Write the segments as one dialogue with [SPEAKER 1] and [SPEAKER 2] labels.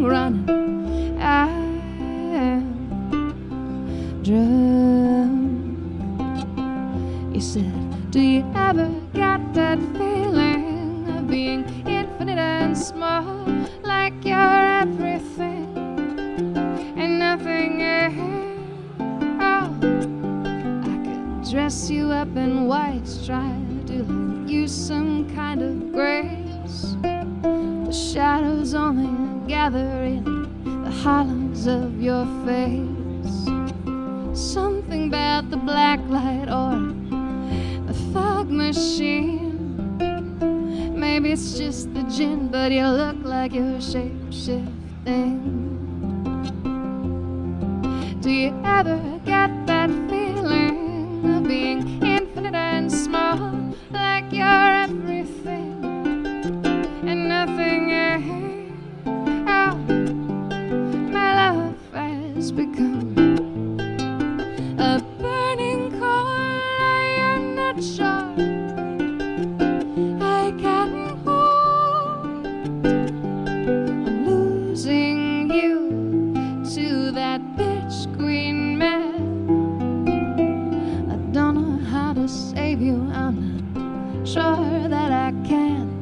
[SPEAKER 1] running. I am drunk. You said, do you ever get that feeling of being infinite and small, like you're everything and nothing else? Oh, I could dress you up in white, try to lend you some kind of grace. The shadows only gather in the hollows of your face. Something about the black light or the fog machine. Maybe it's just the gin, but you look like you're shape-shifting. Do you ever get that feeling of being infinite and small, like you're everything and nothing else? Oh, my love has become a burning coal. I am not sure I can hold. I'm losing you to that bitch queen man. I don't know how to save you, I'm not sure that I can.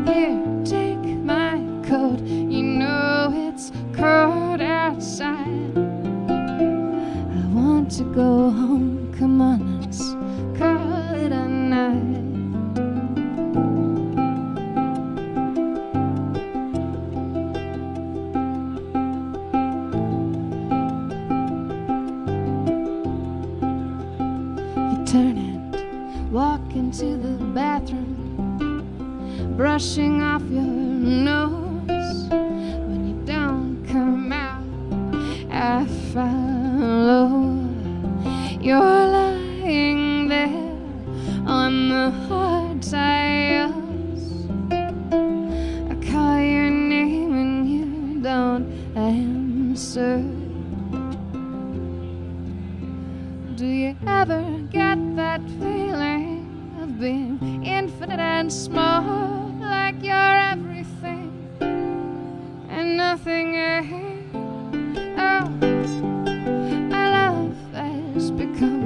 [SPEAKER 1] Here, take my coat, you know it's cold outside. I want to go home, come on, let's call it a night. You turn and walk into the bathroom, brushing off your nose. When you don't come out, I follow. You're lying there on the hard tiles. I call your name and you don't answer. Do you ever get that feeling of being infinite and small, like you're everything and nothing else? Oh, my love has become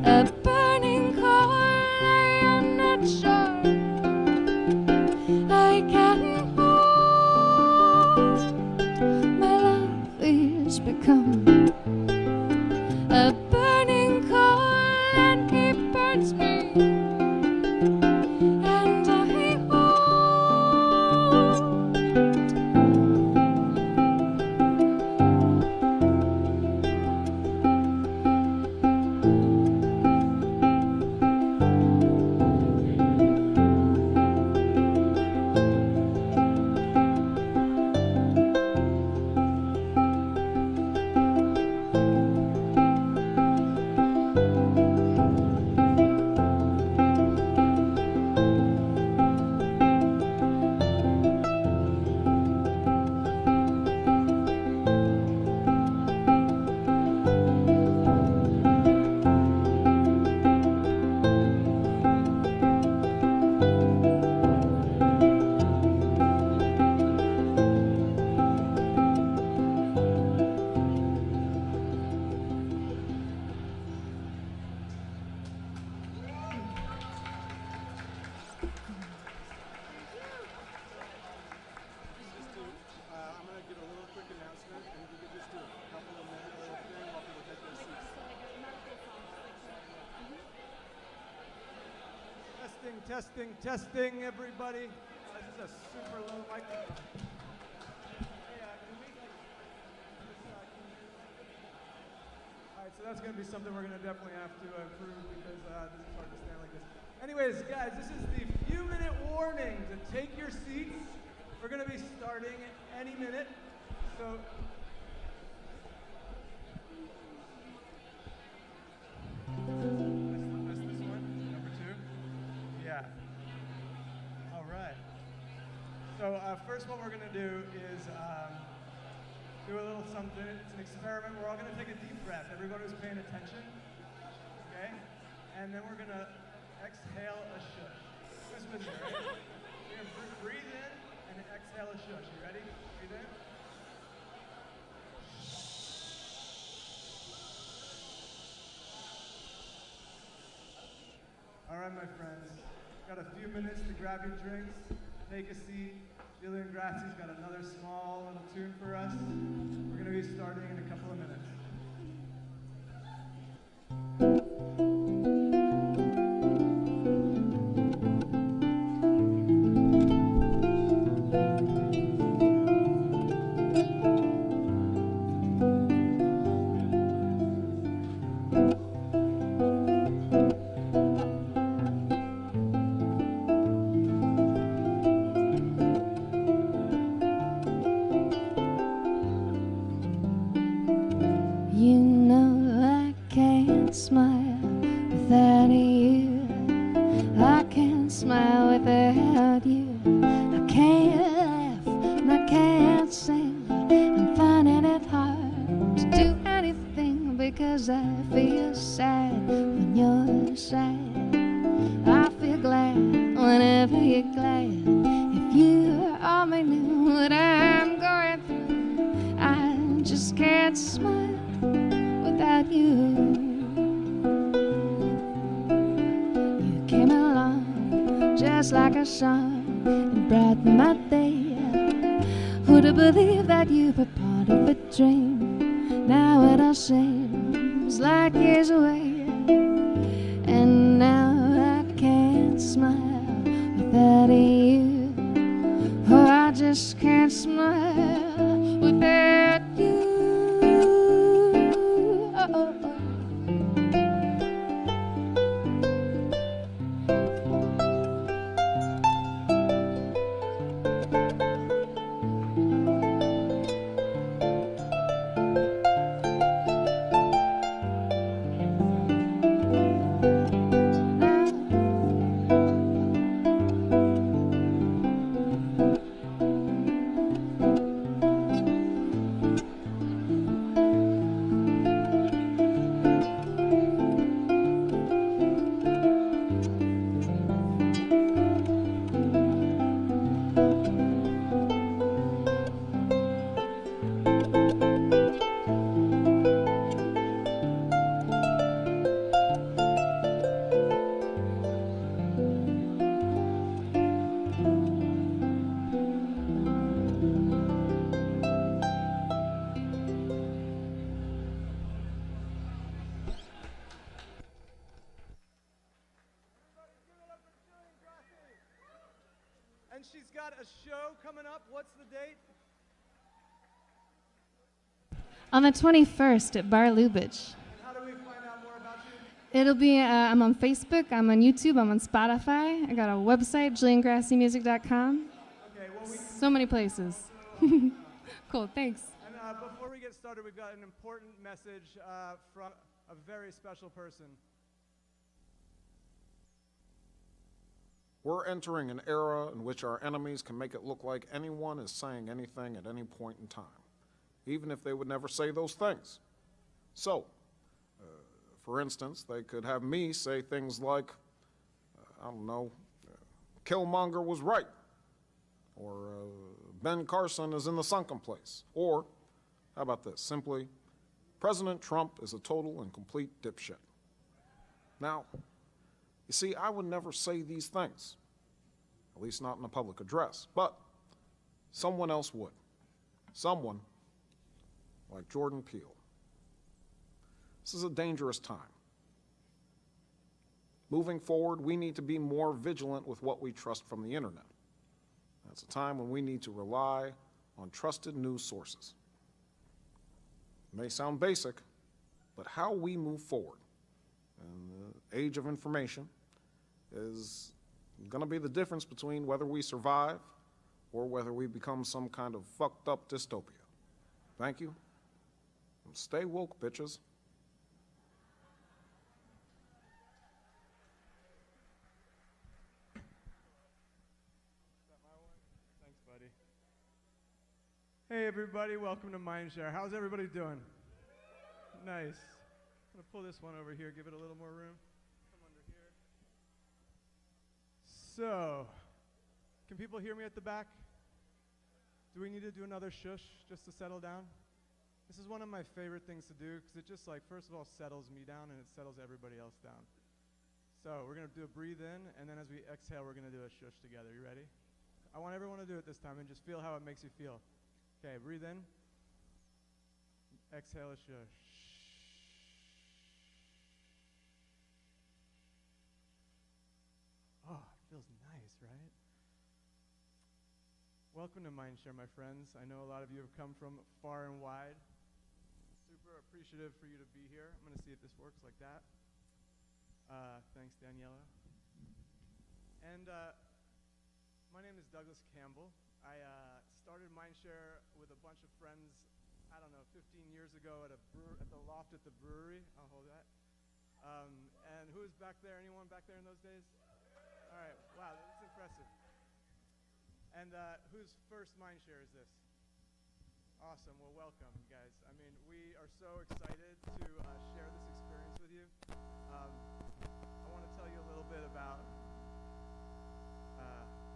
[SPEAKER 1] a burning coal. I am not sure I can hold. My love has become a burning coal, and it burns me, and I hold.
[SPEAKER 2] I'm going to give a little quick announcement, and we could just do a couple of minute little thing while people get their seats. Testing, everybody. This is a super low microphone. Hey, can we, all right, so that's going to be something we're going to definitely have to improve because this is hard to stand like this. Anyways, guys, this is the few-minute warning to take your seats. We're going to be starting any minute, so this one, number 2? Yeah. All right. So first what we're going to do is do a little something. It's an experiment. We're all going to take a deep breath. Everyone who's paying attention, okay? And then we're going to exhale a shush. Just with me, right? We're going to breathe in and exhale a shush. You ready? my friends. Got a few minutes to grab your drinks, take a seat. Julian Grassi's got another small little tune for us. We're going to be starting in a couple of minutes.
[SPEAKER 1] You know I can't smile without you. I can't smile without you. I can't laugh and I can't sing. I'm finding it hard to do anything because I feel sad when you're sad. I feel glad whenever you're glad. If you only knew what I'm going through, I just can't smile without you. You came along just like a song and brightened my day. Who'd have believed that you were part of a dream? Now it all seems like years away, and now I can't smile without you. Oh, I just can't smile without you.
[SPEAKER 2] And she's got a show coming up. What's the date?
[SPEAKER 1] On the 21st at Bar Lubitsch.
[SPEAKER 2] And how do we find out more about you?
[SPEAKER 1] It'll be, I'm on Facebook, I'm on YouTube, I'm on Spotify. I got a website, JillianGrassieMusic.com.
[SPEAKER 2] Okay, well,
[SPEAKER 1] So many places. Cool, thanks.
[SPEAKER 2] And before we get started, we've got an important message from a very special person.
[SPEAKER 3] We're entering an era in which our enemies can make it look like anyone is saying anything at any point in time, even if they would never say those things. So, for instance, they could have me say things like, I don't know, Killmonger was right, or Ben Carson is in the sunken place, or, how about this, simply, President Trump is a total and complete dipshit. Now, you see, I would never say these things, at least not in a public address, but someone else would. Someone like Jordan Peele. This is a dangerous time. Moving forward, we need to be more vigilant with what we trust from the internet. That's a time when we need to rely on trusted news sources. It may sound basic, but how we move forward in the age of information is going to be the difference between whether we survive or whether we become some kind of fucked up dystopia. Thank you. And stay woke, bitches.
[SPEAKER 2] Thanks, buddy. Hey, everybody. Welcome to Mindshare. How's everybody doing? Nice. I'm going to pull this one over here, give it a little more room. Come under here. So, can people hear me at the back? Do we need to do another shush just to settle down? This is one of my favorite things to do because it just, like, first of all, settles me down and it settles everybody else down. So we're gonna do a breathe in, and then as we exhale, we're gonna do a shush together. You ready? I want everyone to do it this time and just feel how it makes you feel. Okay, breathe in. Exhale a shush. Oh, it feels nice, right? Welcome to Mindshare, my friends. I know a lot of you have come from far and wide. Super appreciative for you to be here. I'm going to see if this works like that. Thanks, Daniela. And my name is Douglas Campbell. I started Mindshare with a bunch of friends, I don't know, 15 years ago at the loft at the brewery. I'll hold that. And who is back there? Anyone back there in those days? All right, wow, that's impressive. And whose first Mindshare is this? Awesome, well, welcome, guys. I mean, we are so excited to share this experience with you. I want to tell you a little bit about,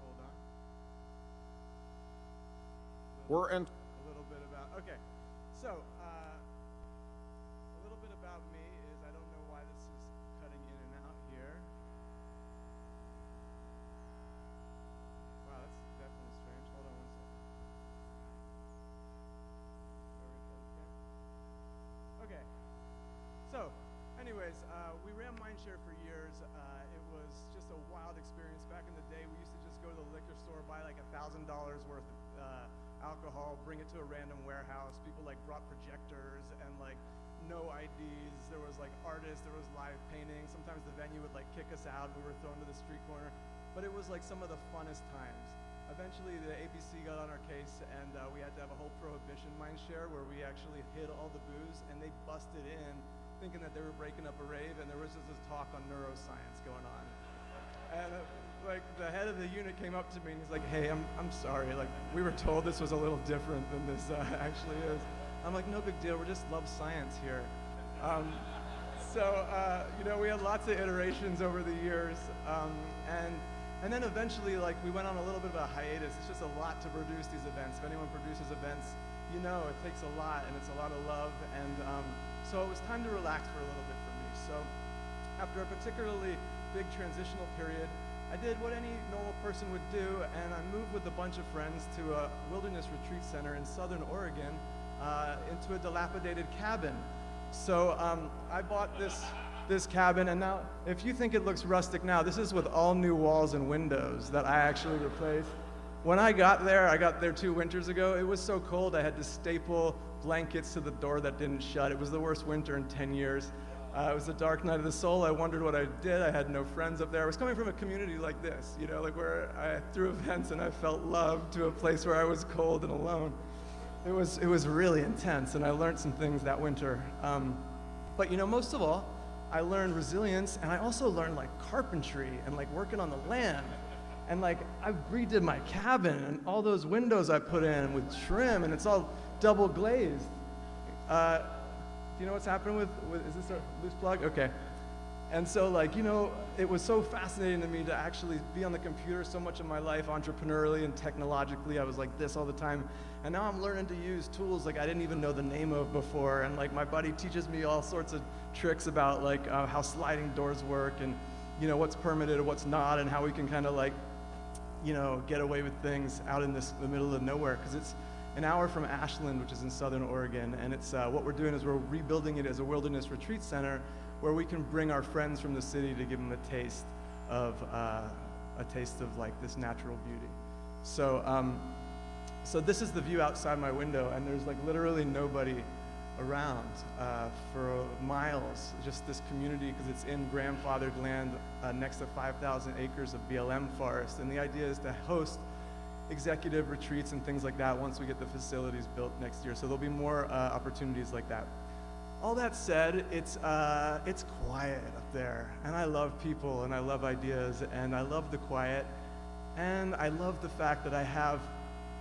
[SPEAKER 2] hold on. A little bit about, okay. So, a little bit about me is, I don't know why this is cutting in and out here. Wow, that's definitely strange. Hold on one second. Okay. So, anyways, we ran Mindshare for years. It was just a wild experience. Back in the day, we used to just go to the liquor store, buy like $1,000 worth of alcohol, bring it to a random warehouse. People like brought projectors and like no IDs. There was like artists, there was live painting. Sometimes the venue would like kick us out. We were thrown to the street corner. But it was like some of the funnest times. Eventually the ABC got on our case and we had to have a whole prohibition Mindshare where we actually hid all the booze, and they busted in thinking that they were breaking up a rave, and there was just this talk on neuroscience going on. And like the head of the unit came up to me and he's like, hey, I'm sorry, like we were told this was a little different than this actually is. I'm like, no big deal, we just love science here. You know, we had lots of iterations over the years, and then eventually, like, we went on a little bit of a hiatus. It's just a lot to produce these events. If anyone produces events, you know it takes a lot, and it's a lot of love, and so it was time to relax for a little bit for me. So after a particularly big transitional period, I did what any normal person would do, and I moved with a bunch of friends to a wilderness retreat center in southern Oregon, into a dilapidated cabin. So I bought this cabin, and now, if you think it looks rustic now, this is with all new walls and windows that I actually replaced. When I got there 2 winters ago. It was so cold I had to staple blankets to the door that didn't shut. It was the worst winter in 10 years. It was a dark night of the soul. I wondered what I did. I had no friends up there. I was coming from a community like this, you know, like where I threw events and I felt loved, to a place where I was cold and alone. It was really intense, and I learned some things that winter. But you know, most of all, I learned resilience, and I also learned like carpentry and like working on the land. And like I redid my cabin and all those windows I put in with trim, and it's all double glazed. Do you know what's happening with is this a loose plug? Okay. And so like, you know, it was so fascinating to me to actually be on the computer so much of my life, entrepreneurially and technologically. I was like this all the time. And now I'm learning to use tools like I didn't even know the name of before. And like my buddy teaches me all sorts of tricks about like how sliding doors work, and you know, what's permitted or what's not, and how we can kind of like, you know, get away with things out in the middle of nowhere. Because it's an hour from Ashland, which is in southern Oregon. And it's what we're doing is we're rebuilding it as a wilderness retreat center, where we can bring our friends from the city to give them a taste of like this natural beauty. So this is the view outside my window, and there's like literally nobody around for miles. Just this community, because it's in grandfathered land next to 5,000 acres of BLM forest. And the idea is to host executive retreats and things like that once we get the facilities built next year. So there'll be more opportunities like that. All that said, it's quiet up there, and I love people, and I love ideas, and I love the quiet, and I love the fact that I have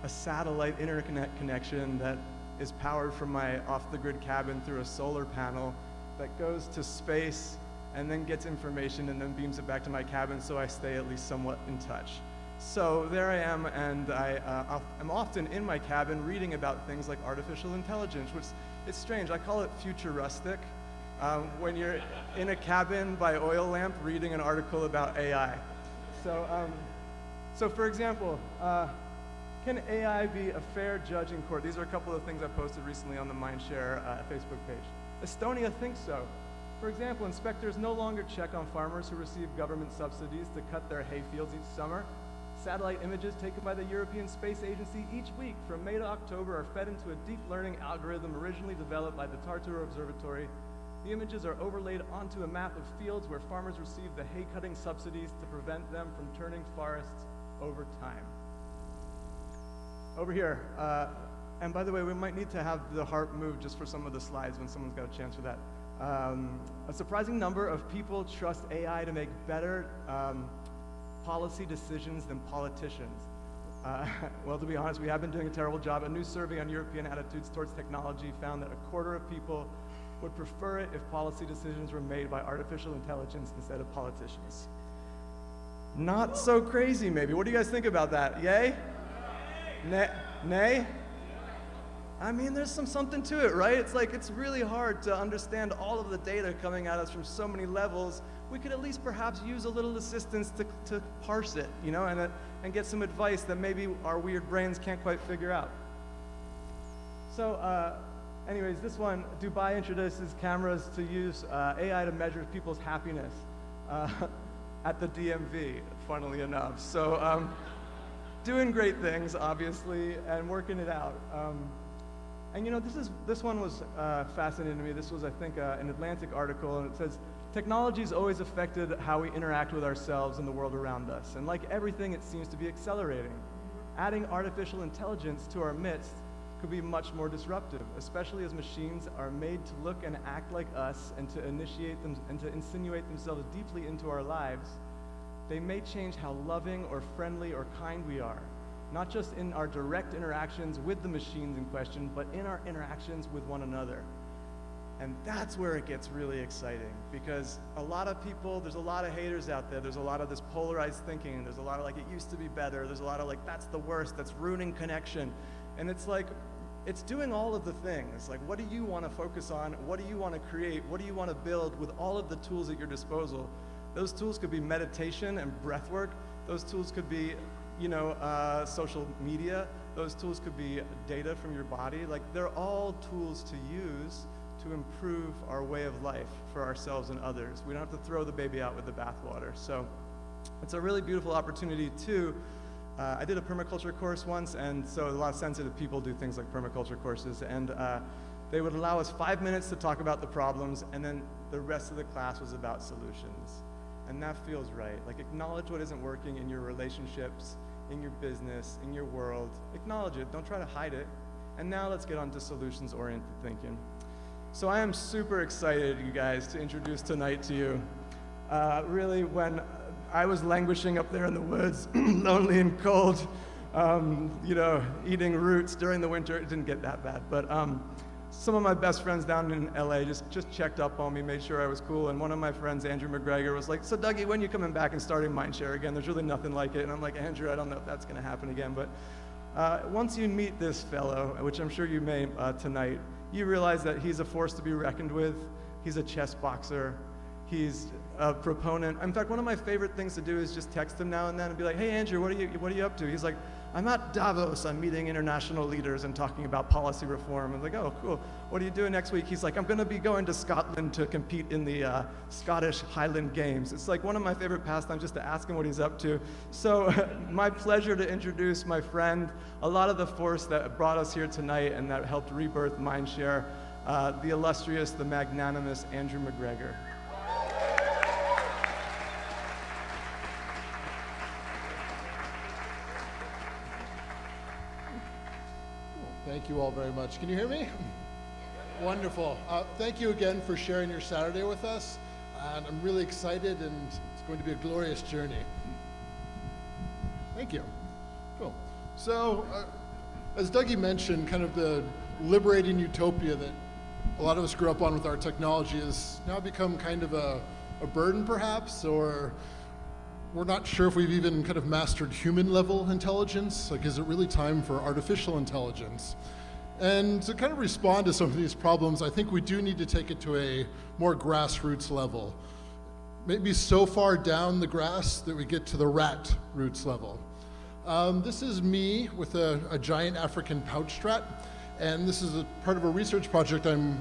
[SPEAKER 2] a satellite internet connection that is powered from my off-the-grid cabin through a solar panel that goes to space and then gets information and then beams it back to my cabin, so I stay at least somewhat in touch. So there I am, and I'm often in my cabin reading about things like artificial intelligence, which it's strange. I call it futuristic, when you're in a cabin by oil lamp reading an article about AI. So for example, can AI be a fair judge in court? These are a couple of things I posted recently on the Mindshare Facebook page. Estonia thinks so. For example, inspectors no longer check on farmers who receive government subsidies to cut their hay fields each summer. Satellite images taken by the European Space Agency each week from May to October are fed into a deep learning algorithm originally developed by the Tartu Observatory. The images are overlaid onto a map of fields where farmers receive the hay cutting subsidies to prevent them from turning forests over time. Over here, and by the way, we might need to have the harp move just for some of the slides when someone's got a chance for that. A surprising number of people trust AI to make better policy decisions than politicians. Well, to be honest, we have been doing a terrible job. A new survey on European attitudes towards technology found that a quarter of people would prefer it if policy decisions were made by artificial intelligence instead of politicians. Not so crazy, maybe. What do you guys think about that? Yay? Nay? I mean, there's something to it, right? It's like, it's really hard to understand all of the data coming at us from so many levels. We could at least perhaps use a little assistance to parse it, you know, and get some advice that maybe our weird brains can't quite figure out. So, anyways, this one, Dubai introduces cameras to use AI to measure people's happiness at the DMV, funnily enough. So, doing great things, obviously, and working it out. And you know, this one was fascinating to me. This was, I think, an Atlantic article, and it says, technology's always affected how we interact with ourselves and the world around us. And like everything, it seems to be accelerating. Adding artificial intelligence to our midst could be much more disruptive, especially as machines are made to look and act like us and to initiate them and to insinuate themselves deeply into our lives. They may change how loving or friendly or kind we are, not just in our direct interactions with the machines in question, but in our interactions with one another. And that's where it gets really exciting, because a lot of people, there's a lot of haters out there, there's a lot of this polarized thinking, there's a lot of like, it used to be better, there's a lot of like, that's the worst, that's ruining connection. And it's like, it's doing all of the things. Like, what do you want to focus on? What do you want to create? What do you want to build with all of the tools at your disposal? Those tools could be meditation and breath work. Those tools could be, you know, social media. Those tools could be data from your body. Like, they're all tools to use to improve our way of life for ourselves and others. We don't have to throw the baby out with the bathwater. So it's a really beautiful opportunity too. I did a permaculture course once, and so a lot of sensitive people do things like permaculture courses, and they would allow us 5 minutes to talk about the problems, and then the rest of the class was about solutions. And that feels right. Like, acknowledge what isn't working in your relationships, in your business, in your world. Acknowledge it, don't try to hide it. And now let's get on to solutions-oriented thinking. So I am super excited, you guys, to introduce tonight to you. Really, when I was languishing up there in the woods, lonely and cold, you know, eating roots during the winter, it didn't get that bad, but some of my best friends down in LA just checked up on me, made sure I was cool, and one of my friends, Andrew McGregor, was like, so Dougie, when are you coming back and starting Mindshare again? There's really nothing like it. And I'm like, Andrew, I don't know if that's gonna happen again, but once you meet this fellow, which I'm sure you may tonight, you realize that he's a force to be reckoned with. He's a chess boxer. He's a proponent. In fact, one of my favorite things to do is just text him now and then and be like, hey, Andrew, what are you up to? He's like, I'm at Davos. I'm meeting international leaders and talking about policy reform. I'm like, oh, cool. What are you doing next week? He's like, I'm going to be going to Scotland to compete in the Scottish Highland Games. It's like one of my favorite pastimes just to ask him what he's up to. So my pleasure to introduce my friend, a lot of the force that brought us here tonight and that helped rebirth Mindshare, the illustrious, the magnanimous Andrew McGregor.
[SPEAKER 4] Thank you all very much. Can you hear me? Wonderful. Thank you again for sharing your Saturday with us. And I'm really excited, and it's going to be a glorious journey. Thank you. Cool. So, as Dougie mentioned, kind of the liberating utopia that a lot of us grew up on with our technology has now become kind of a burden, perhaps, or we're not sure if we've even kind of mastered human level intelligence. Like, is it really time for artificial intelligence? And to kind of respond to some of these problems, I think we do need to take it to a more grassroots level. Maybe so far down the grass that we get to the rat roots level. This is me with a giant African pouch rat, and this is a part of a research project I'm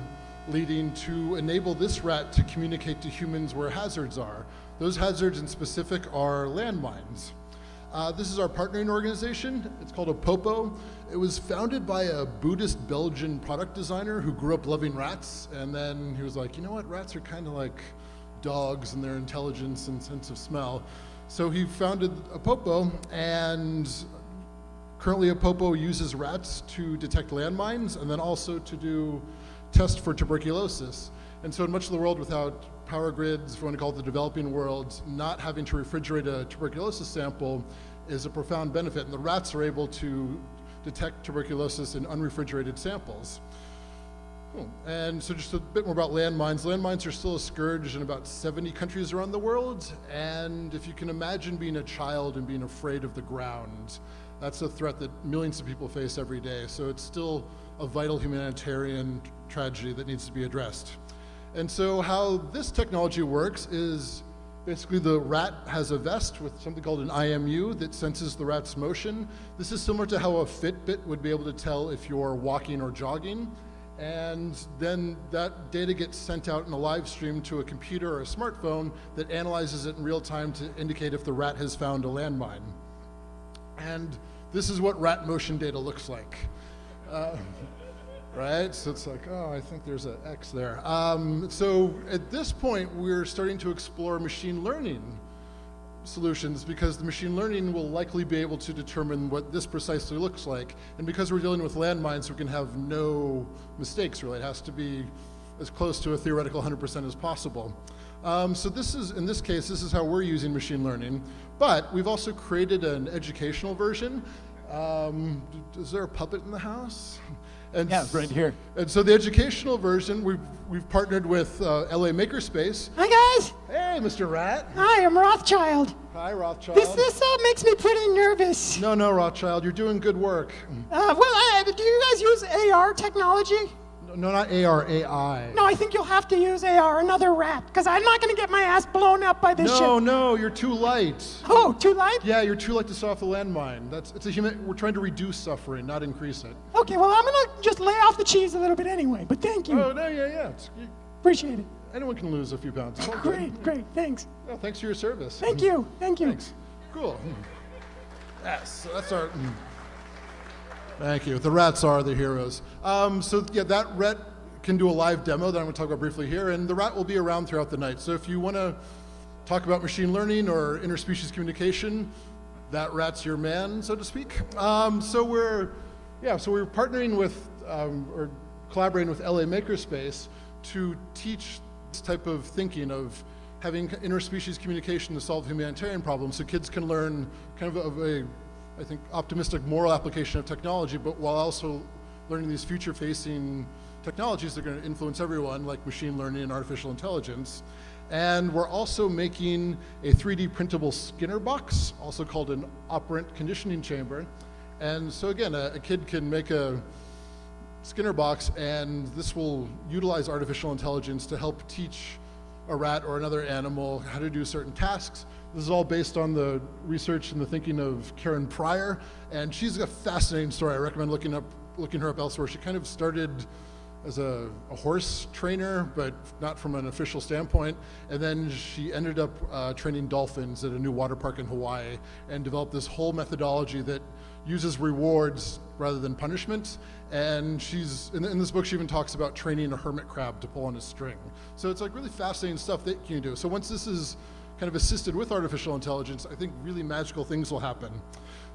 [SPEAKER 4] leading to enable this rat to communicate to humans where hazards are. Those hazards in specific are landmines. This is our partnering organization. It's called Opopo. It was founded by a Buddhist Belgian product designer who grew up loving rats, and then he was like, you know what, rats are kind of like dogs in their intelligence and sense of smell. So he founded Opopo, and currently Opopo uses rats to detect landmines and then also to do tests for tuberculosis. And so in much of the world without power grids, if you want to call it the developing world, not having to refrigerate a tuberculosis sample is a profound benefit, and the rats are able to detect tuberculosis in unrefrigerated samples. Cool. And so just a bit more about landmines. Landmines are still a scourge in about 70 countries around the world, and if you can imagine being a child and being afraid of the ground, that's a threat that millions of people face every day, so it's still a vital humanitarian tragedy that needs to be addressed. And so how this technology works is basically the rat has a vest with something called an IMU that senses the rat's motion. This is similar to how a Fitbit would be able to tell if you're walking or jogging. And then that data gets sent out in a live stream to a computer or a smartphone that analyzes it in real time to indicate if the rat has found a landmine. And this is what rat motion data looks like. Right? So it's like, oh, I think there's an X there. So at this point, we're starting to explore machine learning solutions because the machine learning will likely be able to determine what this precisely looks like. And because we're dealing with landmines, we can have no mistakes, really. It has to be as close to a theoretical 100% as possible. So this is, in this case, this is how we're using machine learning. But we've also created an educational version. Is there a puppet in the house? And
[SPEAKER 5] yeah, right here.
[SPEAKER 4] And so the educational version, we've partnered with LA Makerspace.
[SPEAKER 6] Hi guys.
[SPEAKER 4] Hey, Mr. Rat.
[SPEAKER 6] Hi, I'm Rothschild.
[SPEAKER 4] Hi, Rothschild.
[SPEAKER 6] This makes me pretty nervous.
[SPEAKER 4] No, Rothschild, you're doing good work.
[SPEAKER 6] Do you guys use AR technology?
[SPEAKER 4] No, not AR, AI.
[SPEAKER 6] No, I think you'll have to use AR, another rat, because I'm not going to get my ass blown up by this ship.
[SPEAKER 4] No, you're too light.
[SPEAKER 6] Oh, too light?
[SPEAKER 4] Yeah, you're too light to set off the landmine. We're trying to reduce suffering, not increase it.
[SPEAKER 6] Okay, well, I'm going to just lay off the cheese a little bit anyway, but thank you.
[SPEAKER 4] Oh, no, yeah.
[SPEAKER 6] Appreciate it.
[SPEAKER 4] Anyone can lose a few pounds. It's all good.
[SPEAKER 6] Great, thanks.
[SPEAKER 4] Oh, thanks for your service.
[SPEAKER 6] Thank you.
[SPEAKER 4] Thanks. Cool. Yes, so that's our... Thank you. The rats are the heroes. So yeah, that rat can do a live demo that I'm going to talk about briefly here, and the rat will be around throughout the night. So if you want to talk about machine learning or interspecies communication, that rat's your man, so to speak. So we're partnering with or collaborating with LA Makerspace to teach this type of thinking of having interspecies communication to solve humanitarian problems, so kids can learn kind of a I think, optimistic moral application of technology, but while also learning these future-facing technologies that are going to influence everyone, like machine learning and artificial intelligence. And we're also making a 3D printable Skinner box, also called an operant conditioning chamber. And so again, a kid can make a Skinner box, and this will utilize artificial intelligence to help teach a rat or another animal how to do certain tasks. This is all based on the research and the thinking of Karen Pryor, and she's a fascinating story. I recommend looking her up elsewhere. She kind of started as a horse trainer, but not from an official standpoint, and then she ended up training dolphins at a new water park in Hawaii and developed this whole methodology that uses rewards rather than punishment. And she's, in this book, she even talks about training a hermit crab to pull on a string. So it's like really fascinating stuff that you can do. So once this is kind of assisted with artificial intelligence, I think really magical things will happen.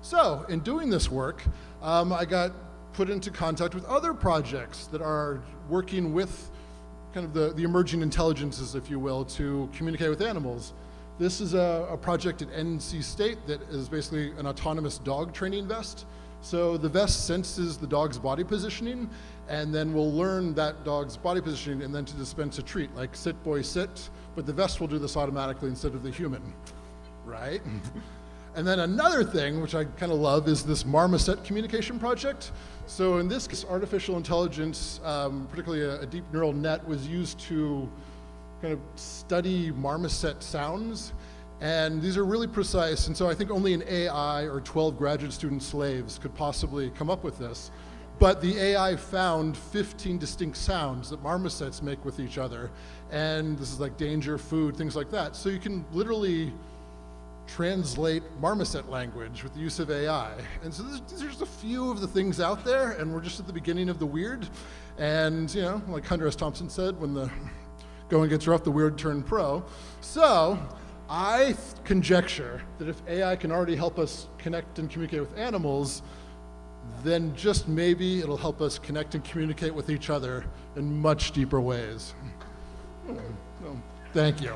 [SPEAKER 4] So in doing this work, I got put into contact with other projects that are working with kind of the emerging intelligences, if you will, to communicate with animals. This is a project at NC State that is basically an autonomous dog training vest. So the vest senses the dog's body positioning, and then will learn that dog's body positioning and then to dispense a treat, like sit, boy, sit, but the vest will do this automatically instead of the human, right? And then another thing, which I kind of love, is this marmoset communication project. So in this case, artificial intelligence, particularly a deep neural net, was used to kind of study marmoset sounds. And these are really precise, and so I think only an AI or 12 graduate student slaves could possibly come up with this. But the AI found 15 distinct sounds that marmosets make with each other. And this is like danger, food, things like that. So you can literally translate marmoset language with the use of AI. And so these are just a few of the things out there, and we're just at the beginning of the weird. And, you know, like Hunter S. Thompson said, when the going gets rough, the weird turn pro. So I conjecture that if AI can already help us connect and communicate with animals, then just maybe it'll help us connect and communicate with each other in much deeper ways. Well, thank you.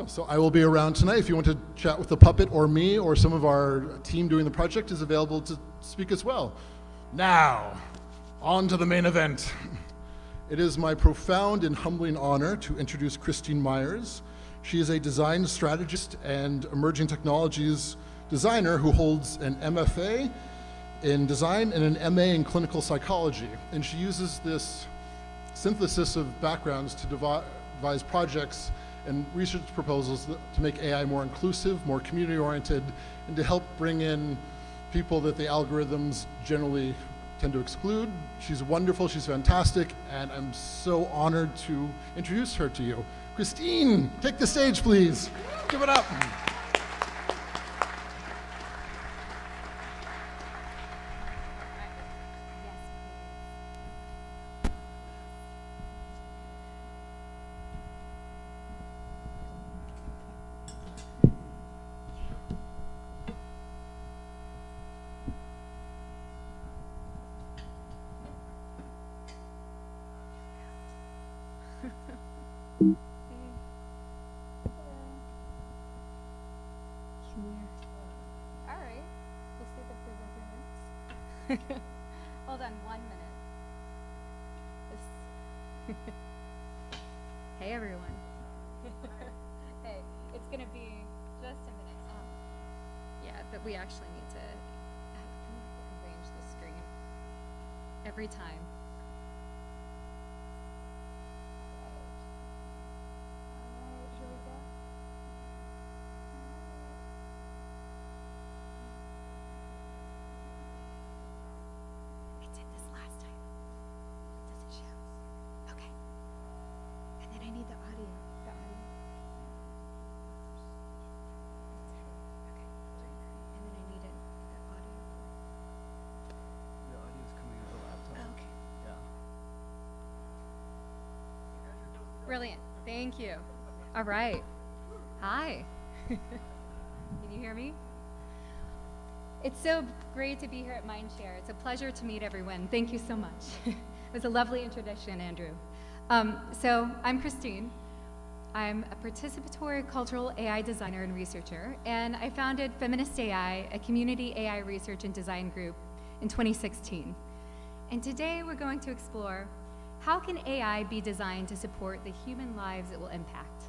[SPEAKER 4] So I will be around tonight. If you want to chat with the puppet or me or some of our team doing the project is available to speak as well. Now, on to the main event. It is my profound and humbling honor to introduce Christine Myers. She is a design strategist and emerging technologies designer who holds an MFA in design and an MA in clinical psychology. And she uses this synthesis of backgrounds to devise projects and research proposals to make AI more inclusive, more community-oriented, and to help bring in people that the algorithms generally tend to exclude. She's wonderful, she's fantastic, and I'm so honored to introduce her to you. Christine, take the stage, please. Give it up.
[SPEAKER 5] All right, we'll see if there's a few minutes. Hold on 1 minute. Hey everyone. Hey, it's gonna be just a minute. Yeah, but we actually need to arrange the screen every time. All right, here we go. We did this last time. Does it show? Okay. And then I need the audio. The audio. Okay. And then I need the audio.
[SPEAKER 7] The audio's coming out of the laptop.
[SPEAKER 5] Oh, okay.
[SPEAKER 7] Yeah.
[SPEAKER 5] Brilliant. Thank you. All right. Hi. Can you hear me? It's so great to be here at Mindshare. It's a pleasure to meet everyone. Thank you so much. It was a lovely introduction, Andrew. So I'm Christine. I'm a participatory cultural AI designer and researcher, and I founded Feminist AI, a community AI research and design group, in 2016. And today we're going to explore how can AI be designed to support the human lives it will impact.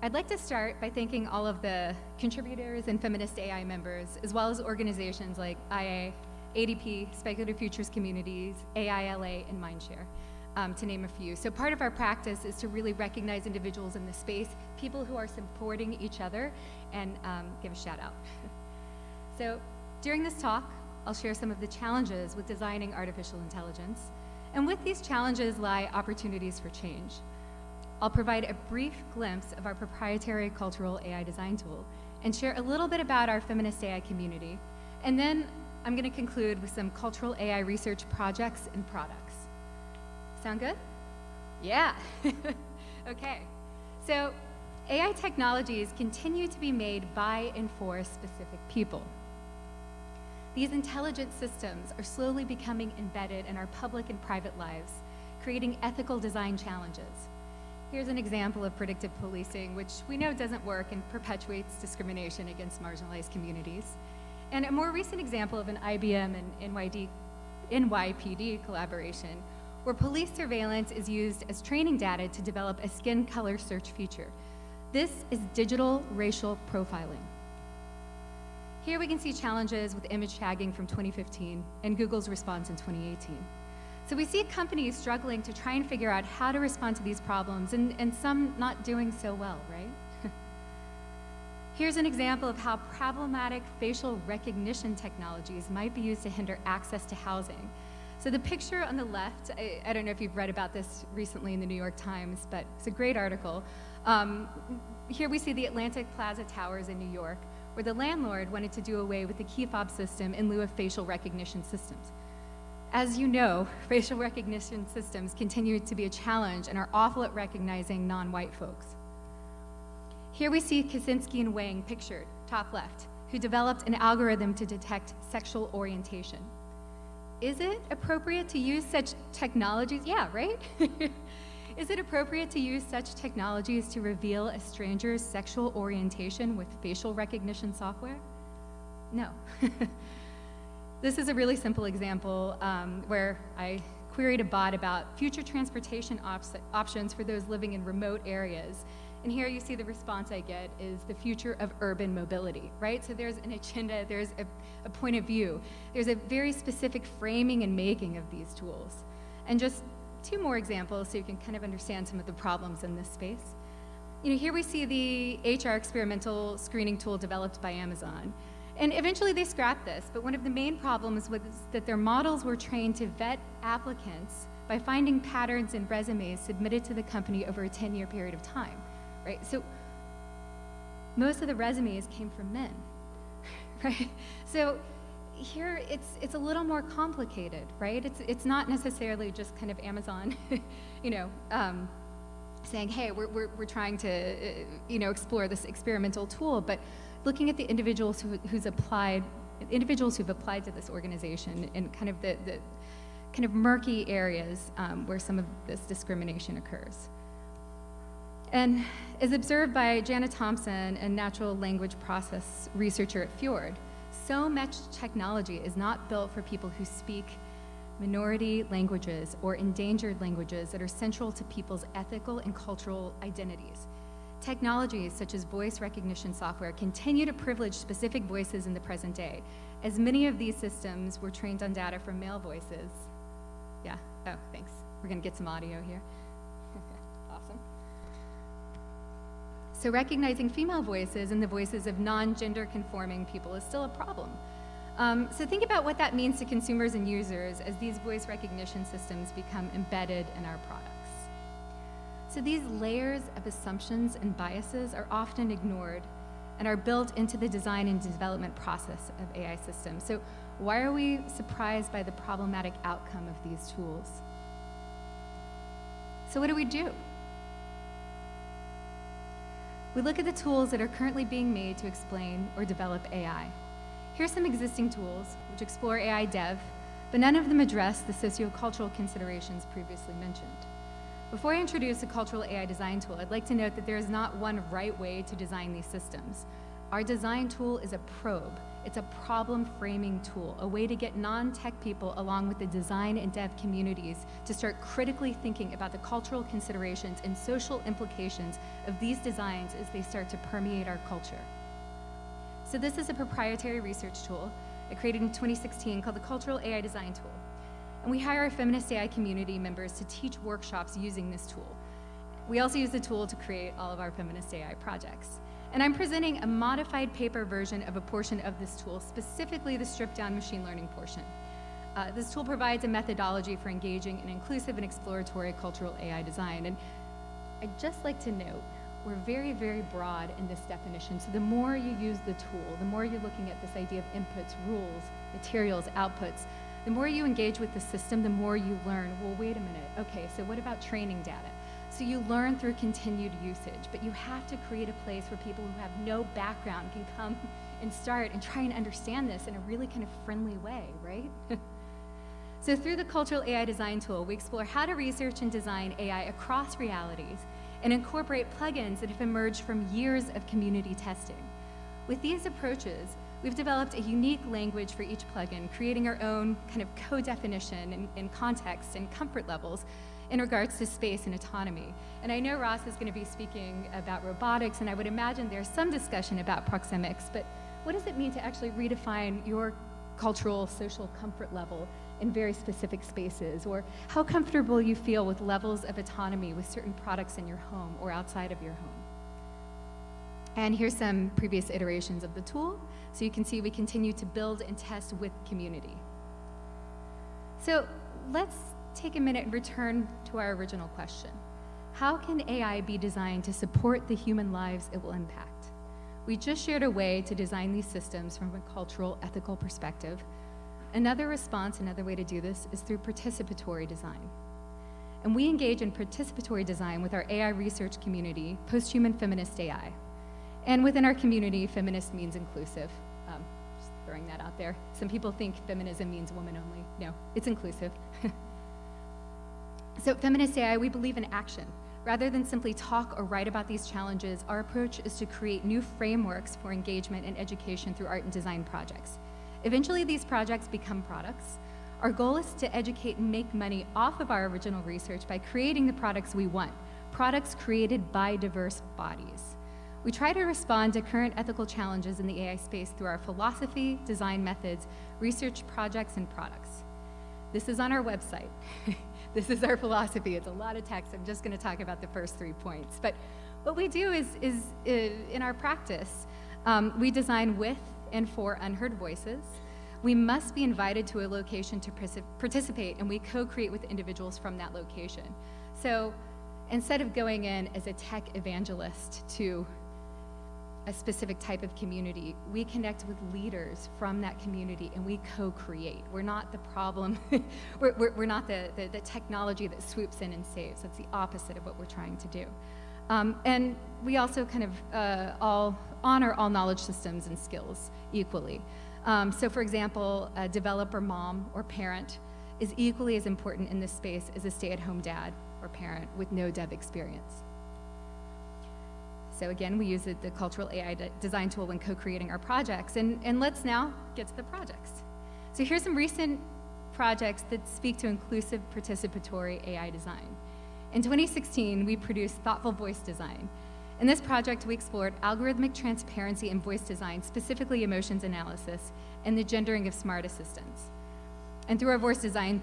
[SPEAKER 5] I'd like to start by thanking all of the contributors and Feminist AI members, as well as organizations like IA, ADP, Speculative Futures Communities, AILA, and Mindshare, to name a few. So part of our practice is to really recognize individuals in the space, people who are supporting each other, and give a shout out. So during this talk, I'll share some of the challenges with designing artificial intelligence, and with these challenges lie opportunities for change. I'll provide a brief glimpse of our proprietary cultural AI design tool and share a little bit about our Feminist AI community. And then I'm going to conclude with some cultural AI research projects and products. Sound good? Yeah. Okay. So AI technologies continue to be made by and for specific people. These intelligent systems are slowly becoming embedded in our public and private lives, creating ethical design challenges. Here's an example of predictive policing, which we know doesn't work and perpetuates discrimination against marginalized communities. And a more recent example of an IBM and NYPD collaboration, where police surveillance is used as training data to develop a skin color search feature. This is digital racial profiling. Here we can see challenges with image tagging from 2015 and Google's response in 2018. So we see companies struggling to try and figure out how to respond to these problems, and some not doing so well, right? Here's an example of how problematic facial recognition technologies might be used to hinder access to housing. So the picture on the left, I don't know if you've read about this recently in the New York Times, but it's a great article. Here we see the Atlantic Plaza Towers in New York, where the landlord wanted to do away with the key fob system in lieu of facial recognition systems. As you know, facial recognition systems continue to be a challenge and are awful at recognizing non-white folks. Here we see Kaczynski and Wang pictured, top left, who developed an algorithm to detect sexual orientation. Is it appropriate to use such technologies? Yeah, right? Is it appropriate to use such technologies to reveal a stranger's sexual orientation with facial recognition software? No. This is a really simple example where I queried a bot about future transportation options for those living in remote areas. And here you see the response I get is the future of urban mobility, right? So there's an agenda, there's a point of view. There's a very specific framing and making of these tools. And just two more examples so you can kind of understand some of the problems in this space. Here we see the HR experimental screening tool developed by Amazon. And eventually they scrapped this, but one of the main problems was that their models were trained to vet applicants by finding patterns in resumes submitted to the company over a 10-year period of time. Right? So most of the resumes came from men, right? So here it's a little more complicated, right? It's not necessarily just kind of Amazon, saying, hey, we're trying to explore this experimental tool, but looking at the individuals who've applied to this organization and kind of the kind of murky areas where some of this discrimination occurs. And as observed by Janet Thompson, a natural language process researcher at Fjord, so much technology is not built for people who speak minority languages or endangered languages that are central to people's ethical and cultural identities. Technologies such as voice recognition software continue to privilege specific voices in the present day, as many of these systems were trained on data from male voices. Yeah, oh, thanks. We're gonna get some audio here. Awesome. So recognizing female voices and the voices of non-gender conforming people is still a problem. So think about what that means to consumers and users as these voice recognition systems become embedded in our products. So these layers of assumptions and biases are often ignored and are built into the design and development process of AI systems. So why are we surprised by the problematic outcome of these tools? So what do? We look at the tools that are currently being made to explain or develop AI. Here's some existing tools which explore AI dev, but none of them address the sociocultural considerations previously mentioned. Before I introduce a cultural AI design tool, I'd like to note that there is not one right way to design these systems. Our design tool is a probe. It's a problem framing tool, a way to get non-tech people along with the design and dev communities to start critically thinking about the cultural considerations and social implications of these designs as they start to permeate our culture. So this is a proprietary research tool I created in 2016 called the Cultural AI Design Tool. And we hire feminist AI community members to teach workshops using this tool. We also use the tool to create all of our feminist AI projects. And I'm presenting a modified paper version of a portion of this tool, specifically the stripped down machine learning portion. This tool provides a methodology for engaging in inclusive and exploratory cultural AI design. And I'd just like to note, we're very, very broad in this definition. So the more you use the tool, the more you're looking at this idea of inputs, rules, materials, outputs, the more you engage with the system, the more you learn, well, wait a minute, okay, so what about training data? So you learn through continued usage, but you have to create a place where people who have no background can come and start and try and understand this in a really kind of friendly way, right? So through the Cultural AI Design Tool, we explore how to research and design AI across realities and incorporate plugins that have emerged from years of community testing. With these approaches, we've developed a unique language for each plugin, creating our own kind of co-definition and context and comfort levels in regards to space and autonomy. And I know Ross is going to be speaking about robotics, and I would imagine there's some discussion about proxemics, but what does it mean to actually redefine your cultural, social comfort level in very specific spaces, or how comfortable you feel with levels of autonomy with certain products in your home or outside of your home? And here's some previous iterations of the tool. So you can see we continue to build and test with community. So let's take a minute and return to our original question. How can AI be designed to support the human lives it will impact? We just shared a way to design these systems from a cultural, ethical perspective. Another response, another way to do this, is through participatory design. And we engage in participatory design with our AI research community, Posthuman Feminist AI. And within our community, feminist means inclusive. Just throwing that out there. Some people think feminism means woman only. No, it's inclusive. So Feminist AI, we believe in action. Rather than simply talk or write about these challenges, our approach is to create new frameworks for engagement and education through art and design projects. Eventually, these projects become products. Our goal is to educate and make money off of our original research by creating the products we want, products created by diverse bodies. We try to respond to current ethical challenges in the AI space through our philosophy, design methods, research projects, and products. This is on our website. This is our philosophy. It's a lot of text. I'm just going to talk about the first 3 points. But what we do is in our practice, we design with and for unheard voices. We must be invited to a location to participate, and we co-create with individuals from that location. So instead of going in as a tech evangelist to a specific type of community, we connect with leaders from that community and we co-create. We're not the problem. we're not the technology that swoops in and saves. That's the opposite of what we're trying to do. And we also kind of all honor all knowledge systems and skills equally. So for example, a developer mom or parent is equally as important in this space as a stay-at-home dad or parent with no dev experience. So again, we use the cultural AI design tool when co-creating our projects. And let's now get to the projects. So here's some recent projects that speak to inclusive participatory AI design. In 2016, we produced Thoughtful Voice Design. In this project, we explored algorithmic transparency in voice design, specifically emotions analysis, and the gendering of smart assistants. And through our voice design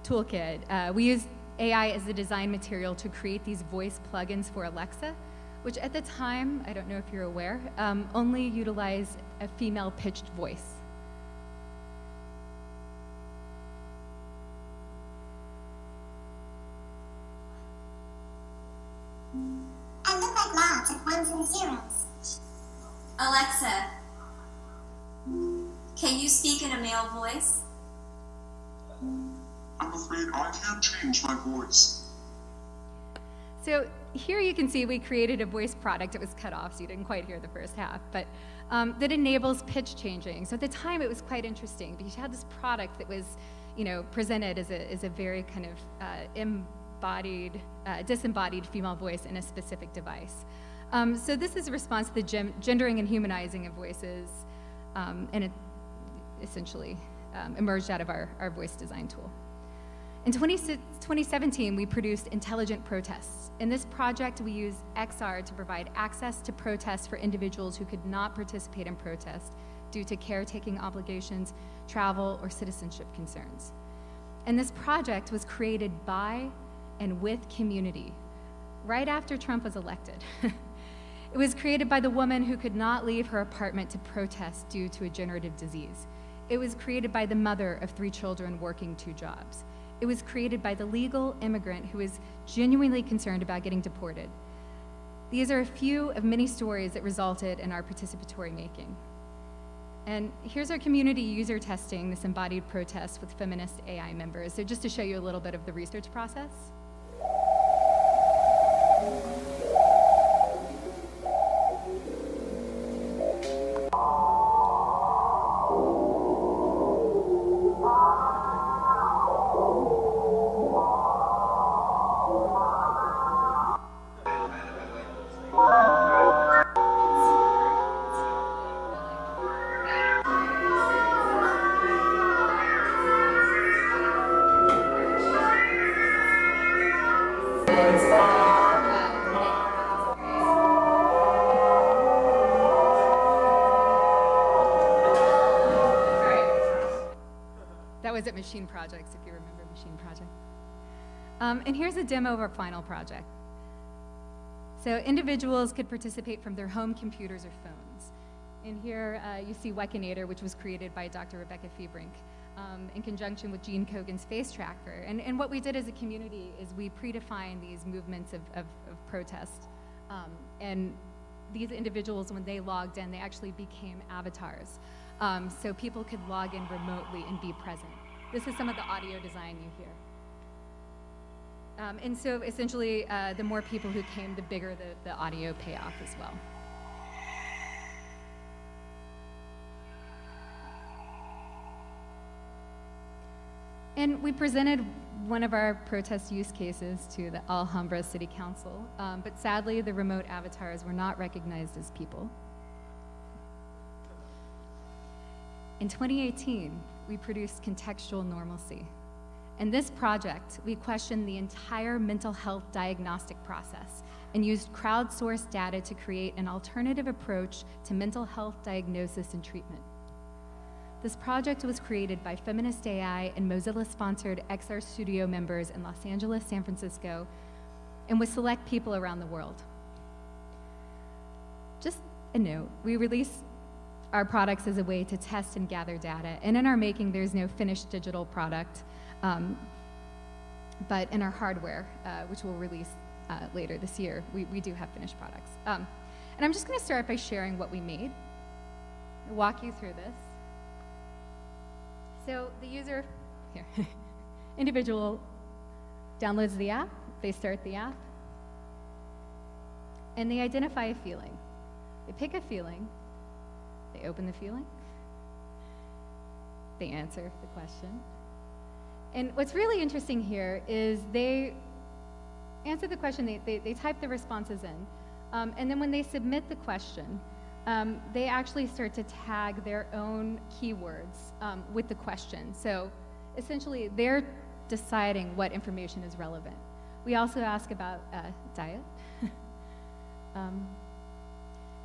[SPEAKER 5] toolkit, we used AI as the design material to create these voice plugins for Alexa, which at the time, I don't know if you're aware, only utilized a female pitched voice.
[SPEAKER 8] I look like lots of ones and zeros.
[SPEAKER 9] Alexa, can you speak in a male voice?
[SPEAKER 10] I'm afraid I can't change my voice.
[SPEAKER 5] So here you can see we created a voice product. It was cut off, so you didn't quite hear the first half, but that enables pitch changing. So at the time, it was quite interesting because you had this product that was, presented as a very kind of disembodied female voice in a specific device. So this is a response to the gendering and humanizing of voices, and it essentially emerged out of our voice design tool. In 2017, we produced Intelligent Protests. In this project, we used XR to provide access to protests for individuals who could not participate in protest due to caretaking obligations, travel, or citizenship concerns. And this project was created by and with community, right after Trump was elected. It was created by the woman who could not leave her apartment to protest due to a degenerative disease. It was created by the mother of 3 children working 2 jobs. It was created by the legal immigrant who is genuinely concerned about getting deported. These are a few of many stories that resulted in our participatory making. And here's our community user testing this embodied protest with feminist AI members. So just to show you a little bit of the research process. was at Machine Projects, if you remember Machine Project. And here's a demo of our final project. So individuals could participate from their home computers or phones. And here you see Wekinator, which was created by Dr. Rebecca Febrink in conjunction with Gene Kogan's face tracker. And what we did as a community is we predefined these movements of protest. And these individuals, when they logged in, they actually became avatars. So people could log in remotely and be present. This is some of the audio design you hear. And so essentially, the more people who came, the bigger the audio payoff as well. And we presented one of our protest use cases to the Alhambra City Council, but sadly, the remote avatars were not recognized as people. In 2018, we produced Contextual Normalcy. In this project, we questioned the entire mental health diagnostic process and used crowdsourced data to create an alternative approach to mental health diagnosis and treatment. This project was created by Feminist AI and Mozilla-sponsored XR Studio members in Los Angeles, San Francisco, and with select people around the world. Just a note, we release our products as a way to test and gather data, and in our making, there's no finished digital product, but in our hardware, which we'll release later this year, we do have finished products. And I'm just gonna start by sharing what we made. I'll walk you through this. So the user, here, individual downloads the app, they start the app, and they identify a feeling. They pick a feeling, they open the feeling, they answer the question. And what's really interesting here is they answer the question, they type the responses in, and then when they submit the question, they actually start to tag their own keywords with the question. So essentially, they're deciding what information is relevant. We also ask about diet.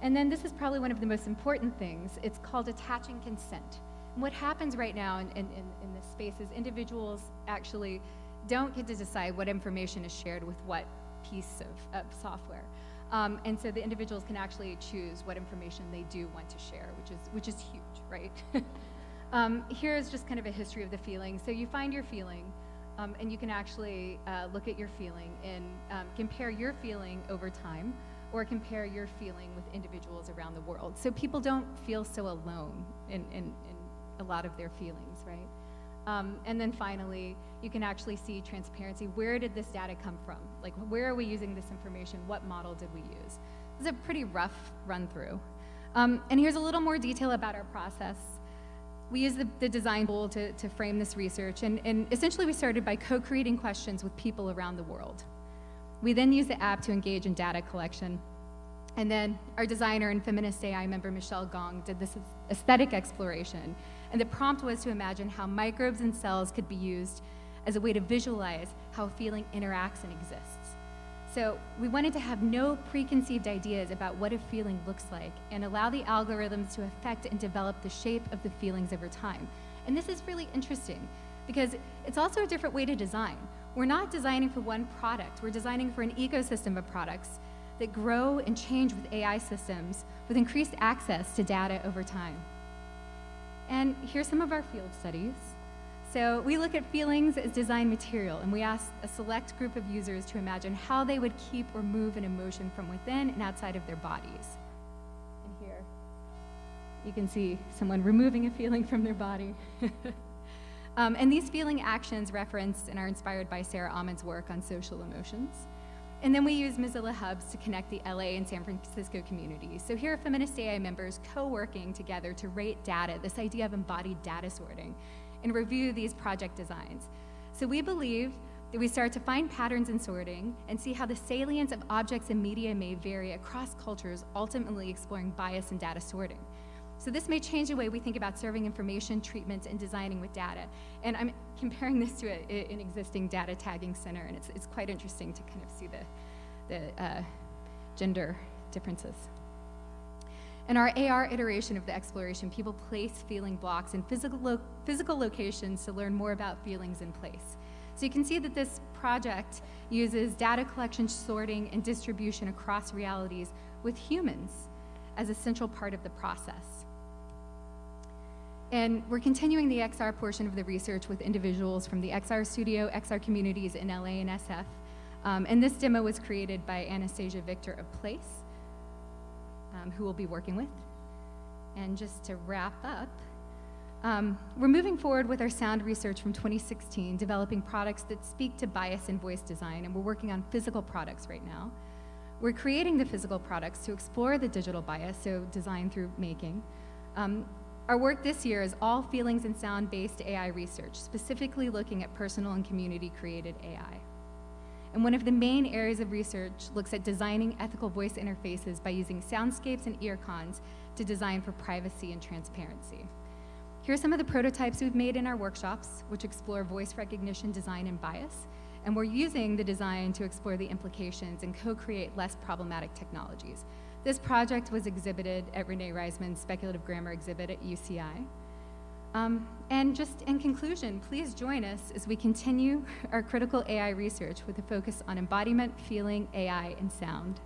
[SPEAKER 5] And then this is probably one of the most important things. It's called attaching consent. And what happens right now in this space is individuals actually don't get to decide what information is shared with what piece of software. And so the individuals can actually choose what information they do want to share, which is huge, right? Here's just kind of a history of the feeling. So you find your feeling, and you can actually look at your feeling and compare your feeling over time, or compare your feeling with individuals around the world. So people don't feel so alone in a lot of their feelings, right? And then finally, you can actually see transparency. Where did this data come from? Like, where are we using this information? What model did we use? This is a pretty rough run through. And here's a little more detail about our process. We use the design tool to frame this research, and essentially we started by co-creating questions with people around the world. We then used the app to engage in data collection. And then our designer and Feminist AI member, Michelle Gong, did this aesthetic exploration. And the prompt was to imagine how microbes and cells could be used as a way to visualize how a feeling interacts and exists. So we wanted to have no preconceived ideas about what a feeling looks like and allow the algorithms to affect and develop the shape of the feelings over time. And this is really interesting because it's also a different way to design. We're not designing for one product, we're designing for an ecosystem of products that grow and change with AI systems with increased access to data over time. And here's some of our field studies. So we look at feelings as design material, and we ask a select group of users to imagine how they would keep or move an emotion from within and outside of their bodies. And here, you can see someone removing a feeling from their body. And these feeling actions referenced and are inspired by Sarah Ahmed's work on social emotions. And then we use Mozilla Hubs to connect the LA and San Francisco communities. So here are Feminist AI members co-working together to rate data, this idea of embodied data sorting, and review these project designs. So we believe that we start to find patterns in sorting and see how the salience of objects and media may vary across cultures, ultimately exploring bias in data sorting. So this may change the way we think about serving information, treatments, and designing with data. And I'm comparing this to an existing data tagging center, and it's quite interesting to kind of see the gender differences. In our AR iteration of the exploration, people place feeling blocks in physical locations to learn more about feelings in place. So you can see that this project uses data collection, sorting, and distribution across realities with humans as a central part of the process. And we're continuing the XR portion of the research with individuals from the XR studio, XR communities in LA and SF. And this demo was created by Anastasia Victor of Place, who we'll be working with. And just to wrap up, we're moving forward with our sound research from 2016, developing products that speak to bias in voice design, and we're working on physical products right now. We're creating the physical products to explore the digital bias, so design through making. Our work this year is all feelings and sound-based AI research, specifically looking at personal and community-created AI. And one of the main areas of research looks at designing ethical voice interfaces by using soundscapes and ear cons to design for privacy and transparency. Here are some of the prototypes we've made in our workshops, which explore voice recognition, design, and bias. And we're using the design to explore the implications and co-create less problematic technologies. This project was exhibited at Renee Reisman's Speculative Grammar exhibit at UCI. And just in conclusion, please join us as we continue our critical AI research with a focus on embodiment, feeling, AI, and sound.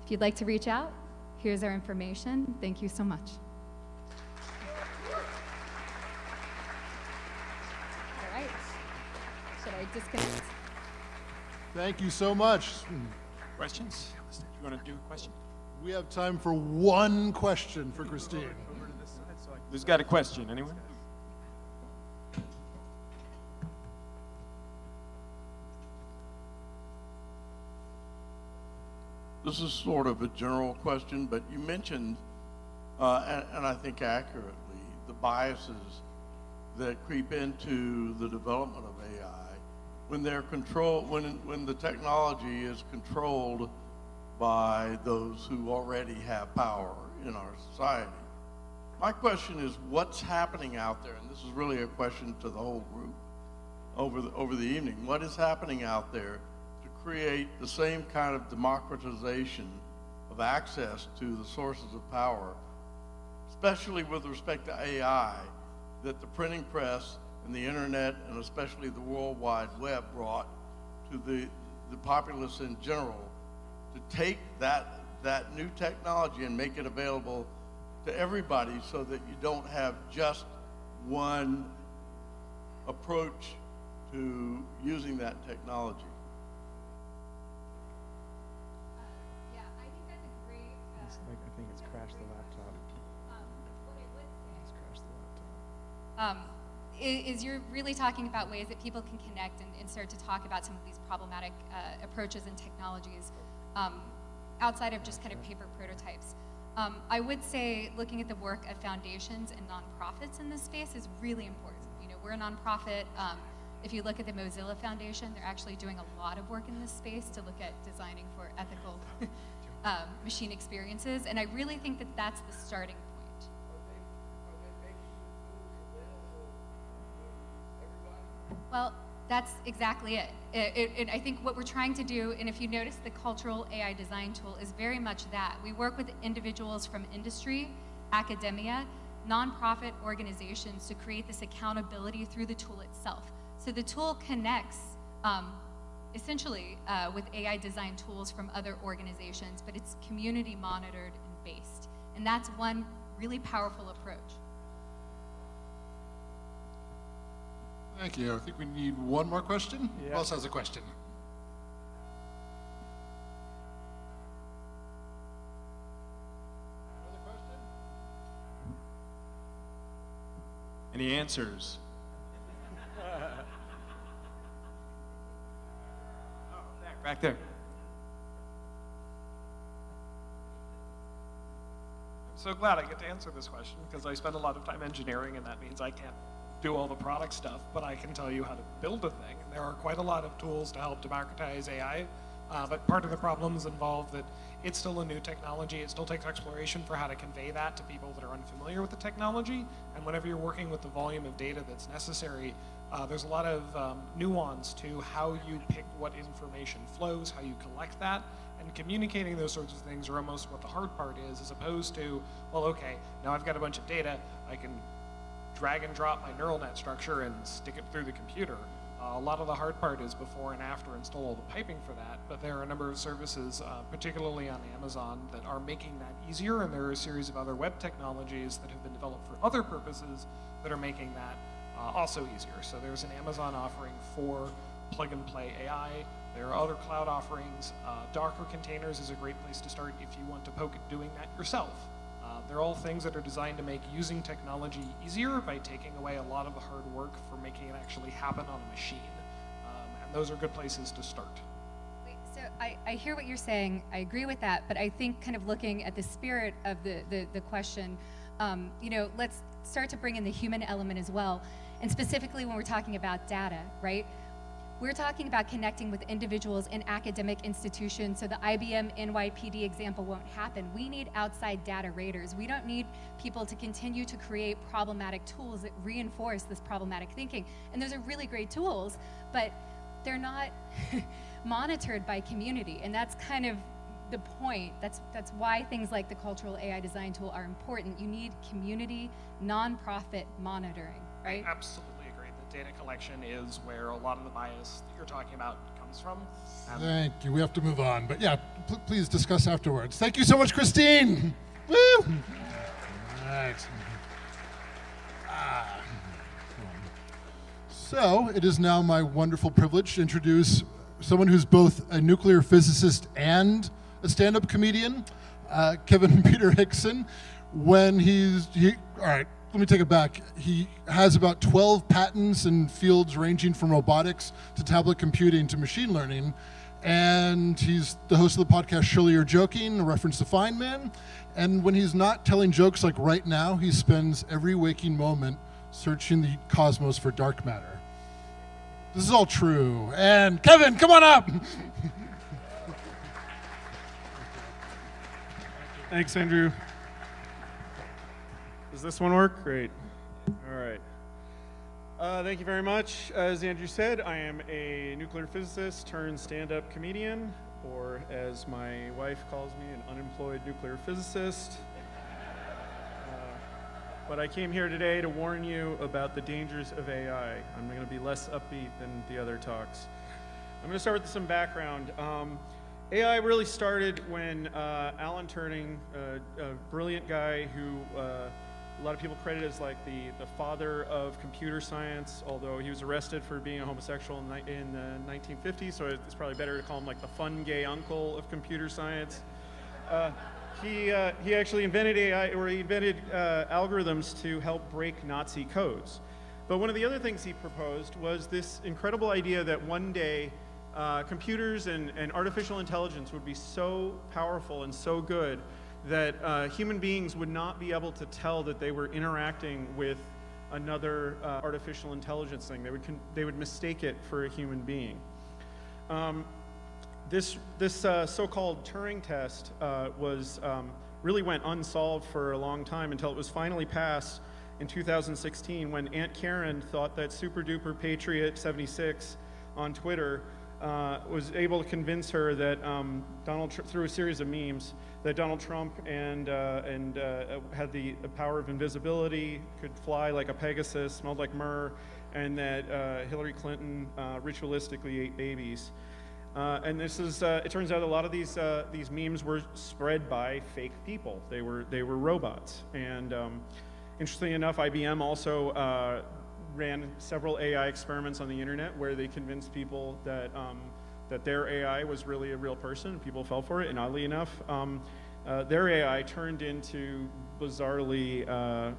[SPEAKER 5] If you'd like to reach out, here's our information. Thank you so much. All right. Should I disconnect?
[SPEAKER 4] Thank you so much.
[SPEAKER 11] Questions? You want to do a question?
[SPEAKER 4] We have time for one question for Christine.
[SPEAKER 11] Who's got a question? Anyone?
[SPEAKER 12] This is sort of a general question, but you mentioned, and I think accurately, the biases that creep into the development of AI when they're controlled, when the technology is controlled by those who already have power in our society. My question is, what's happening out there? And this is really a question to the whole group over the evening. What is happening out there to create the same kind of democratization of access to the sources of power, especially with respect to AI, that the printing press and the internet, and especially the World Wide Web, brought to the populace in general, to take that new technology and make it available to everybody so that you don't have just one approach to using that technology?
[SPEAKER 5] Yeah, I think that's a great...
[SPEAKER 7] I think it's crashed the laptop.
[SPEAKER 5] What I would say...
[SPEAKER 7] It's crashed the laptop.
[SPEAKER 5] Is you're really talking about ways that people can connect and start to talk about some of these problematic approaches and technologies outside of just kind of paper prototypes. I would say looking at the work of foundations and nonprofits in this space is really important. You know, we're a nonprofit. If you look at the Mozilla Foundation, they're actually doing a lot of work in this space to look at designing for ethical machine experiences, and I really think that that's the starting point. Well, that's exactly it. I think what we're trying to do, and if you notice the cultural AI design tool, is very much that. We work with individuals from industry, academia, nonprofit organizations to create this accountability through the tool itself. So the tool connects essentially with AI design tools from other organizations, but it's community monitored and based. And that's one really powerful approach.
[SPEAKER 4] Thank you. I think we need one more question.
[SPEAKER 2] Yeah.
[SPEAKER 4] Who else has a question? Another question?
[SPEAKER 11] Any answers? Back there.
[SPEAKER 13] I'm so glad I get to answer this question because I spend a lot of time engineering, and that means I can't do all the product stuff, but I can tell you how to build a thing. And there are quite a lot of tools to help democratize AI, but part of the problems involve that it's still a new technology. It still takes exploration for how to convey that to people that are unfamiliar with the technology. And whenever you're working with the volume of data that's necessary There's a lot of nuance to how you pick what information flows, how you collect that, and communicating those sorts of things are almost what the hard part is, as opposed to, well, okay, now I've got a bunch of data, I can drag and drop my neural net structure and stick it through the computer. A lot of the hard part is before and after install all the piping for that, but there are a number of services, particularly on Amazon, that are making that easier, and there are a series of other web technologies that have been developed for other purposes that are making that also easier. So there's an Amazon offering for plug-and-play AI. There are other cloud offerings. Docker containers is a great place to start if you want to poke at doing that yourself. They're all things that are designed to make using technology easier by taking away a lot of the hard work for making it actually happen on a machine. And those are good places to start.
[SPEAKER 5] So I hear what you're saying. I agree with that, but I think kind of looking at the spirit of the question, let's start to bring in the human element as well. And specifically when we're talking about data, right? We're talking about connecting with individuals in academic institutions, so the IBM NYPD example won't happen. We need outside data raiders. We don't need people to continue to create problematic tools that reinforce this problematic thinking. And those are really great tools, but they're not monitored by community. And that's kind of the point. That's why things like the Cultural AI Design Tool are important. You need community, nonprofit monitoring, right?
[SPEAKER 13] I absolutely agree. The data collection is where a lot of the bias that you're talking about comes from.
[SPEAKER 4] Thank you. We have to move on. But yeah, please discuss afterwards. Thank you so much, Christine. Woo! All right. So it is now my wonderful privilege to introduce someone who's both a nuclear physicist and a stand-up comedian, Kevin Peter Hickson. All right, let me take it back. He has about 12 patents in fields ranging from robotics to tablet computing to machine learning. And he's the host of the podcast Surely You're Joking, a reference to Feynman. And when he's not telling jokes like right now, he spends every waking moment searching the cosmos for dark matter. This is all true. And Kevin, come on up.
[SPEAKER 14] Thanks, Andrew. Does this one work? Great. All right. Thank you very much. As Andrew said, I am a nuclear physicist turned stand-up comedian, or as my wife calls me, an unemployed nuclear physicist. But I came here today to warn you about the dangers of AI. I'm going to be less upbeat than the other talks. I'm going to start with some background. AI really started when Alan Turing, a brilliant guy who a lot of people credit as like the father of computer science, although he was arrested for being a homosexual in the 1950s, so it's probably better to call him like the fun gay uncle of computer science. He actually invented AI, or he invented algorithms to help break Nazi codes. But one of the other things he proposed was this incredible idea that one day computers and artificial intelligence would be so powerful and so good that human beings would not be able to tell that they were interacting with another artificial intelligence thing. They would mistake it for a human being. This so-called Turing test really went unsolved for a long time until it was finally passed in 2016 when Aunt Karen thought that Super Duper Patriot 76 on Twitter was able to convince her that through a series of memes, that Donald Trump had the power of invisibility, could fly like a Pegasus, smelled like myrrh, and that Hillary Clinton ritualistically ate babies. And this is, it turns out a lot of these memes were spread by fake people. They were robots. And interestingly enough, IBM also ran several AI experiments on the internet where they convinced people that their AI was really a real person, and people fell for it. And oddly enough, their AI turned into bizarrely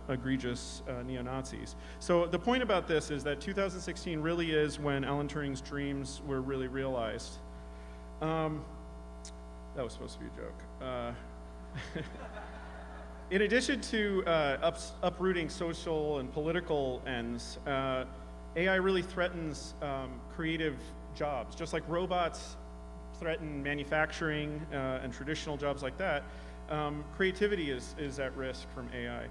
[SPEAKER 14] egregious neo-Nazis. So the point about this is that 2016 really is when Alan Turing's dreams were really realized. That was supposed to be a joke. In addition to uprooting social and political ends, AI really threatens creative jobs. Just like robots threaten manufacturing and traditional jobs like that, creativity is at risk from AI.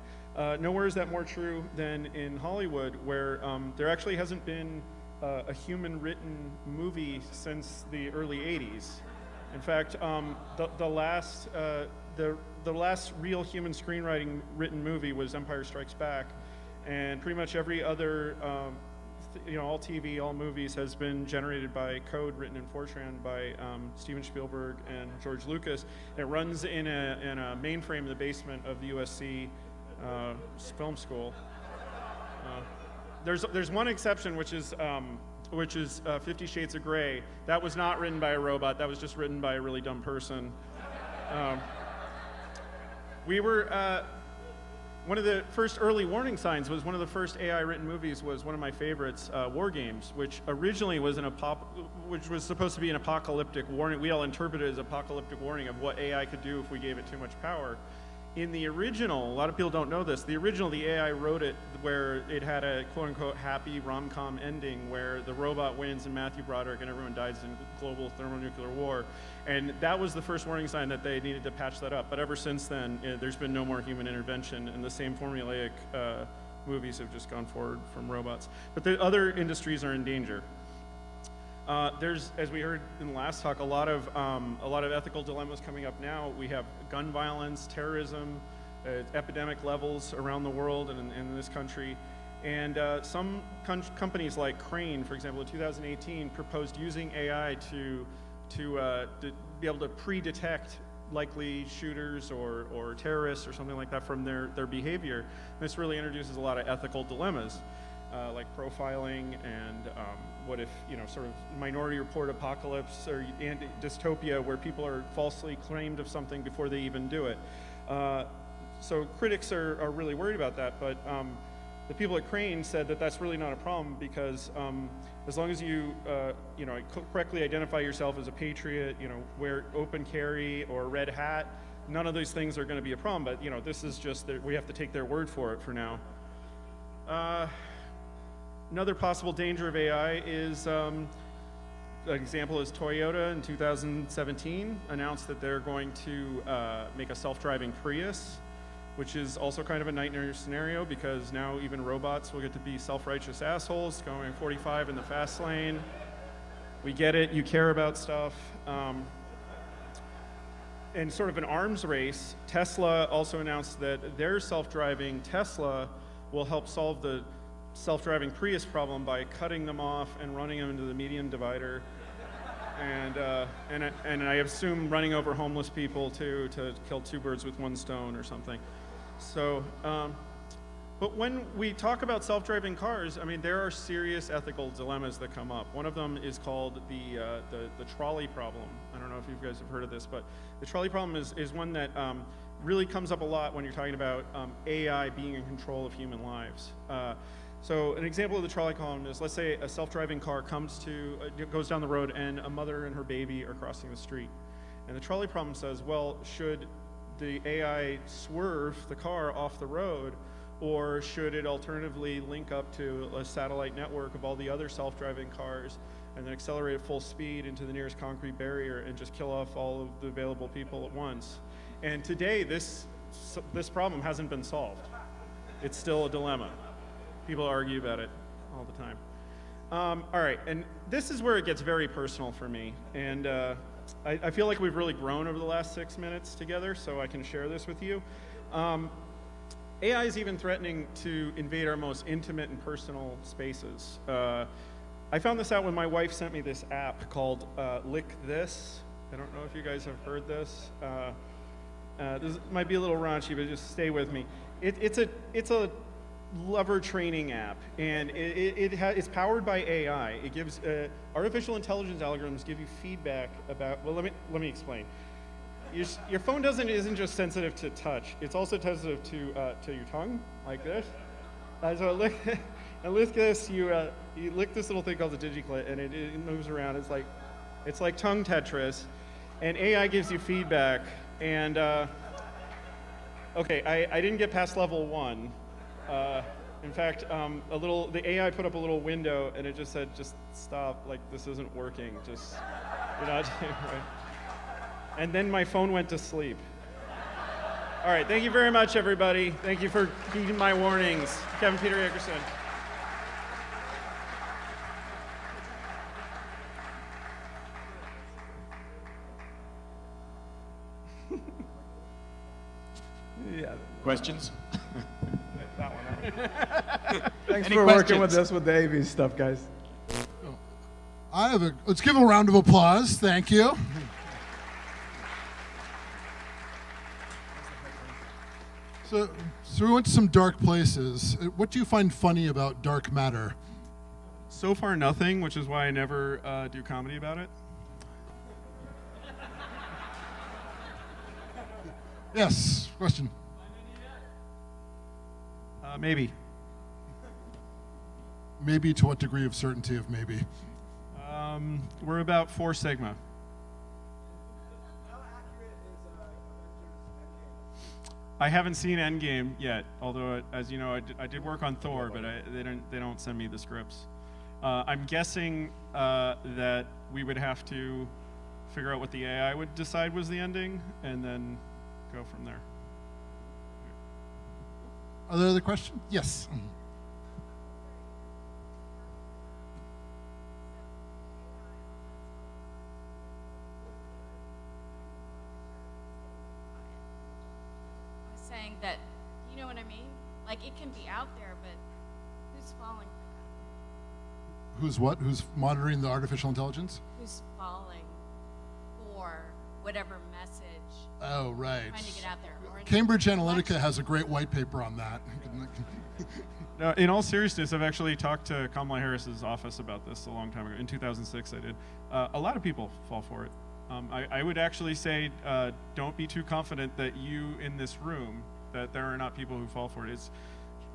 [SPEAKER 14] Nowhere is that more true than in Hollywood, where there actually hasn't been a human-written movie since the early 80s. In fact, the last real human screenwriting written movie was Empire Strikes Back, and pretty much every other, all TV, all movies has been generated by code written in Fortran by Steven Spielberg and George Lucas. It runs in a mainframe in the basement of the USC film school. There's one exception, which is 50 Shades of Grey. That was not written by a robot. That was just written by a really dumb person. One of the first early warning signs was one of the first AI-written movies was one of my favorites, War Games, which originally was which was supposed to be an apocalyptic warning. We all interpreted it as apocalyptic warning of what AI could do if we gave it too much power. In the original, a lot of people don't know this, the AI wrote it where it had a quote-unquote happy rom-com ending where the robot wins and Matthew Broderick and everyone dies in global thermonuclear war. And that was the first warning sign that they needed to patch that up. But ever since then, there's been no more human intervention, and the same formulaic movies have just gone forward from robots. But the other industries are in danger. There's, as we heard in the last talk, a lot of ethical dilemmas coming up now. We have gun violence, terrorism, epidemic levels around the world and in this country. And some companies like Crane, for example, in 2018, proposed using AI to be able to pre-detect likely shooters or terrorists or something like that from their behavior. And this really introduces a lot of ethical dilemmas. Like profiling and what if, sort of Minority Report apocalypse or dystopia where people are falsely claimed of something before they even do it. So critics are really worried about that, but the people at Crane said that that's really not a problem because as long as you, correctly identify yourself as a patriot, wear open carry or red hat, none of those things are going to be a problem, but this is just that we have to take their word for it for now. Another possible danger of AI is, an example is Toyota in 2017 announced that they're going to make a self-driving Prius, which is also kind of a nightmare scenario because now even robots will get to be self-righteous assholes going 45 in the fast lane. We get it, you care about stuff. In sort of an arms race, Tesla also announced that their self-driving Tesla will help solve the self-driving Prius problem by cutting them off and running them into the median divider, and I assume running over homeless people too to kill two birds with one stone or something. So, but when we talk about self-driving cars, I mean there are serious ethical dilemmas that come up. One of them is called the trolley problem. I don't know if you guys have heard of this, but the trolley problem is one that really comes up a lot when you're talking about AI being in control of human lives. So an example of the trolley problem is, let's say a self-driving car goes down the road and a mother and her baby are crossing the street. And the trolley problem says, well, should the AI swerve the car off the road, or should it alternatively link up to a satellite network of all the other self-driving cars and then accelerate at full speed into the nearest concrete barrier and just kill off all of the available people at once? And today, this problem hasn't been solved. It's still a dilemma. People argue about it all the time. All right, and this is where it gets very personal for me. And I feel like we've really grown over the last 6 minutes together, so I can share this with you. AI is even threatening to invade our most intimate and personal spaces. I found this out when my wife sent me this app called Lick This. I don't know if you guys have heard this. This might be a little raunchy, but just stay with me. It's a lover training app, and it's powered by AI. It gives artificial intelligence algorithms give you feedback about. Well, let me explain. Your phone isn't just sensitive to touch; it's also sensitive to your tongue, like this. So lick this. You lick this little thing called the digiclit, and it moves around. It's like tongue Tetris, and AI gives you feedback. And okay, I didn't get past level 1. In fact, the AI put up a little window and it just said, just stop, like this isn't working, just, you're not doing it right. And then my phone went to sleep. All right, thank you very much, everybody. Thank you for heeding my warnings. Kevin Peter Eckerson.
[SPEAKER 2] Yeah.
[SPEAKER 11] Questions?
[SPEAKER 2] That one. Thanks
[SPEAKER 11] Any
[SPEAKER 2] for working with
[SPEAKER 11] questions?
[SPEAKER 2] us with the AV stuff, guys.
[SPEAKER 4] Let's give a round of applause. Thank you. So we went to some dark places. What do you find funny about dark matter?
[SPEAKER 14] So far, nothing, which is why I never do comedy about it.
[SPEAKER 4] Yes, question.
[SPEAKER 14] Maybe.
[SPEAKER 4] Maybe to what degree of certainty of maybe?
[SPEAKER 14] We're about 4 sigma. I haven't seen Endgame yet, although, as you know, I did work on Thor, but they don't send me the scripts. I'm guessing that we would have to figure out what the AI would decide was the ending, and then go from there.
[SPEAKER 4] Are there other questions? Yes.
[SPEAKER 15] Saying that, you know what I mean? Like, it can be out there, but who's falling for
[SPEAKER 4] Who's what? Who's monitoring the artificial intelligence?
[SPEAKER 15] that? Who's falling for whatever message?
[SPEAKER 4] Oh, right.
[SPEAKER 15] Trying to get out there. Or
[SPEAKER 4] Cambridge Analytica has a great white paper on that.
[SPEAKER 14] No, in all seriousness, I've actually talked to Kamala Harris's office about this a long time ago. In 2006, I did. A lot of people fall for it. I would actually say don't be too confident that you in this room, that there are not people who fall for it.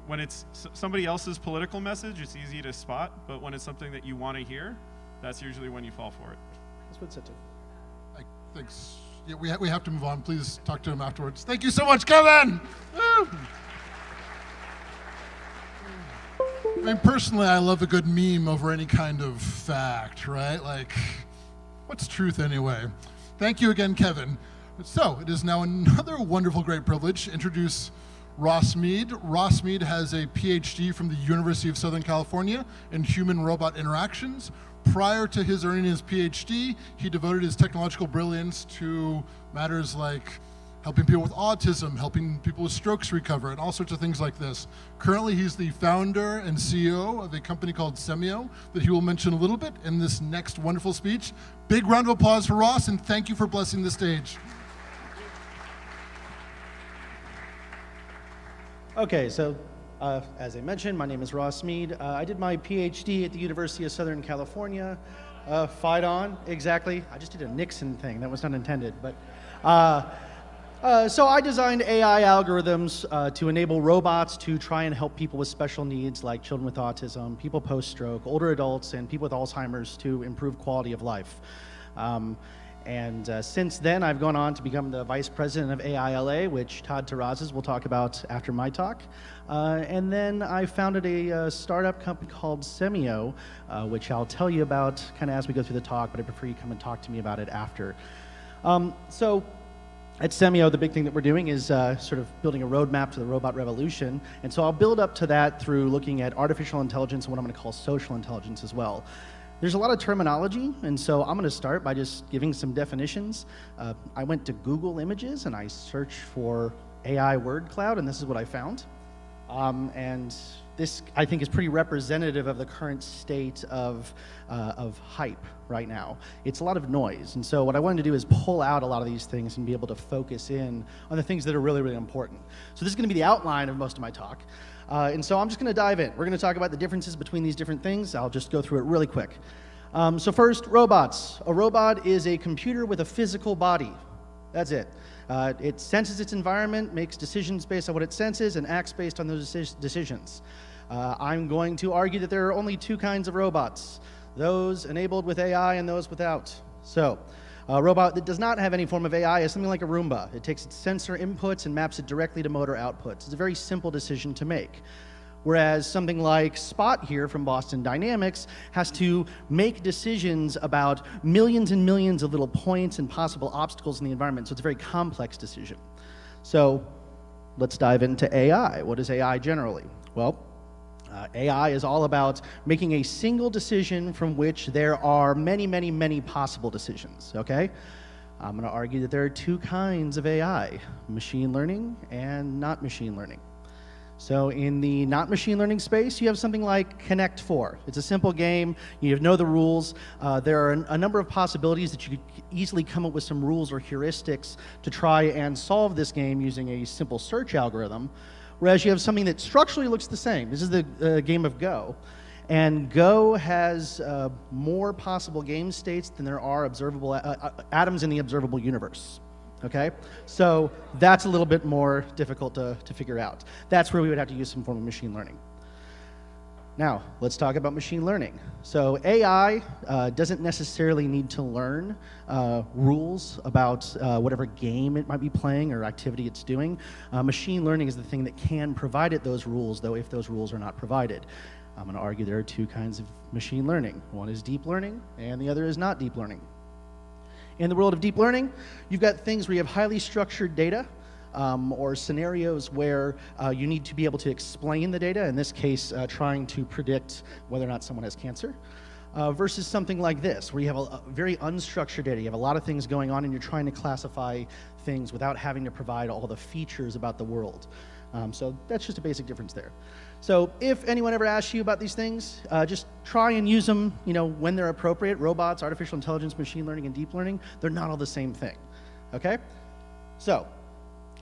[SPEAKER 14] When it's somebody else's political message, it's easy to spot, but when it's something that you want to hear, that's usually when you fall for it.
[SPEAKER 6] That's what it said.
[SPEAKER 4] Thanks. Yeah, we have to move on. Please talk to him afterwards. Thank you so much, Kevin! Woo! I mean, personally, I love a good meme over any kind of fact, right? Like, what's truth anyway? Thank you again, Kevin. So, it is now another wonderful, great privilege to introduce Ross Mead. Ross Mead has a PhD from the University of Southern California in human-robot interactions. Prior to his earning his PhD, he devoted his technological brilliance to matters like helping people with autism, helping people with strokes recover, and all sorts of things like this. Currently, he's the founder and CEO of a company called Semio that he will mention a little bit in this next wonderful speech. Big round of applause for Ross, and thank you for blessing the stage.
[SPEAKER 16] Okay, so as I mentioned, my name is Ross Mead. I did my PhD at the University of Southern California. Fight on, exactly. I just did a Nixon thing, that was not intended, but. So I designed AI algorithms to enable robots to try and help people with special needs like children with autism, people post-stroke, older adults, and people with Alzheimer's to improve quality of life. Since then, I've gone on to become the vice president of AILA, which Todd Terrazas will talk about after my talk. And then I founded a startup company called Semio, which I'll tell you about kind of as we go through the talk, but I prefer you come and talk to me about it after. At Semio, the big thing that we're doing is sort of building a roadmap to the robot revolution. And so I'll build up to that through looking at artificial intelligence and what I'm going to call social intelligence as well. There's a lot of terminology, and so I'm going to start by just giving some definitions. I went to Google Images and I searched for AI word cloud, and this is what I found. And this, I think, is pretty representative of the current state of hype right now. It's a lot of noise, and so what I wanted to do is pull out a lot of these things and be able to focus in on the things that are really, really important. So this is going to be the outline of most of my talk. And so I'm just going to dive in. We're going to talk about the differences between these different things. I'll just go through it really quick. So first, robots. A robot is a computer with a physical body. That's it. It senses its environment, makes decisions based on what it senses, and acts based on those decisions. I'm going to argue that there are only 2 kinds of robots, those enabled with AI and those without. So a robot that does not have any form of AI is something like a Roomba. It takes its sensor inputs and maps it directly to motor outputs. It's a very simple decision to make. Whereas something like Spot here from Boston Dynamics has to make decisions about millions and millions of little points and possible obstacles in the environment. So it's a very complex decision. So let's dive into AI. What is AI generally? Well, AI is all about making a single decision from which there are many, many, many possible decisions, okay? I'm going to argue that there are two kinds of AI, machine learning and not machine learning. So in the not machine learning space, you have something like Connect 4. It's a simple game. You know the rules. There are a number of possibilities that you could easily come up with some rules or heuristics to try and solve this game using a simple search algorithm. Whereas you have something that structurally looks the same. This is the game of Go. And Go has more possible game states than there are observable atoms in the observable universe. Okay? So that's a little bit more difficult to figure out. That's where we would have to use some form of machine learning. Now, let's talk about machine learning. So AI doesn't necessarily need to learn rules about whatever game it might be playing or activity it's doing. Machine learning is the thing that can provide it those rules, though, if those rules are not provided. I'm going to argue there are two kinds of machine learning. One is deep learning, and the other is not deep learning. In the world of deep learning, you've got things where you have highly structured data, or scenarios where you need to be able to explain the data, in this case, trying to predict whether or not someone has cancer, versus something like this, where you have a very unstructured data. You have a lot of things going on, and you're trying to classify things without having to provide all the features about the world. So that's just a basic difference there. So if anyone ever asks you about these things, just try and use them, when they're appropriate. Robots, artificial intelligence, machine learning, and deep learning, they're not all the same thing, okay? So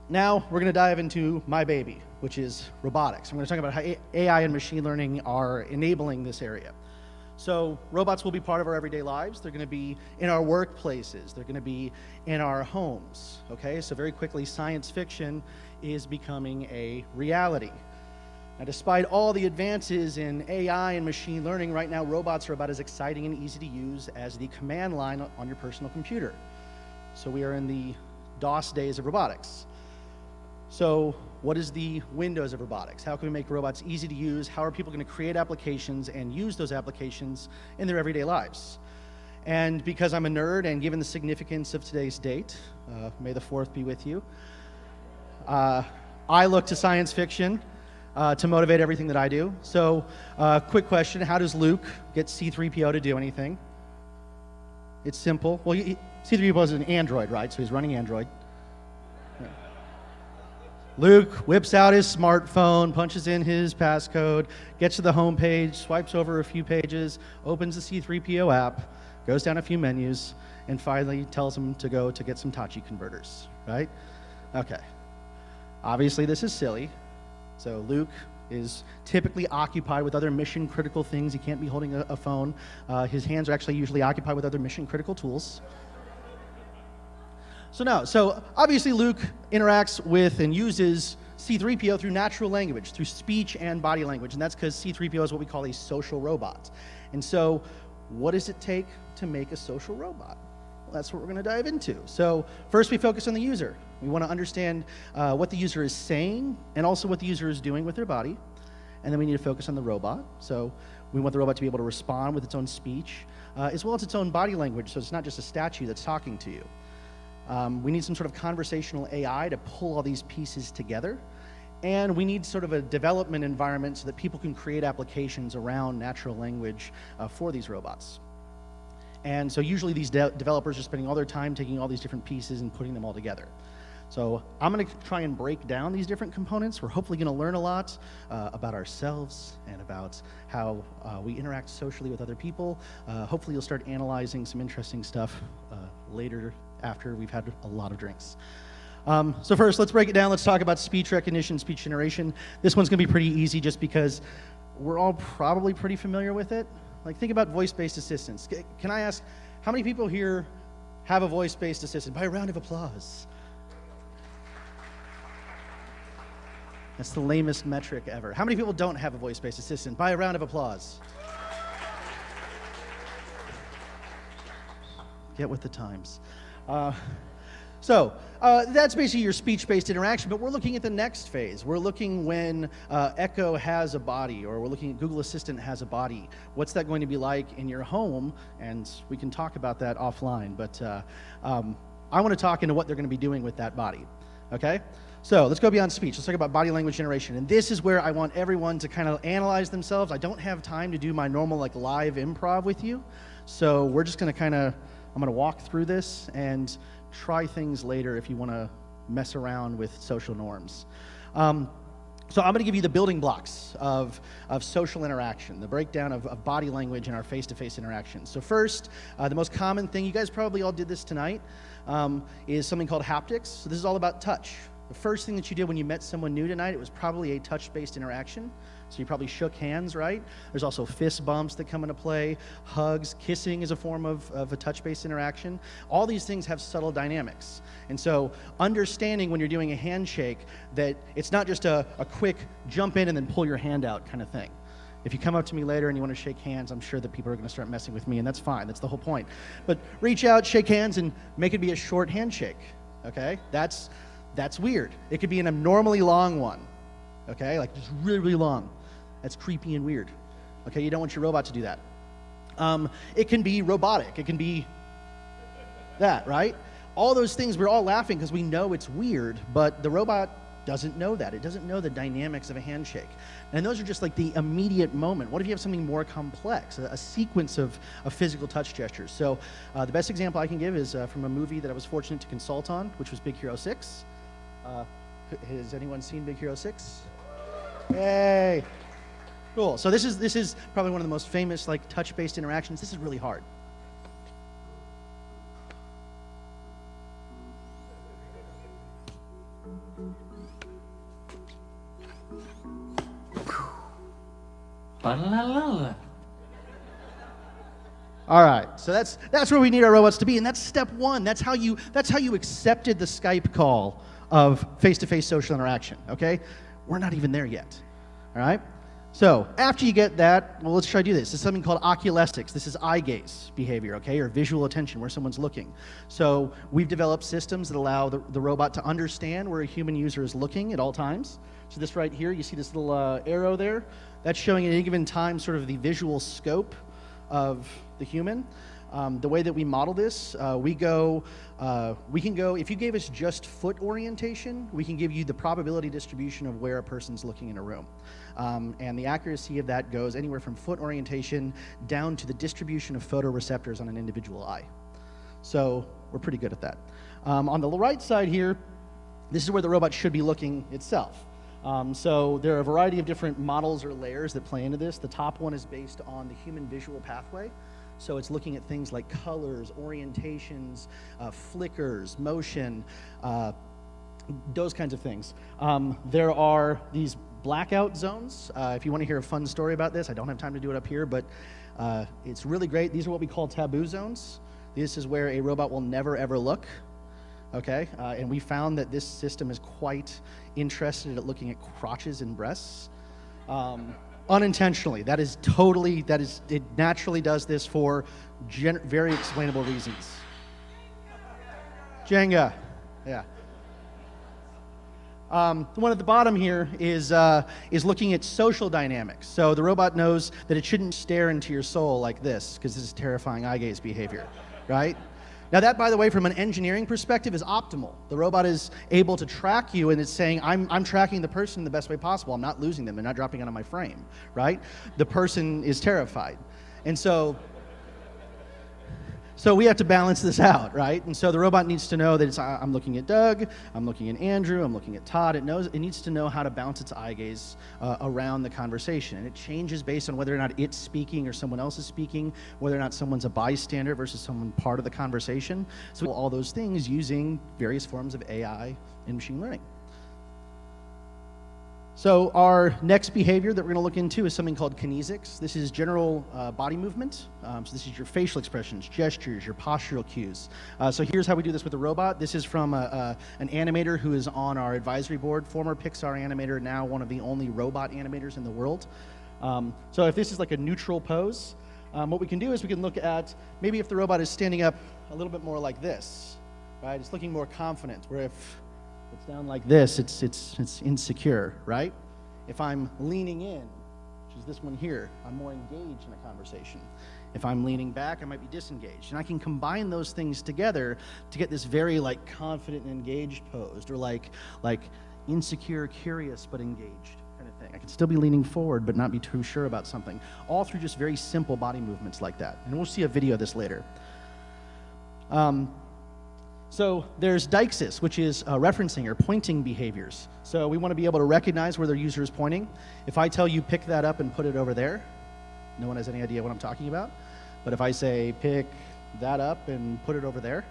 [SPEAKER 16] now we're gonna dive into my baby, which is robotics. I'm gonna talk about how AI and machine learning are enabling this area. So robots will be part of our everyday lives. They're gonna be in our workplaces. They're gonna be in our homes, okay? So very quickly, science fiction is becoming a reality. Now, despite all the advances in AI and machine learning, right now robots are about as exciting and easy to use as the command line on your personal computer. So we are in the DOS days of robotics. So what is the Windows of robotics? How can we make robots easy to use? How are people going to create applications and use those applications in their everyday lives? And because I'm a nerd, and given the significance of today's date, may the 4th be with you, I look to science fiction to motivate everything that I do. So quick question, how does Luke get C-3PO to do anything? It's simple. Well, C-3PO is an android, right? So he's running Android. Yeah. Luke whips out his smartphone, punches in his passcode, gets to the home page, swipes over a few pages, opens the C-3PO app, goes down a few menus, and finally tells him to go to get some Tachi converters, right? Okay. Obviously, this is silly. So Luke is typically occupied with other mission-critical things. He can't be holding a phone. His hands are actually usually occupied with other mission-critical tools. So obviously Luke interacts with and uses C-3PO through natural language, through speech and body language, and that's because C-3PO is what we call a social robot. And so what does it take to make a social robot? Well, that's what we're going to dive into. So first we focus on the user. We want to understand what the user is saying and also what the user is doing with their body. And then we need to focus on the robot. So we want the robot to be able to respond with its own speech, as well as its own body language, so it's not just a statue that's talking to you. We need some sort of conversational AI to pull all these pieces together. And we need sort of a development environment so that people can create applications around natural language for these robots. And so usually these developers are spending all their time taking all these different pieces and putting them all together. So I'm going to try and break down these different components. We're hopefully going to learn a lot about ourselves and about how we interact socially with other people. Hopefully you'll start analyzing some interesting stuff later after we've had a lot of drinks. So first, let's break it down. Let's talk about speech recognition, speech generation. This one's going to be pretty easy just because we're all probably pretty familiar with it. Like, think about voice-based assistants. Can I ask, how many people here have a voice-based assistant? By a round of applause. That's the lamest metric ever. How many people don't have a voice-based assistant? By a round of applause. Get with the times. So that's basically your speech-based interaction, but we're looking at the next phase. We're looking when Echo has a body, or we're looking at Google Assistant has a body. What's that going to be like in your home? And we can talk about that offline, but I want to talk into what they're going to be doing with that body, okay? So let's go beyond speech. Let's talk about body language generation. And this is where I want everyone to kind of analyze themselves. I don't have time to do my normal like live improv with you. So we're just going to I'm going to walk through this and try things later if you want to mess around with social norms. So I'm going to give you the building blocks of social interaction, the breakdown of body language in our face-to-face interactions. So first, the most common thing, you guys probably all did this tonight, is something called haptics. So this is all about touch. The first thing that you did when you met someone new tonight, it was probably a touch-based interaction. So you probably shook hands, right? There's also fist bumps that come into play, hugs, kissing is a form of a touch-based interaction. All these things have subtle dynamics. And so understanding when you're doing a handshake that it's not just a quick jump in and then pull your hand out kind of thing. If you come up to me later and you want to shake hands, I'm sure that people are going to start messing with me, and that's fine. That's the whole point. But reach out, shake hands, and make it be a short handshake, okay? That's weird. It could be an abnormally long one, okay? Like just really, really long. That's creepy and weird. Okay, you don't want your robot to do that. It can be robotic. It can be that, right? All those things, we're all laughing because we know it's weird, but the robot doesn't know that. It doesn't know the dynamics of a handshake. And those are just like the immediate moment. What if you have something more complex, a sequence of physical touch gestures? So the best example I can give is from a movie that I was fortunate to consult on, which was Big Hero 6. Has anyone seen Big Hero 6? Yay! Cool. So this is probably one of the most famous like touch-based interactions. This is really hard. All right, so that's where we need our robots to be, and that's step one. That's how you accepted the Skype call of face-to-face social interaction. Okay, we're not even there yet. All right. So after you get that, well, let's try to do this. This is something called oculestics. This is eye gaze behavior, okay, or visual attention, where someone's looking. So we've developed systems that allow the robot to understand where a human user is looking at all times. So this right here, you see this little arrow there? That's showing at any given time sort of the visual scope of the human. The way that we model this, we can go, if you gave us just foot orientation, we can give you the probability distribution of where a person's looking in a room. And the accuracy of that goes anywhere from foot orientation down to the distribution of photoreceptors on an individual eye. So we're pretty good at that. On the right side here, this is where the robot should be looking itself. So there are a variety of different models or layers that play into this. The top one is based on the human visual pathway. So it's looking at things like colors, orientations, flickers, motion, those kinds of things. There are these blackout zones. If you want to hear a fun story about this, I don't have time to do it up here, but it's really great. These are what we call taboo zones. This is where a robot will never, ever look. Okay, and we found that this system is quite interested at looking at crotches and breasts. Unintentionally, it naturally does this for very explainable reasons. Jenga, yeah. The one at the bottom here is looking at social dynamics. So the robot knows that it shouldn't stare into your soul like this, because this is terrifying eye gaze behavior, right? Now that, by the way, from an engineering perspective is optimal. The robot is able to track you, and it's saying, I'm tracking the person the best way possible. I'm not losing them. They're not dropping out of my frame, right? The person is terrified. And so we have to balance this out, right? And so the robot needs to know that I'm looking at Doug, I'm looking at Andrew, I'm looking at Todd. It needs to know how to bounce its eye gaze around the conversation. And it changes based on whether or not it's speaking or someone else is speaking, whether or not someone's a bystander versus someone part of the conversation. So all those things using various forms of AI and machine learning. So our next behavior that we're going to look into is something called kinesics. This is general body movement. So this is your facial expressions, gestures, your postural cues. So here's how we do this with the robot. This is from an animator who is on our advisory board, former Pixar animator, now one of the only robot animators in the world. So if this is like a neutral pose, what we can do is we can look at maybe if the robot is standing up a little bit more like this, right? It's looking more confident, where if it's down like this, it's insecure, right? If I'm leaning in, which is this one here, I'm more engaged in a conversation. If I'm leaning back, I might be disengaged. And I can combine those things together to get this very like confident and engaged posed, or like insecure, curious, but engaged kind of thing. I can still be leaning forward, but not be too sure about something, all through just very simple body movements like that. And we'll see a video of this later. So there's deixis, which is referencing or pointing behaviors. So we want to be able to recognize where the user is pointing. If I tell you pick that up and put it over there, no one has any idea what I'm talking about. But if I say pick that up and put it over there,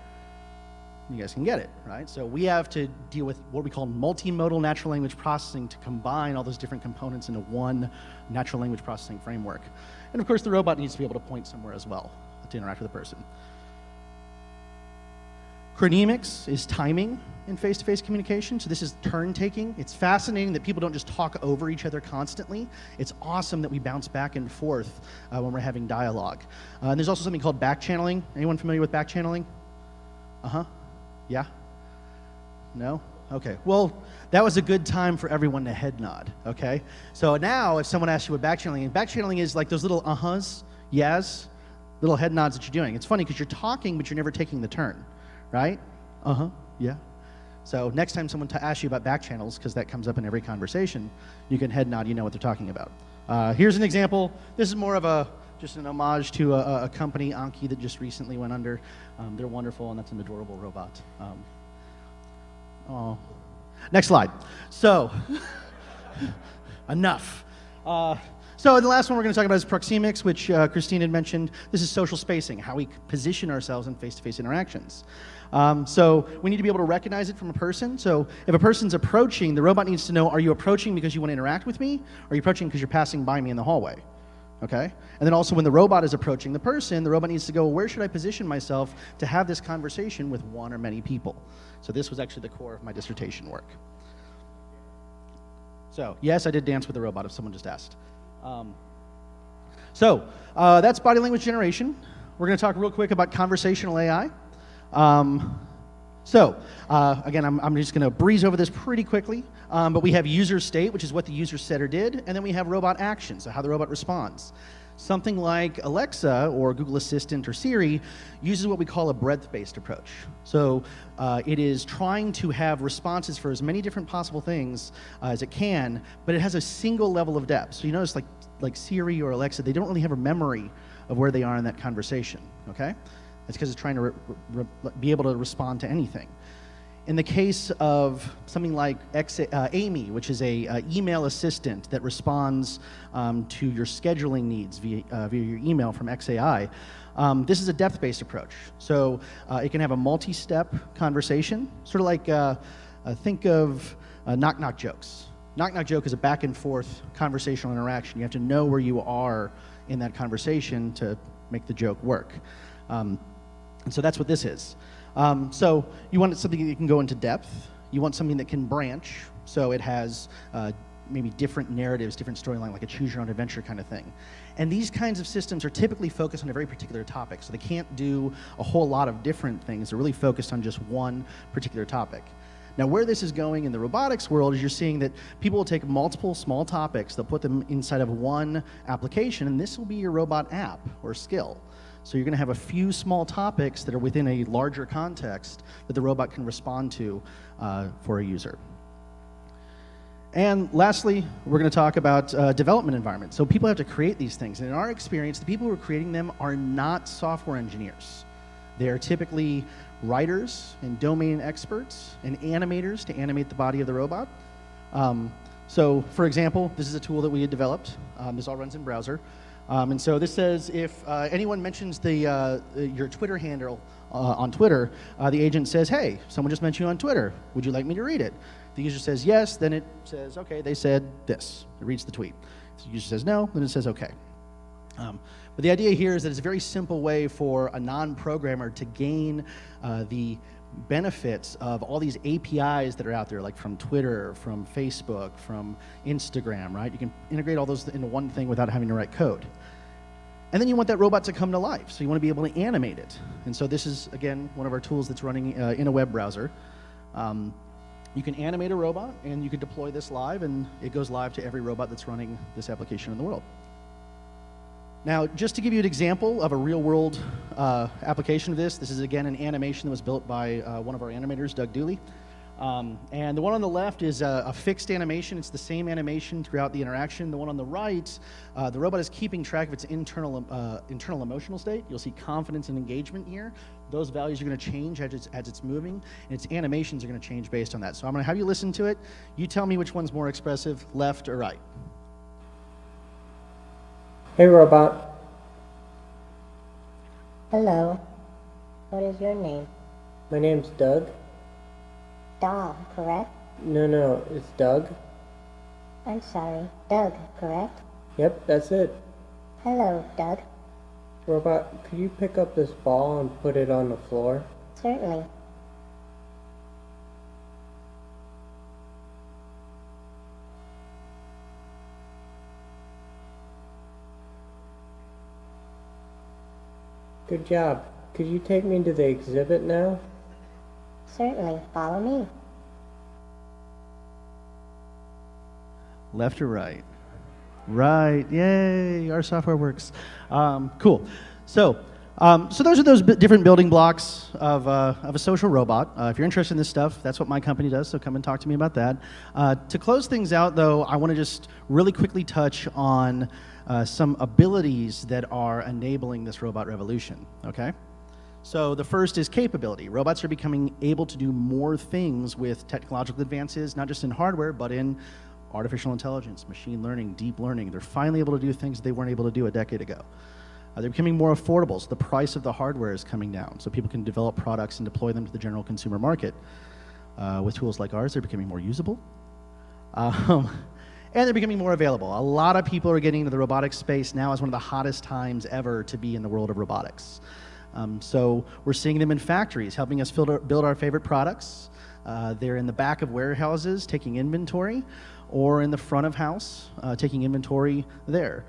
[SPEAKER 16] you guys can get it, right? So we have to deal with what we call multimodal natural language processing to combine all those different components into one natural language processing framework. And of course, the robot needs to be able to point somewhere as well to interact with the person. Chronemics is timing in face-to-face communication. So this is turn taking. It's fascinating that people don't just talk over each other constantly. It's awesome that we bounce back and forth when we're having dialogue. And there's also something called back channeling. Anyone familiar with back channeling? Uh-huh. Yeah? No? Okay. Well, that was a good time for everyone to head nod, okay? So now if someone asks you what back channeling is like those little uh-huhs, yes, little head nods that you're doing. It's funny because you're talking, but you're never taking the turn, right? Uh-huh, yeah. So next time someone asks you about back channels, because that comes up in every conversation, you can head nod, you know what they're talking about. Here's an example. This is more of just an homage to a company, Anki, that just recently went under. They're wonderful, and that's an adorable robot. Oh. Next slide. So, enough. So the last one we're going to talk about is proxemics, which Christine had mentioned. This is social spacing, how we position ourselves in face-to-face interactions. So we need to be able to recognize it from a person. So if a person's approaching, the robot needs to know, are you approaching because you want to interact with me? Or are you approaching because you're passing by me in the hallway? Okay? And then also when the robot is approaching the person, the robot needs to go, where should I position myself to have this conversation with one or many people? So this was actually the core of my dissertation work. So yes, I did dance with the robot if someone just asked. That's body language generation. We're going to talk real quick about conversational AI. Again, I'm just going to breeze over this pretty quickly, but we have user state, which is what the user said or did, and then we have robot action, so how the robot responds. Something like Alexa or Google Assistant or Siri uses what we call a breadth-based approach. So it is trying to have responses for as many different possible things as it can, but it has a single level of depth. So you notice like Siri or Alexa, they don't really have a memory of where they are in that conversation, okay? That's because it's trying to be able to respond to anything. In the case of something like Amy, which is a email assistant that responds to your scheduling needs via your email from XAI, this is a depth-based approach. So it can have a multi-step conversation, sort of like think of knock-knock jokes. Knock-knock joke is a back-and-forth conversational interaction. You have to know where you are in that conversation to make the joke work. And so that's what this is. So you want something that can go into depth. You want something that can branch, so it has maybe different narratives, different storyline, like a choose-your-own-adventure kind of thing. And these kinds of systems are typically focused on a very particular topic, so they can't do a whole lot of different things. They're really focused on just one particular topic. Now, where this is going in the robotics world is you're seeing that people will take multiple small topics, they'll put them inside of one application, and this will be your robot app or skill. So you're going to have a few small topics that are within a larger context that the robot can respond to for a user. And lastly, we're going to talk about development environments. So people have to create these things. And in our experience, the people who are creating them are not software engineers. They are typically writers and domain experts and animators to animate the body of the robot. So for example, this is a tool that we had developed. This all runs in browser. And so this says if anyone mentions your Twitter handle on Twitter, the agent says, hey, someone just mentioned you on Twitter. Would you like me to read it? The user says yes, then it says, okay, they said this. It reads the tweet. If the user says no, then it says okay. But the idea here is that it's a very simple way for a non-programmer to gain the benefits of all these APIs that are out there, like from Twitter, from Facebook, from Instagram, right? You can integrate all those into one thing without having to write code. And then you want that robot to come to life, so you want to be able to animate it. And so this is, again, one of our tools that's running in a web browser. You can animate a robot, and you can deploy this live, and it goes live to every robot that's running this application in the world. Now, just to give you an example of a real-world application of this is, again, an animation that was built by one of our animators, Doug Dooley. And the one on the left is a fixed animation. It's the same animation throughout the interaction. The one on the right, the robot is keeping track of its internal emotional state. You'll see confidence and engagement here. Those values are going to change as it's moving, and its animations are going to change based on that. So I'm going to have you listen to it. You tell me which one's more expressive, left or right.
[SPEAKER 17] Hey, robot.
[SPEAKER 8] Hello. What is your name?
[SPEAKER 17] My name's Doug.
[SPEAKER 8] Dog, correct?
[SPEAKER 17] No, it's Doug.
[SPEAKER 8] I'm sorry, Doug, correct?
[SPEAKER 17] Yep, that's it.
[SPEAKER 8] Hello, Doug.
[SPEAKER 17] Robot, could you pick up this ball and put it on the floor?
[SPEAKER 8] Certainly.
[SPEAKER 17] Good job. Could you take me to the exhibit now?
[SPEAKER 8] Certainly. Follow me.
[SPEAKER 16] Left or right? Right. Yay, our software works. Cool. So those are those different building blocks of a social robot. If you're interested in this stuff, that's what my company does, so come and talk to me about that. To close things out, though, I want to just really quickly touch on some abilities that are enabling this robot revolution, okay? So the first is capability. Robots are becoming able to do more things with technological advances, not just in hardware, but in artificial intelligence, machine learning, deep learning. They're finally able to do things they weren't able to do a decade ago. They're becoming more affordable, so the price of the hardware is coming down, so people can develop products and deploy them to the general consumer market. With tools like ours, they're becoming more usable. And they're becoming more available. A lot of people are getting into the robotics space now as one of the hottest times ever to be in the world of robotics. So we're seeing them in factories, helping us build our favorite products. They're in the back of warehouses taking inventory, or in the front of house taking inventory there.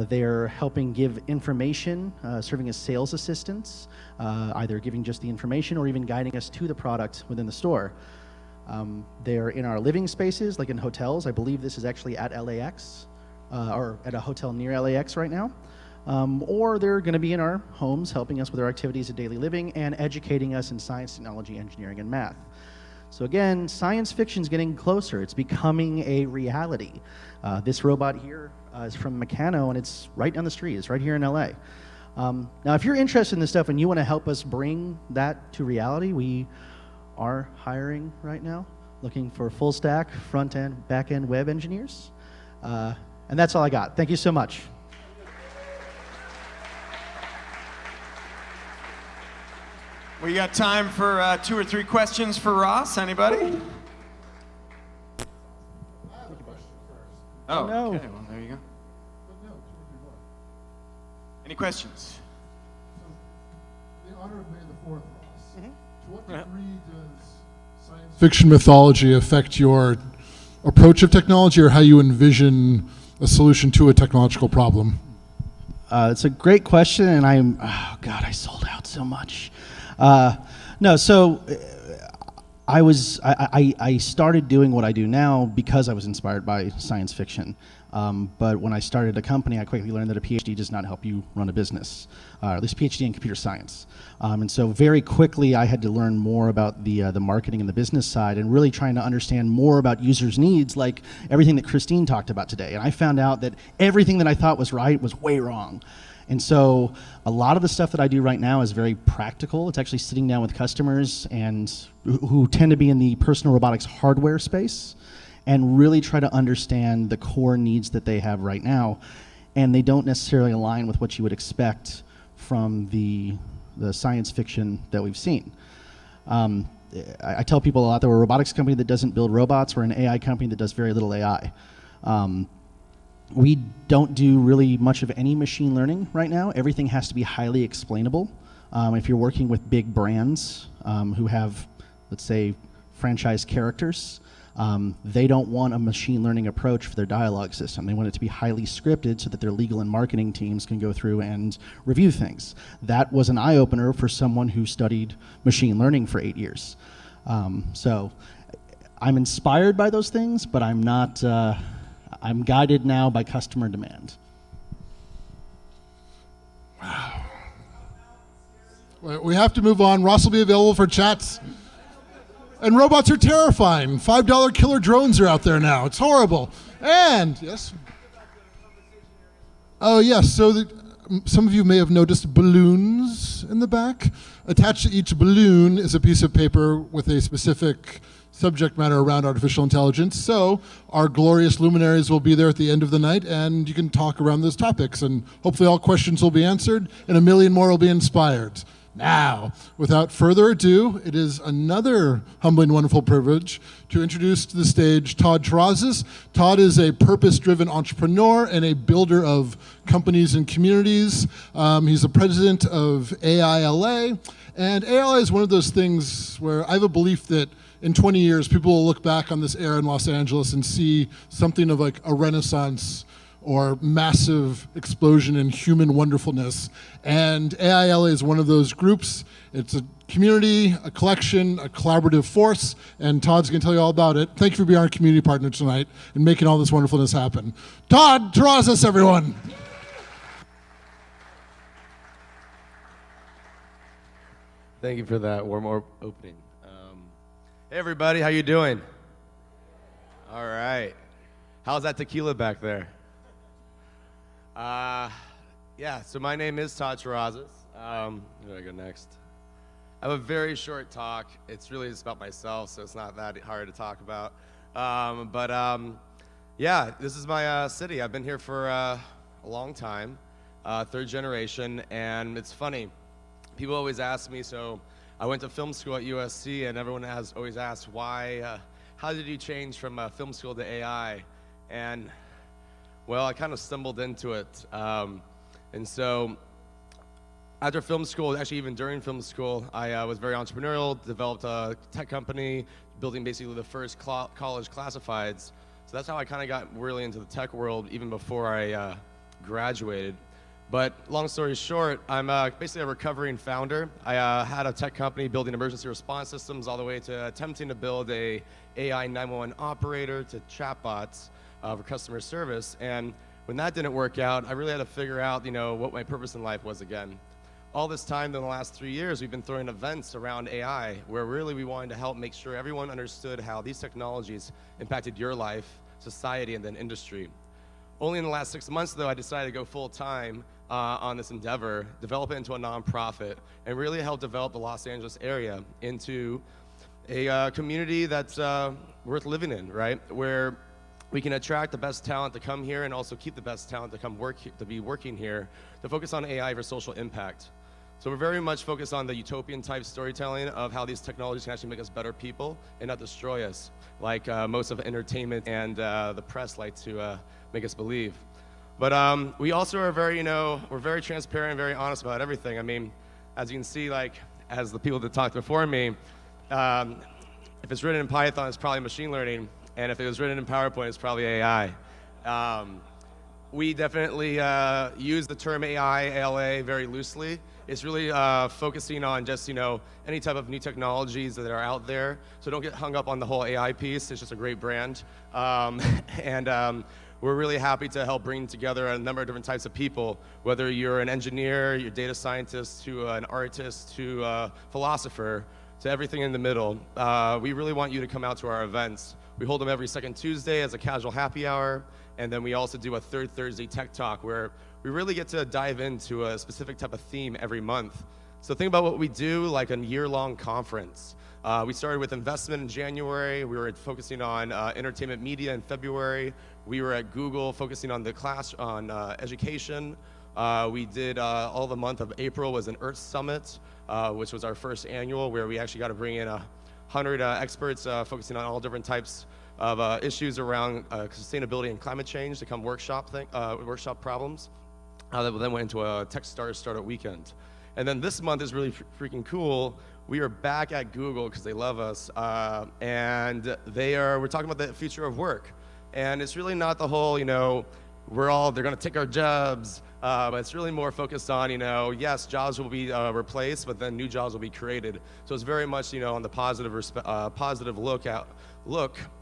[SPEAKER 16] They're helping give information, serving as sales assistants, either giving just the information or even guiding us to the product within the store. They're in our living spaces, like in hotels. I believe this is actually at LAX, or at a hotel near LAX right now. Or they're going to be in our homes, helping us with our activities of daily living and educating us in science, technology, engineering, and math. So again, science fiction is getting closer. It's becoming a reality. This robot here is from Meccano, and it's right down the street. It's right here in LA. Now, if you're interested in this stuff and you want to help us bring that to reality, we are hiring right now, looking for full stack, front end, back end web engineers. And that's all I got. Thank you so much.
[SPEAKER 11] We got time for 2 or 3 questions for Ross. Anybody? Oh,
[SPEAKER 16] no.
[SPEAKER 11] Okay, well, there you go. Any questions?
[SPEAKER 4] In honor of May the 4th, Ross, to what degree does science fiction mythology affect your approach of technology or how you envision a solution to a technological problem?
[SPEAKER 16] It's a great question, and oh God, I sold out so much. I started doing what I do now because I was inspired by science fiction. But when I started a company, I quickly learned that a PhD does not help you run a business, or at least a PhD in computer science. And so very quickly, I had to learn more about the marketing and the business side, and really trying to understand more about users' needs, like everything that Christine talked about today. And I found out that everything that I thought was right was way wrong. And so a lot of the stuff that I do right now is very practical. It's actually sitting down with customers and who tend to be in the personal robotics hardware space, and really try to understand the core needs that they have right now. And they don't necessarily align with what you would expect from the science fiction that we've seen. I tell people a lot that we're a robotics company that doesn't build robots. We're an AI company that does very little AI. We don't do really much of any machine learning right now. Everything has to be highly explainable. If you're working with big brands who have, let's say, franchise characters, they don't want a machine learning approach for their dialogue system. They want it to be highly scripted so that their legal and marketing teams can go through and review things. That was an eye-opener for someone who studied machine learning for 8 years. So I'm inspired by those things, but I'm not, I'm guided now by customer demand.
[SPEAKER 4] Wow. We have to move on. Ross will be available for chats. And robots are terrifying. $5 killer drones are out there now. It's horrible. And, yes? Oh, yes, so some of you may have noticed balloons in the back. Attached to each balloon is a piece of paper with a specific subject matter around artificial intelligence. So our glorious luminaries will be there at the end of the night, and you can talk around those topics, and hopefully all questions will be answered, and a million more will be inspired. Now, without further ado, it is another humbling, wonderful privilege to introduce to the stage Todd Terrazas. Todd is a purpose-driven entrepreneur and a builder of companies and communities. He's the president of AILA, and AILA is one of those things where I have a belief that in 20 years, people will look back on this era in Los Angeles and see something of like a renaissance or massive explosion in human wonderfulness. And AILA is one of those groups. It's a community, a collection, a collaborative force, and Todd's gonna tell you all about it. Thank you for being our community partner tonight and making all this wonderfulness happen. Todd Terrazas, everyone.
[SPEAKER 18] Thank you for that warm opening. Hey everybody, how you doing? All right. How's that tequila back there? Yeah, so my name is Todd Terrazas. Where do I go next? I have a very short talk. It's really just about myself, so it's not that hard to talk about. Yeah, this is my city. I've been here for a long time, third generation, and it's funny. People always ask me, so I went to film school at USC, and everyone has always asked why, how did you change from film school to AI? And well, I kind of stumbled into it. And so after film school, actually even during film school, I was very entrepreneurial, developed a tech company, building basically the first college classifieds. So that's how I kind of got really into the tech world even before I graduated. But long story short, I'm basically a recovering founder. I had a tech company building emergency response systems all the way to attempting to build a AI 911 operator to chatbots for customer service. And when that didn't work out, I really had to figure out, what my purpose in life was again. All this time in the last 3 years, we've been throwing events around AI where really we wanted to help make sure everyone understood how these technologies impacted your life, society, and then industry. Only in the last 6 months, though, I decided to go full-time on this endeavor, develop it into a nonprofit, and really help develop the Los Angeles area into a community that's worth living in, right? Where we can attract the best talent to come here and also keep the best talent to come to be working here, to focus on AI for social impact. So we're very much focused on the utopian type storytelling of how these technologies can actually make us better people and not destroy us, like most of entertainment and the press like to make us believe. But we also are very, we're very transparent and very honest about everything. I mean, as you can see, like, as the people that talked before me, if it's written in Python, it's probably machine learning, and if it was written in PowerPoint, it's probably AI. We definitely use the term AI, ALA very loosely. It's really focusing on just, any type of new technologies that are out there. So don't get hung up on the whole AI piece. It's just a great brand. We're really happy to help bring together a number of different types of people, whether you're an engineer, you're a data scientist, to an artist, to a philosopher, to everything in the middle. We really want you to come out to our events. We hold them every second Tuesday as a casual happy hour, and then we also do a third Thursday tech talk where we really get to dive into a specific type of theme every month. So think about what we do like a year-long conference. We started with investment in January. We were focusing on entertainment media in February. We were at Google focusing on education. We did all the month of April was an Earth Summit, which was our first annual, where we actually got to bring in 100 experts focusing on all different types of issues around sustainability and climate change to come workshop problems. That then went into a Techstars Startup Weekend. And then this month is really freaking cool. We are back at Google because they love us, and we're talking about the future of work. And it's really not the whole, they're gonna take our jobs, but it's really more focused on, yes, jobs will be replaced, but then new jobs will be created. So it's very much, on the positive look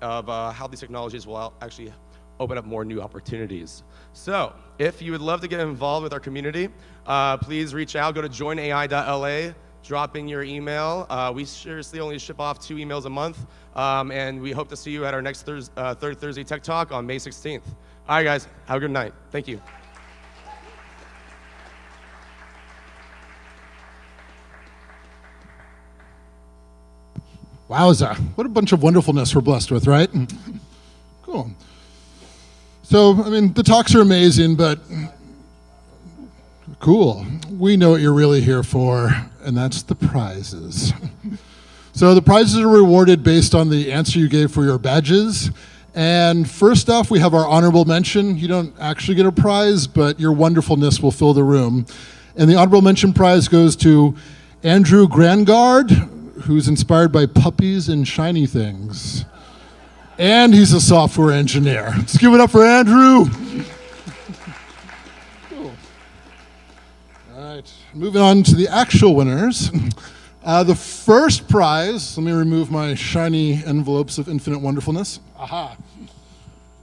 [SPEAKER 18] of how these technologies will actually open up more new opportunities. So if you would love to get involved with our community, please reach out, go to joinai.la, drop in your email. We seriously only ship off 2 emails a month, and we hope to see you at our next third Thursday Tech Talk on May 16th. All right, guys, have a good night. Thank you.
[SPEAKER 4] Wowza, what a bunch of wonderfulness we're blessed with, right? Cool. So, I mean, the talks are amazing, but cool. We know what you're really here for, and that's the prizes. So the prizes are rewarded based on the answer you gave for your badges. And first off, we have our honorable mention. You don't actually get a prize, but your wonderfulness will fill the room. And the honorable mention prize goes to Andrew Grangard, who's inspired by puppies and shiny things. And he's a software engineer. Let's give it up for Andrew. Cool. All right, moving on to the actual winners. The first prize, let me remove my shiny envelopes of infinite wonderfulness. Aha.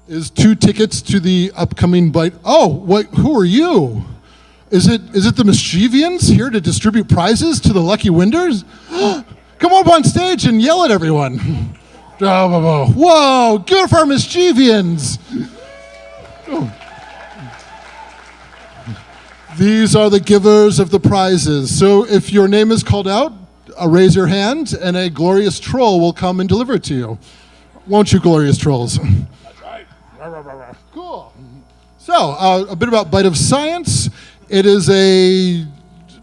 [SPEAKER 4] Is 2 tickets to the upcoming Byte. Oh, what? Who are you? Is it the Mischievans here to distribute prizes to the lucky winners? Come up on stage and yell at everyone. Whoa, give it for our Mischievans. These are the givers of the prizes. So if your name is called out, raise your hand and a glorious troll will come and deliver it to you. Won't you, glorious trolls? That's right. Cool. So a bit about Byte of Science. It is a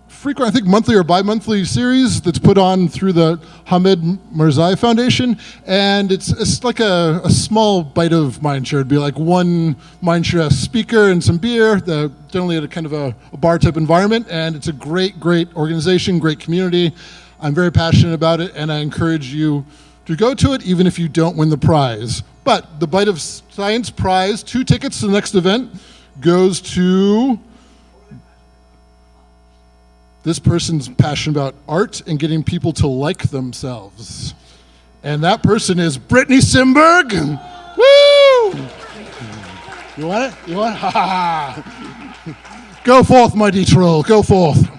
[SPEAKER 4] frequent, I think monthly or bi-monthly series that's put on through the Hamid Mirzai Foundation, and it's like a small bite of Mindshare. It'd be like one Mindshare speaker and some beer, generally at a kind of a bar type environment, and it's a great organization, great community. I'm very passionate about it, and I encourage you to go to it even if you don't win the prize. But the Byte of Science prize, 2 tickets to the next event, goes to this person's passionate about art and getting people to like themselves. And that person is Brittany Simberg. Woo! You want it? You want it? Ha ha ha. Go forth, mighty troll. Go forth.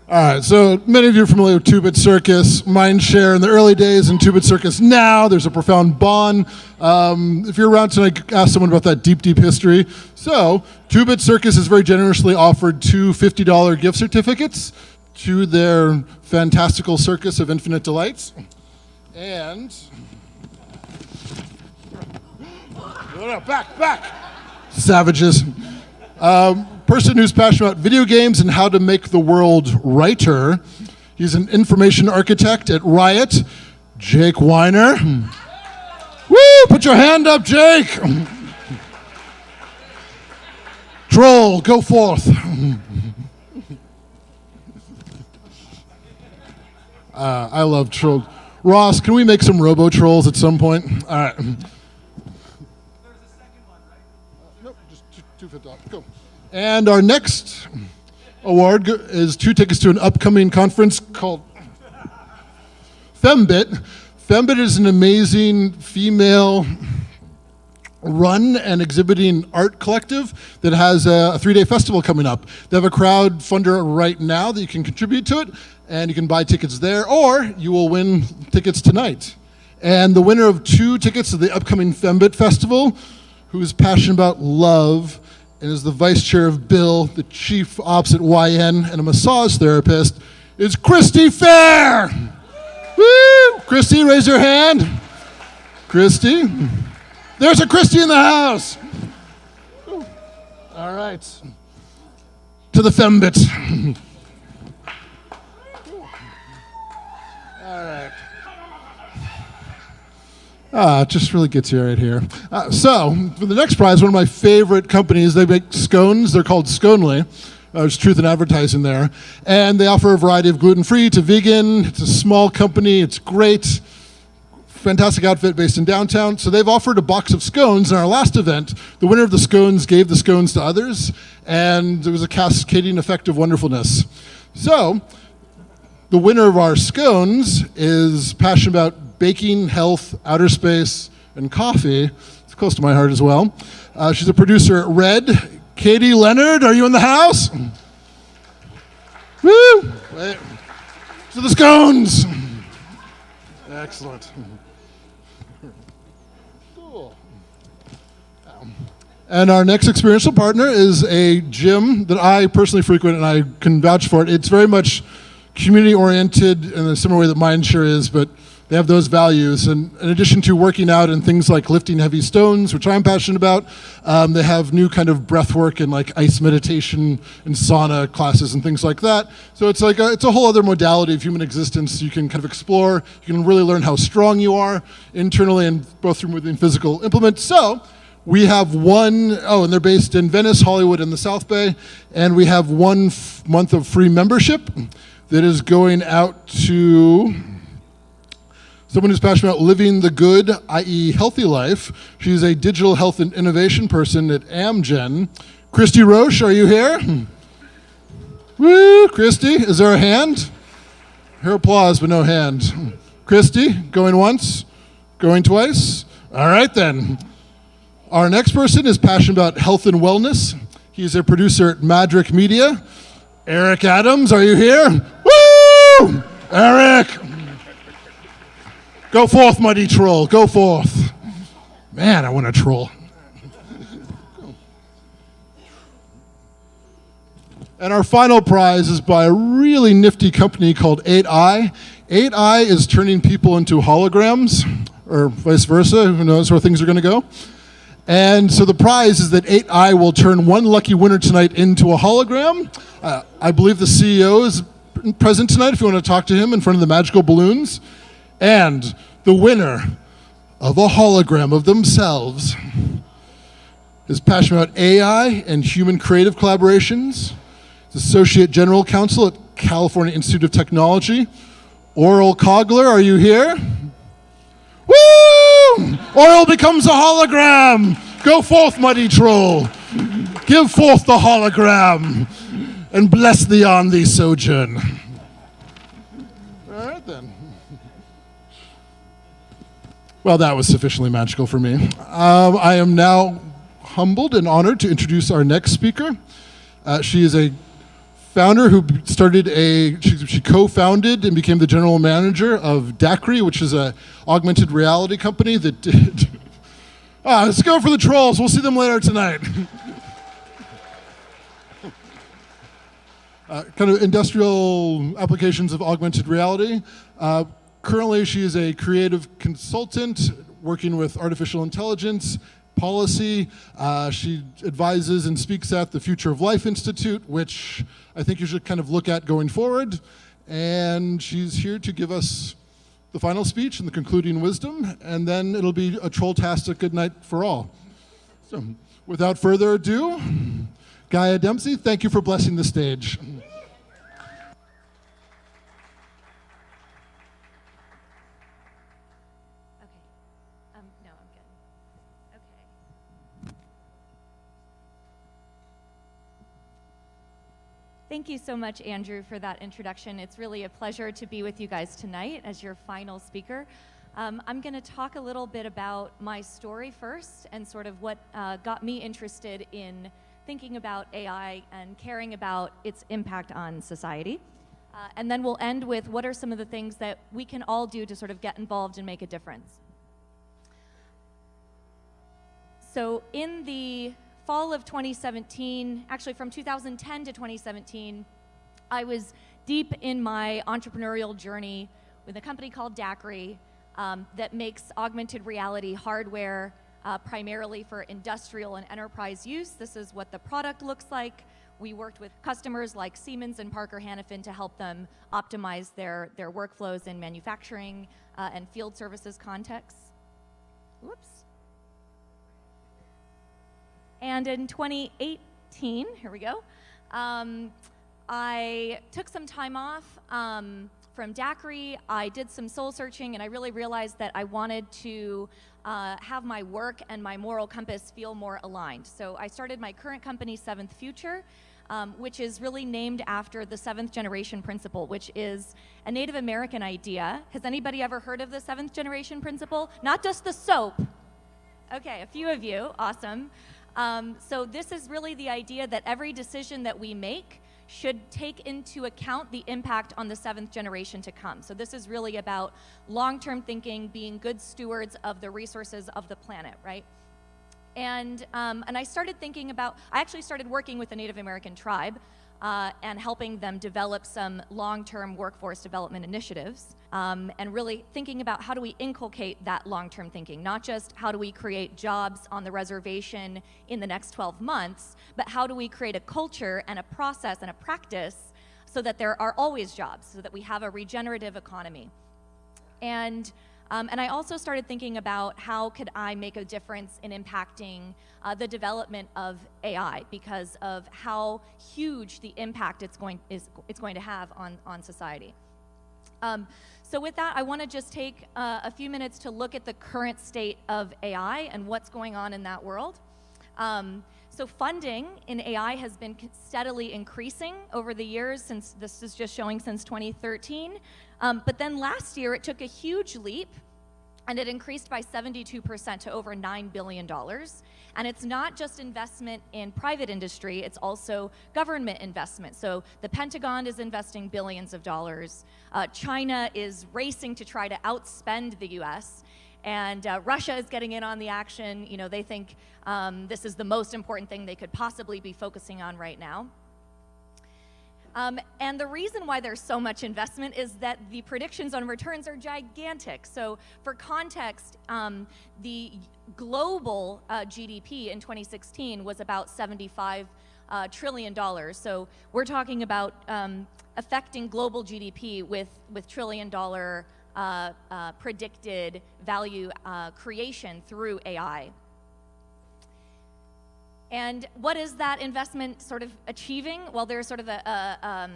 [SPEAKER 4] All right, so many of you are familiar with 2-Bit Circus, Mindshare in the early days, and 2-Bit Circus now. There's a profound bond. If you're around tonight, ask someone about that deep history. So 2-Bit Circus has very generously offered 2 $50 gift certificates to their fantastical circus of infinite delights. And back, savages. Person who's passionate about video games and how to make the world righter. He's an information architect at Riot, Jake Weiner. Woo! Put your hand up, Jake. Troll, go forth. I love trolls. Ross, can we make some robo-trolls at some point? All right. There's a second one, right? Nope, just two $50. Go. And our next award is 2 tickets to an upcoming conference called Fembit. Fembit is an amazing female run and exhibiting art collective that has a 3-day festival coming up. They have a crowdfunder right now that you can contribute to it, and you can buy tickets there, or you will win tickets tonight. And the winner of 2 tickets to the upcoming Fembit Festival, who is passionate about love, and is the vice chair of Bill, the chief ops at YN, and a massage therapist, is Christy Fair. Woo! Christy, raise your hand. Christy. There's a Christy in the house. All right. To the Fembit. All right. It just really gets you right here. So, for the next prize, one of my favorite companies, they make scones. They're called Sconely. There's Truth in Advertising there. And they offer a variety of gluten-free to vegan. It's a small company. It's great. Fantastic outfit based in downtown. So they've offered a box of scones. In our last event, the winner of the scones gave the scones to others. And there was a cascading effect of wonderfulness. So, the winner of our scones is passionate about baking, health, outer space, and coffee. It's close to my heart as well. She's a producer at Red, Katie Leonard, are you in the house? Woo! Wait. To the scones. Excellent. Cool. And our next experiential partner is a gym that I personally frequent, and I can vouch for it. It's very much community-oriented in a similar way that Mindshare is, but they have those values. And in addition to working out and things like lifting heavy stones, which I'm passionate about, they have new kind of breath work and like ice meditation and sauna classes and things like that. So it's like it's a whole other modality of human existence you can kind of explore. You can really learn how strong you are internally and both through moving physical implements. So we have and they're based in Venice, Hollywood, and the South Bay, and we have 1 month of free membership that is going out to someone who's passionate about living the good, i.e. healthy life. She's a digital health and innovation person at Amgen. Christy Roche, are you here? Woo, Christy, is there a hand? Her applause, but no hand. Christy, going once, going twice? All right then. Our next person is passionate about health and wellness. He's a producer at Madrick Media. Eric Adams, are you here? Woo! Eric! Go forth, mighty troll, go forth. Man, I want a troll. And our final prize is by a really nifty company called 8i. 8i is turning people into holograms, or vice versa, who knows where things are going to go. And so the prize is that 8i will turn one lucky winner tonight into a hologram. I believe the CEO is present tonight if you want to talk to him in front of the magical balloons. And the winner of a hologram of themselves is passionate about AI and human creative collaborations. He's Associate General Counsel at California Institute of Technology. Oral Cogler, are you here? Woo! Oral becomes a hologram. Go forth, mighty troll. Give forth the hologram and bless thee on thee sojourn. All right then. Well, that was sufficiently magical for me. I am now humbled and honored to introduce our next speaker. She is a founder who she co-founded and became the general manager of DACRI, which is an augmented reality company that did... let's go for the trolls. We'll see them later tonight. Kind of industrial applications of augmented reality. Currently, she is a creative consultant working with artificial intelligence, policy. She advises and speaks at the Future of Life Institute, which I think you should kind of look at going forward. And she's here to give us the final speech and the concluding wisdom, and then it'll be a troll-tastic good night for all. So, without further ado, Gaia Dempsey, thank you for blessing the stage.
[SPEAKER 19] Thank you so much, Andrew, for that introduction. It's really a pleasure to be with you guys tonight as your final speaker. I'm going to talk a little bit about my story first and sort of what got me interested in thinking about AI and caring about its impact on society. And then we'll end with what are some of the things that we can all do to sort of get involved and make a difference. So in the fall of 2017, actually from 2010 to 2017, I was deep in my entrepreneurial journey with a company called DACRI that makes augmented reality hardware primarily for industrial and enterprise use. This is what the product looks like. We worked with customers like Siemens and Parker Hannifin to help them optimize their workflows in manufacturing and field services contexts. Whoops. And in 2018, here we go, I took some time off from DACRI. I did some soul searching, and I really realized that I wanted to have my work and my moral compass feel more aligned. So I started my current company, Seventh Future, which is really named after the seventh generation principle, which is a Native American idea. Has anybody ever heard of the seventh generation principle? Not just the soap. Okay, a few of you, awesome. So this is really the idea that every decision that we make should take into account the impact on the 7th generation to come. So this is really about long-term thinking, being good stewards of the resources of the planet, right? And I started thinking about, I actually started working with a Native American tribe and helping them develop some long-term workforce development initiatives, and really thinking about how do we inculcate that long-term thinking, not just how do we create jobs on the reservation in the next 12 months, but how do we create a culture and a process and a practice so that there are always jobs, so that we have a regenerative economy. And I also started thinking about how could I make a difference in impacting the development of AI because of how huge the impact it's going to have on society. So with that, I want to just take a few minutes to look at the current state of AI and what's going on in that world. So funding in AI has been steadily increasing over the years since, this is just showing since 2013. But then last year it took a huge leap and it increased by 72% to over $9 billion. And it's not just investment in private industry, it's also government investment. So the Pentagon is investing billions of dollars. China is racing to try to outspend the US. And Russia is getting in on the action. You know, they think this is the most important thing they could possibly be focusing on right now. And the reason why there's so much investment is that the predictions on returns are gigantic. So for context, the global GDP in 2016 was about $75 trillion. So we're talking about affecting global GDP with trillion-dollar predicted value creation through AI. And what is that investment sort of achieving? Well, there's sort of a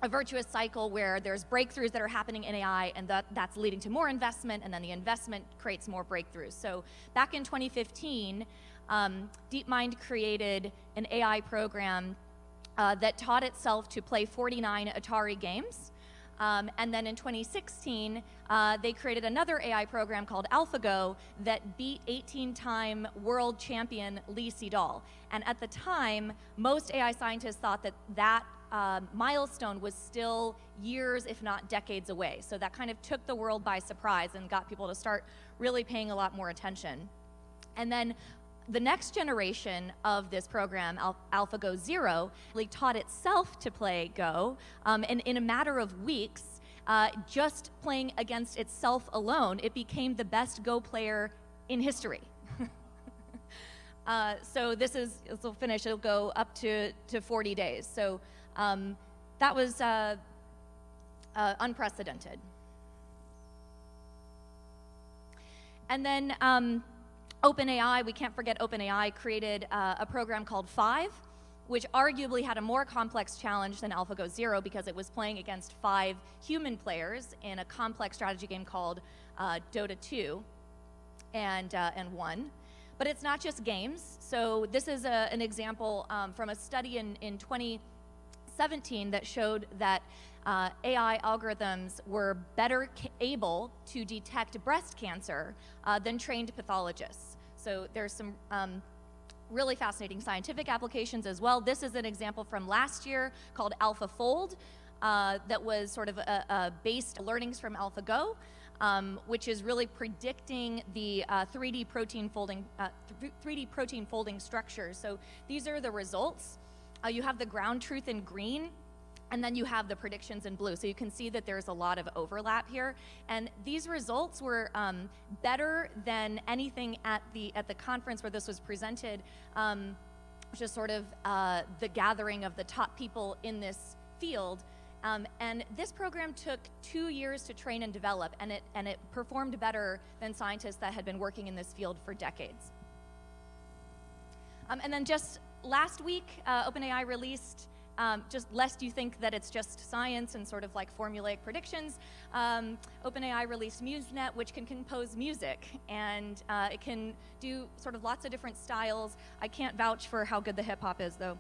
[SPEAKER 19] virtuous cycle where there's breakthroughs that are happening in AI, and that's leading to more investment, and then the investment creates more breakthroughs. So back in 2015, DeepMind created an AI program that taught itself to play 49 Atari games. And then in 2016, they created another AI program called AlphaGo that beat 18-time world champion Lee Sedol. And at the time, most AI scientists thought that that milestone was still years, if not decades away. So that kind of took the world by surprise and got people to start really paying a lot more attention. And then the next generation of this program, AlphaGo Zero, really taught itself to play Go, and in a matter of weeks, just playing against itself alone, it became the best Go player in history. So this will finish, it'll go up to 40 days. So that was unprecedented. And then OpenAI, we can't forget OpenAI, created a program called 5, which arguably had a more complex challenge than AlphaGo Zero because it was playing against 5 human players in a complex strategy game called Dota 2 and 1. But it's not just games. So this is an example from a study in 2017 that showed that AI algorithms were better able to detect breast cancer than trained pathologists. So there's some really fascinating scientific applications as well. This is an example from last year called AlphaFold that was sort of based learnings from AlphaGo, which is really predicting the 3D protein folding structures. So these are the results. You have the ground truth in green, and then you have the predictions in blue. So you can see that there's a lot of overlap here. And these results were better than anything at the conference where this was presented, which is sort of the gathering of the top people in this field. And this program took 2 years to train and develop, and it performed better than scientists that had been working in this field for decades. And then just last week, OpenAI released, just lest you think that it's just science and sort of like formulaic predictions, OpenAI released MuseNet, which can compose music, and it can do sort of lots of different styles. I can't vouch for how good the hip hop is, though.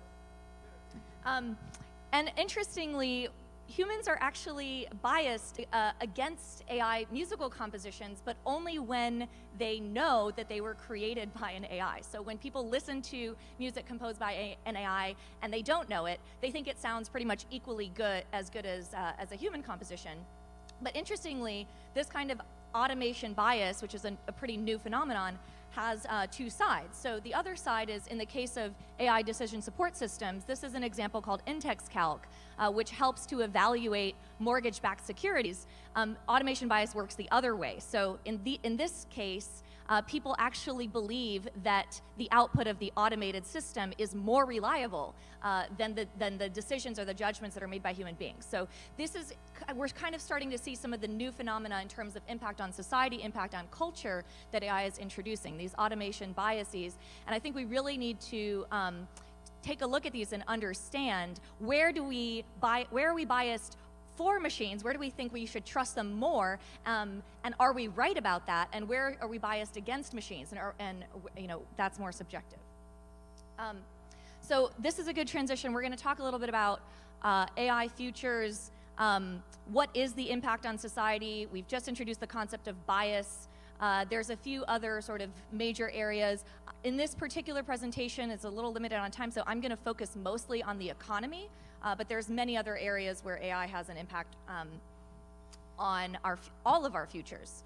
[SPEAKER 19] And interestingly, humans are actually biased against AI musical compositions, but only when they know that they were created by an AI. So when people listen to music composed by an AI and they don't know it, they think it sounds pretty much equally good as a human composition. But interestingly, this kind of automation bias, which is a pretty new phenomenon, has two sides. So the other side is, in the case of AI decision support systems, this is an example called index calc, which helps to evaluate mortgage-backed securities. Automation bias works the other way. So in this case, people actually believe that the output of the automated system is more reliable than the decisions or the judgments that are made by human beings. So we're kind of starting to see some of the new phenomena in terms of impact on society, impact on culture that AI is introducing, these automation biases. And I think we really need to take a look at these and understand where are we biased for machines, where do we think we should trust them more, and are we right about that, and where are we biased against machines, and that's more subjective. So this is a good transition. We're going to talk a little bit about AI futures. What is the impact on society? We've just introduced the concept of bias. There's a few other sort of major areas. In this particular presentation, it's a little limited on time, so I'm going to focus mostly on the economy, but there's many other areas where AI has an impact on all of our futures.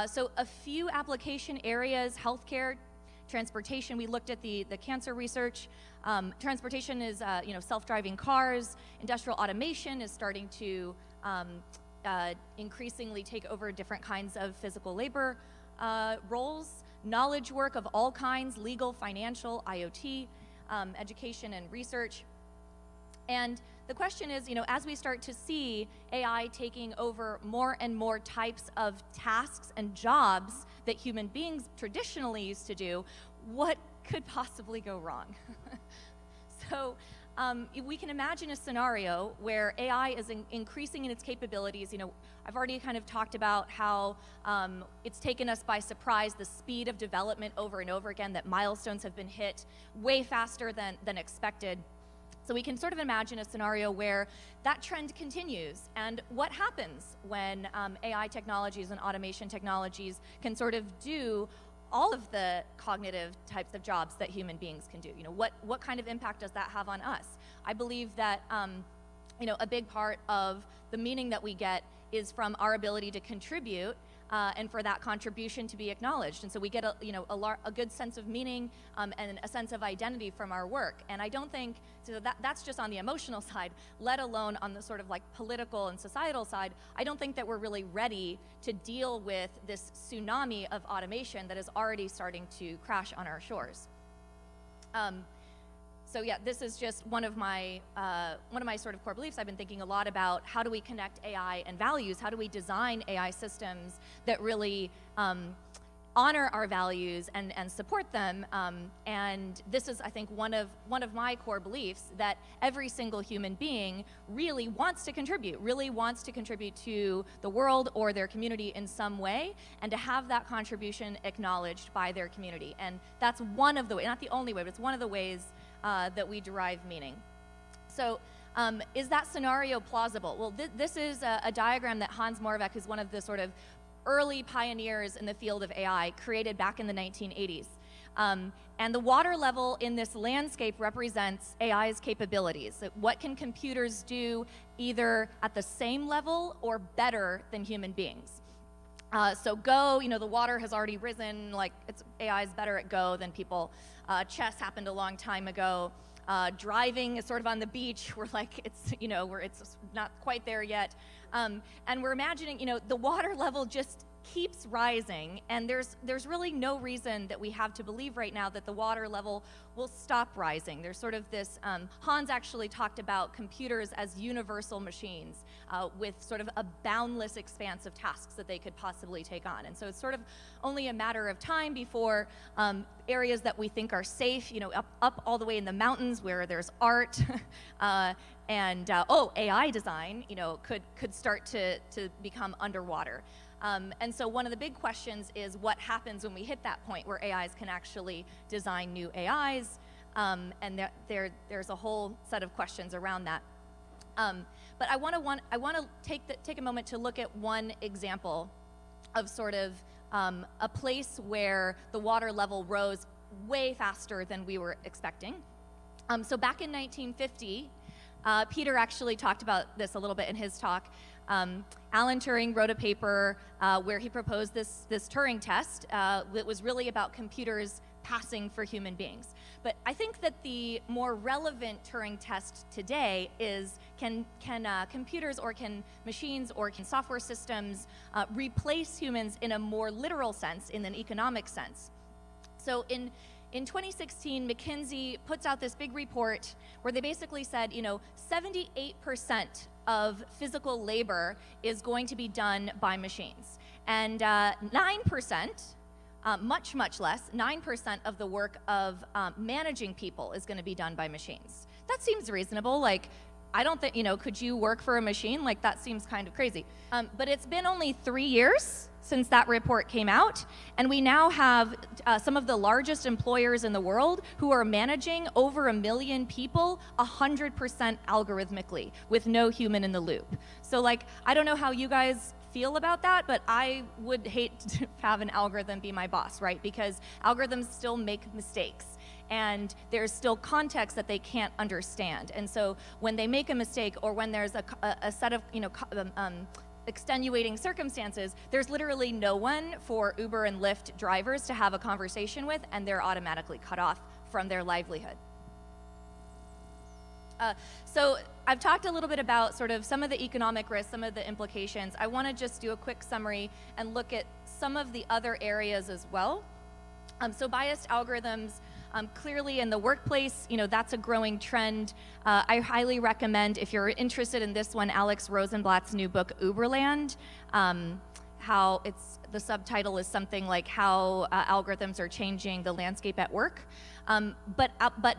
[SPEAKER 19] So a few application areas: healthcare, transportation. We looked at the cancer research. Transportation is self-driving cars. Industrial automation is starting to increasingly take over different kinds of physical labor roles. Knowledge work of all kinds: legal, financial, IoT, education and research. And the question is, as we start to see AI taking over more and more types of tasks and jobs that human beings traditionally used to do, what could possibly go wrong? So we can imagine a scenario where AI is increasing in its capabilities. I've already kind of talked about how it's taken us by surprise, the speed of development over and over again, that milestones have been hit way faster than expected. So we can sort of imagine a scenario where that trend continues. And what happens when AI technologies and automation technologies can sort of do all of the cognitive types of jobs that human beings can do? What kind of impact does that have on us? I believe that a big part of the meaning that we get is from our ability to contribute, and for that contribution to be acknowledged. And so we get a good sense of meaning and a sense of identity from our work. And I don't think, so that's just on the emotional side, let alone on the sort of like political and societal side. I don't think that we're really ready to deal with this tsunami of automation that is already starting to crash on our shores. So yeah, this is just one of my sort of core beliefs. I've been thinking a lot about how do we connect AI and values? How do we design AI systems that really honor our values and support them? And this is, I think, one of my core beliefs, that every single human being really wants to contribute to the world or their community in some way, and to have that contribution acknowledged by their community. And that's one of the ways, not the only way, but it's one of the ways that we derive meaning. So is that scenario plausible? Well, this is a diagram that Hans Moravec, who's one of the sort of early pioneers in the field of AI, created back in the 1980s. And the water level in this landscape represents AI's capabilities. What can computers do either at the same level or better than human beings? So Go, the water has already risen, AI is better at Go than people. Chess happened a long time ago. Driving is sort of on the beach. We're it's not quite there yet. And we're imagining, the water level just keeps rising, and there's really no reason that we have to believe right now that the water level will stop rising. There's sort of this, Hans actually talked about computers as universal machines with sort of a boundless expanse of tasks that they could possibly take on. And so it's sort of only a matter of time before areas that we think are safe, up all the way in the mountains where there's art and AI design, could start to become underwater. And so one of the big questions is what happens when we hit that point where AIs can actually design new AIs, and there's a whole set of questions around that. But I want to take a moment to look at one example of sort of a place where the water level rose way faster than we were expecting. So back in 1950, Peter actually talked about this a little bit in his talk. Alan Turing wrote a paper where he proposed this Turing test that was really about computers passing for human beings. But I think that the more relevant Turing test today is can computers or can machines or can software systems replace humans in a more literal sense, in an economic sense. So in 2016, McKinsey puts out this big report where they basically said, 78% of physical labor is going to be done by machines. And 9%, much, much less, 9% of the work of managing people is going to be done by machines. That seems reasonable. Like, I don't think, could you work for a machine? Like, that seems kind of crazy. But it's been only 3 years since that report came out, and we now have some of the largest employers in the world who are managing over 1 million people 100% algorithmically with no human in the loop. So, like, I don't know how you guys feel about that, but I would hate to have an algorithm be my boss, right? Because algorithms still make mistakes, and there's still context that they can't understand. And so when they make a mistake, or when there's a set of extenuating circumstances, there's literally no one for Uber and Lyft drivers to have a conversation with, and they're automatically cut off from their livelihood. So I've talked a little bit about sort of some of the economic risks, some of the implications. I want to just do a quick summary and look at some of the other areas as well. So biased algorithms, clearly in the workplace, that's a growing trend. I highly recommend, if you're interested in this one, Alex Rosenblatt's new book, Uberland. The subtitle is something like how algorithms are changing the landscape at work. But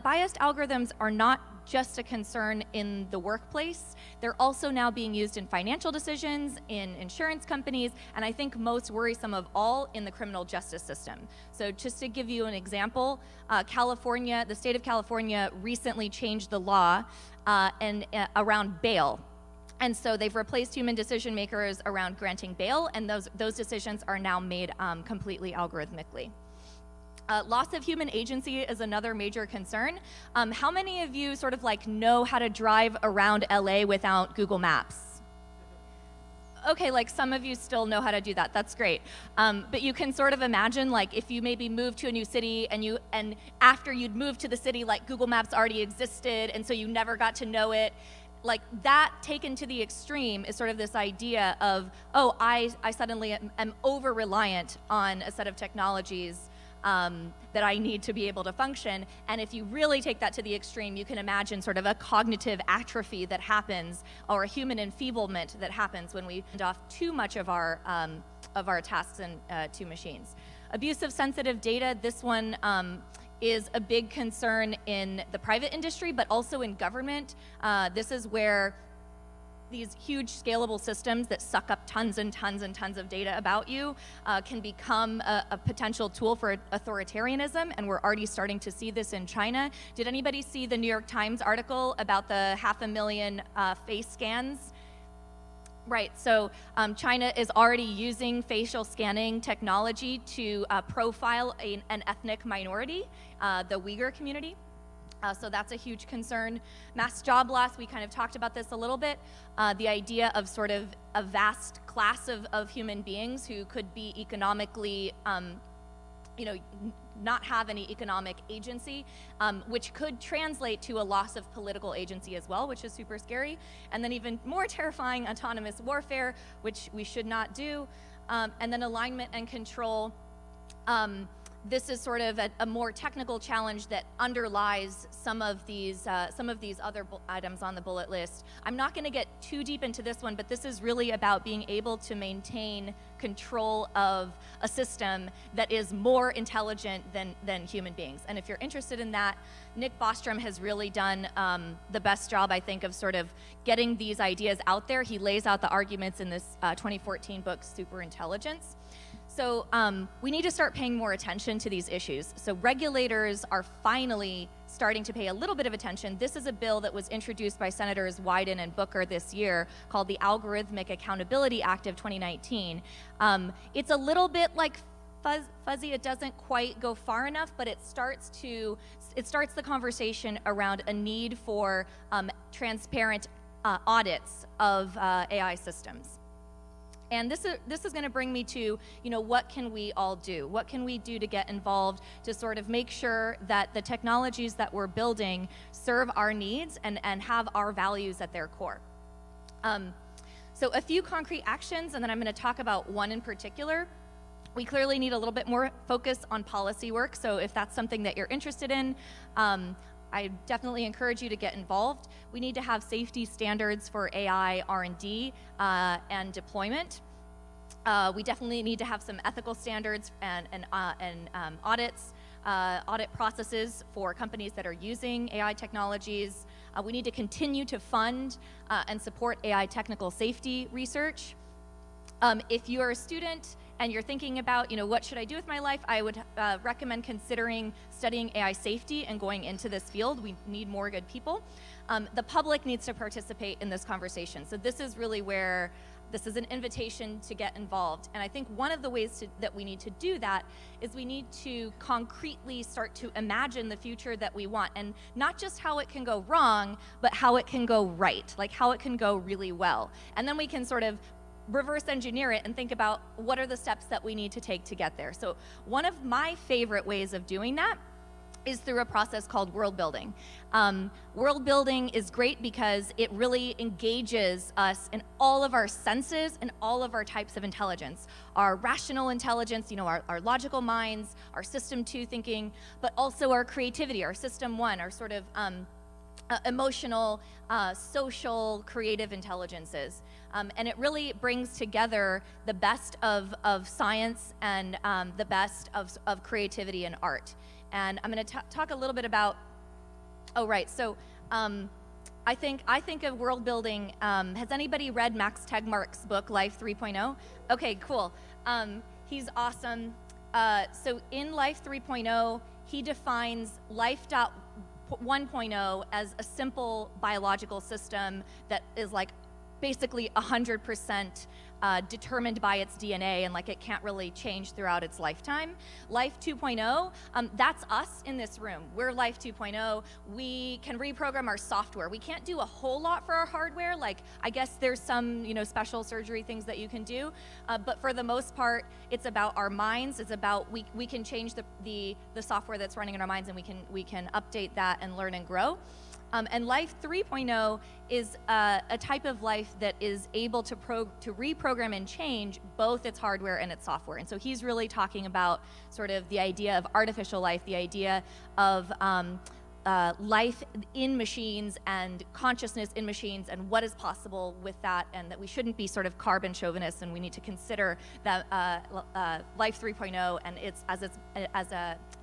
[SPEAKER 19] biased algorithms are not just a concern in the workplace. They're also now being used in financial decisions, in insurance companies, and I think most worrisome of all, in the criminal justice system. So just to give you an example, California, the state of California recently changed the law around bail. And so they've replaced human decision makers around granting bail, and those decisions are now made completely algorithmically. Loss of human agency is another major concern. How many of you sort of like know how to drive around LA without Google Maps? Okay, like some of you still know how to do that. That's great. But you can sort of imagine, like, if you maybe moved to a new city and after you'd moved to the city, like Google Maps already existed, and so you never got to know it. Like, that taken to the extreme is sort of this idea of, oh, I suddenly am over-reliant on a set of technologies that I need to be able to function. And if you really take that to the extreme, you can imagine sort of a cognitive atrophy that happens, or a human enfeeblement that happens when we hand off too much of our tasks to machines. Abuse of sensitive data, this one is a big concern in the private industry, but also in government. This is where these huge scalable systems that suck up tons and tons and tons of data about you can become a potential tool for authoritarianism, and we're already starting to see this in China. Did anybody see the New York Times article about the 500,000 face scans? Right, so China is already using facial scanning technology to profile an ethnic minority, the Uyghur community. So that's a huge concern. Mass job loss, we kind of talked about this a little bit. The idea of sort of a vast class of human beings who could be economically, not have any economic agency, which could translate to a loss of political agency as well, which is super scary. And then even more terrifying, autonomous warfare, which we should not do. And then alignment and control. This is sort of a more technical challenge that underlies some of these other items on the bullet list. I'm not going to get too deep into this one, but this is really about being able to maintain control of a system that is more intelligent than human beings. And if you're interested in that, Nick Bostrom has really done the best job, I think, of sort of getting these ideas out there. He lays out the arguments in this 2014 book, Superintelligence. So we need to start paying more attention to these issues. So regulators are finally starting to pay a little bit of attention, this is a bill that was introduced by Senators Wyden and Booker this year called the Algorithmic Accountability Act of 2019. It's a little bit like fuzzy. It doesn't quite go far enough, but it starts the conversation around a need for transparent audits of AI systems. And this is going to bring me to, what can we all do? What can we do to get involved to sort of make sure that the technologies that we're building serve our needs and have our values at their core? So a few concrete actions, and then I'm going to talk about one in particular. We clearly need a little bit more focus on policy work, so if that's something that you're interested in, I definitely encourage you to get involved. We need to have safety standards for AI R&D and deployment. We definitely need to have some ethical standards and audits, audit processes for companies that are using AI technologies. We need to continue to fund and support AI technical safety research. If you're a student and you're thinking about, what should I do with my life, I would recommend considering studying AI safety and going into this field. We need more good people. The public needs to participate in this conversation. So this is really where this is an invitation to get involved. And I think one of the ways that we need to do that is we need to concretely start to imagine the future that we want, and not just how it can go wrong, but how it can go right, like how it can go really well. And then we can sort of reverse engineer it and think about what are the steps that we need to take to get there. So one of my favorite ways of doing that is through a process called world building. World building is great because it really engages us in all of our senses and all of our types of intelligence. Our rational intelligence, our logical minds, our system 2 thinking, but also our creativity, our system 1, our sort of emotional, social, creative intelligences. And it really brings together the best of science and the best of creativity and art. And I'm going to talk a little bit about, so I think of world building, has anybody read Max Tegmark's book, Life 3.0? Okay, cool. He's awesome. So in Life 3.0, he defines Life 1.0 as a simple biological system that is like basically 100% determined by its DNA, and like it can't really change throughout its lifetime. Life 2.0, that's us in this room. We're Life 2.0. We can reprogram our software. We can't do a whole lot for our hardware. Like, I guess there's some, special surgery things that you can do, but for the most part, it's about our minds. It's about we can change the software that's running in our minds, and we can update that and learn and grow. And Life 3.0 is a type of life that is able to reprogram and change both its hardware and its software. And so he's really talking about sort of the idea of artificial life, the idea of life in machines and consciousness in machines, and what is possible with that, and that we shouldn't be sort of carbon chauvinists, and we need to consider that Life 3.0 and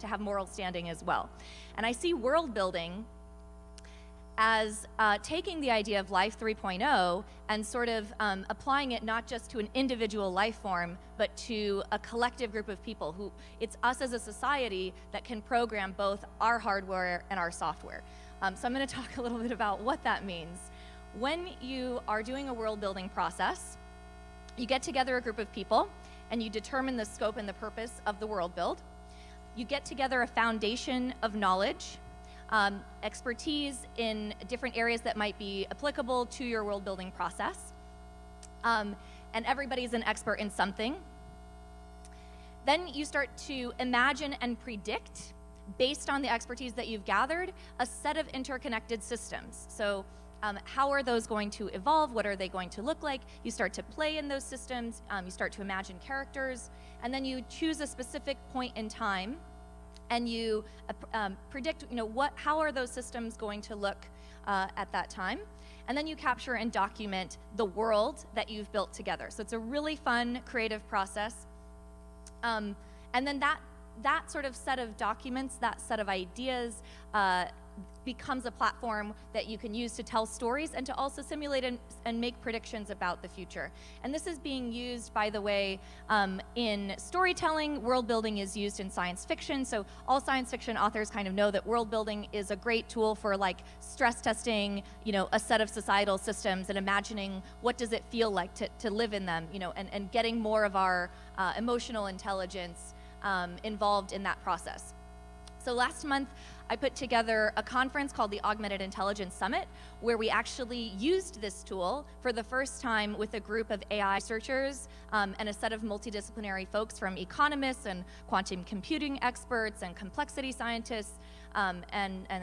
[SPEAKER 19] to have moral standing as well. And I see world building as taking the idea of Life 3.0 and sort of applying it not just to an individual life form, but to a collective group of people who, it's us as a society that can program both our hardware and our software. So I'm going to talk a little bit about what that means. When you are doing a world building process, you get together a group of people and you determine the scope and the purpose of the world build. You get together a foundation of knowledge, expertise in different areas that might be applicable to your world building process. And everybody's an expert in something. Then you start to imagine and predict, based on the expertise that you've gathered, a set of interconnected systems. So how are those going to evolve? What are they going to look like? You start to play in those systems. You start to imagine characters. And then you choose a specific point in time and you predict, how are those systems going to look at that time? And then you capture and document the world that you've built together. So it's a really fun, creative process. And then that sort of set of documents, that set of ideas, becomes a platform that you can use to tell stories and to also simulate and make predictions about the future. And this is being used, by the way, in storytelling. World building is used in science fiction. So all science fiction authors kind of know that world building is a great tool for like stress testing, you know, a set of societal systems and imagining what does it feel like to live in them, you know, and getting more of our emotional intelligence involved in that process. So last month, I put together a conference called the Augmented Intelligence Summit, where we actually used this tool for the first time with a group of AI researchers and a set of multidisciplinary folks from economists and quantum computing experts and complexity scientists and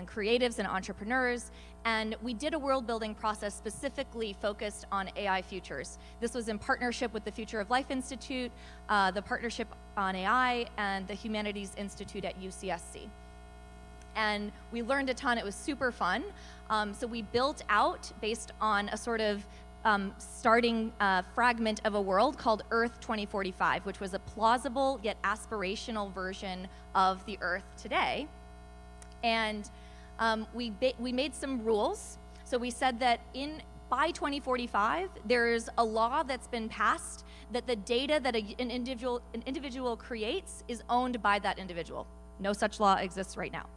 [SPEAKER 19] creatives and entrepreneurs. And we did a world building process specifically focused on AI futures. This was in partnership with the Future of Life Institute, the Partnership on AI, and the Humanities Institute at UCSC. And we learned a ton. It was super fun. So we built out based on a sort of starting fragment of a world called Earth 2045, which was a plausible yet aspirational version of the Earth today. And we made some rules. So we said that by 2045, there's a law that's been passed that the data that an individual creates is owned by that individual. No such law exists right now.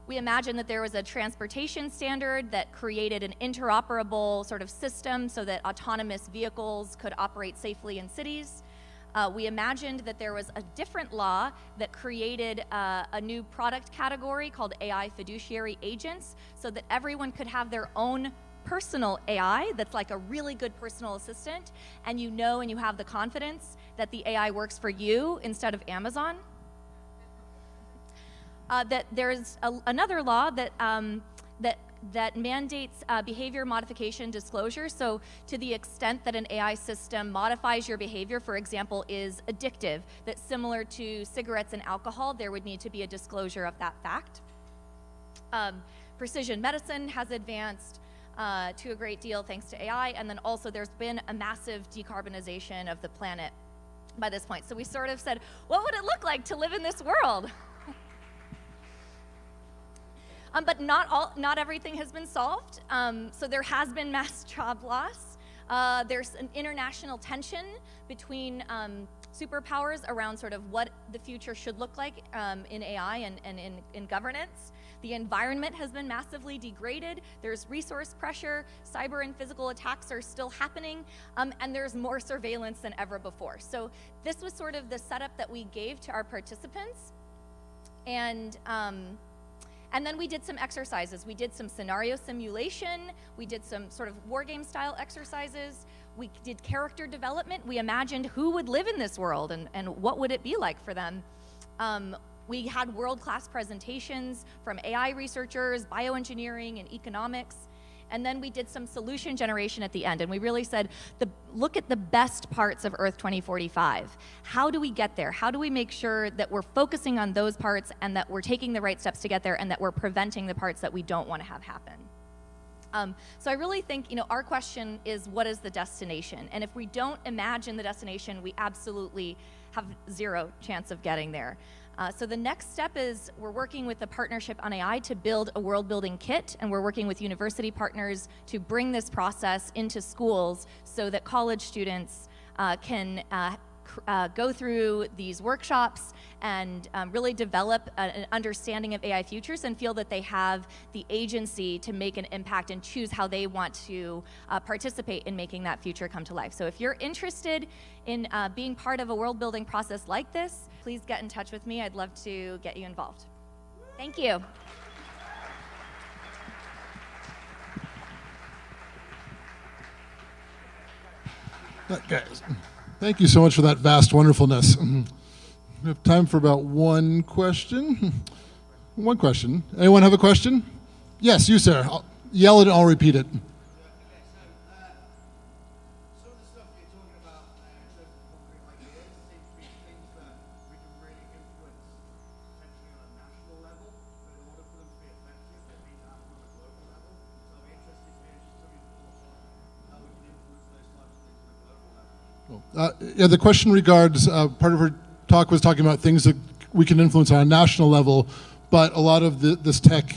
[SPEAKER 19] We imagined that there was a transportation standard that created an interoperable sort of system so that autonomous vehicles could operate safely in cities. We imagined that there was a different law that created a new product category called AI fiduciary agents so that everyone could have their own personal AI that's like a really good personal assistant, and you know and you have the confidence that the AI works for you instead of Amazon. That there's another law that mandates behavior modification disclosure. So to the extent that an AI system modifies your behavior, for example, is addictive, that's similar to cigarettes and alcohol, there would need to be a disclosure of that fact. Precision medicine has advanced to a great deal thanks to AI, and then also there's been a massive decarbonization of the planet by this point. So we sort of said, what would it look like to live in this world? But not everything has been solved. So there has been mass job loss. There's an international tension between superpowers around sort of what the future should look like in AI and in governance. The environment has been massively degraded. There's resource pressure. Cyber and physical attacks are still happening. And there's more surveillance than ever before. So this was sort of the setup that we gave to our participants. And then we did some exercises. We did some scenario simulation. We did some sort of war game style exercises. We did character development. We imagined who would live in this world and what would it be like for them. We had world-class presentations from AI researchers, bioengineering, and economics. And then we did some solution generation at the end. And we really said, look at the best parts of Earth 2045. How do we get there? How do we make sure that we're focusing on those parts and that we're taking the right steps to get there and that we're preventing the parts that we don't want to have happen? So I really think, our question is, what is the destination? And if we don't imagine the destination, we absolutely have zero chance of getting there. So the next step is we're working with the Partnership on AI to build a world building kit, and we're working with university partners to bring this process into schools so that college students can go through these workshops and really develop an understanding of AI futures and feel that they have the agency to make an impact and choose how they want to participate in making that future come to life. So if you're interested in being part of a world building process like this, please get in touch with me. I'd love to get you involved. Thank you.
[SPEAKER 4] Guys, thank you so much for that vast wonderfulness. We have time for about one question. One question. Anyone have a question? Yes, you, sir. I'll yell it and I'll repeat it. Yeah, the question regards part of her talk was talking about things that we can influence on a national level, but a lot of this tech,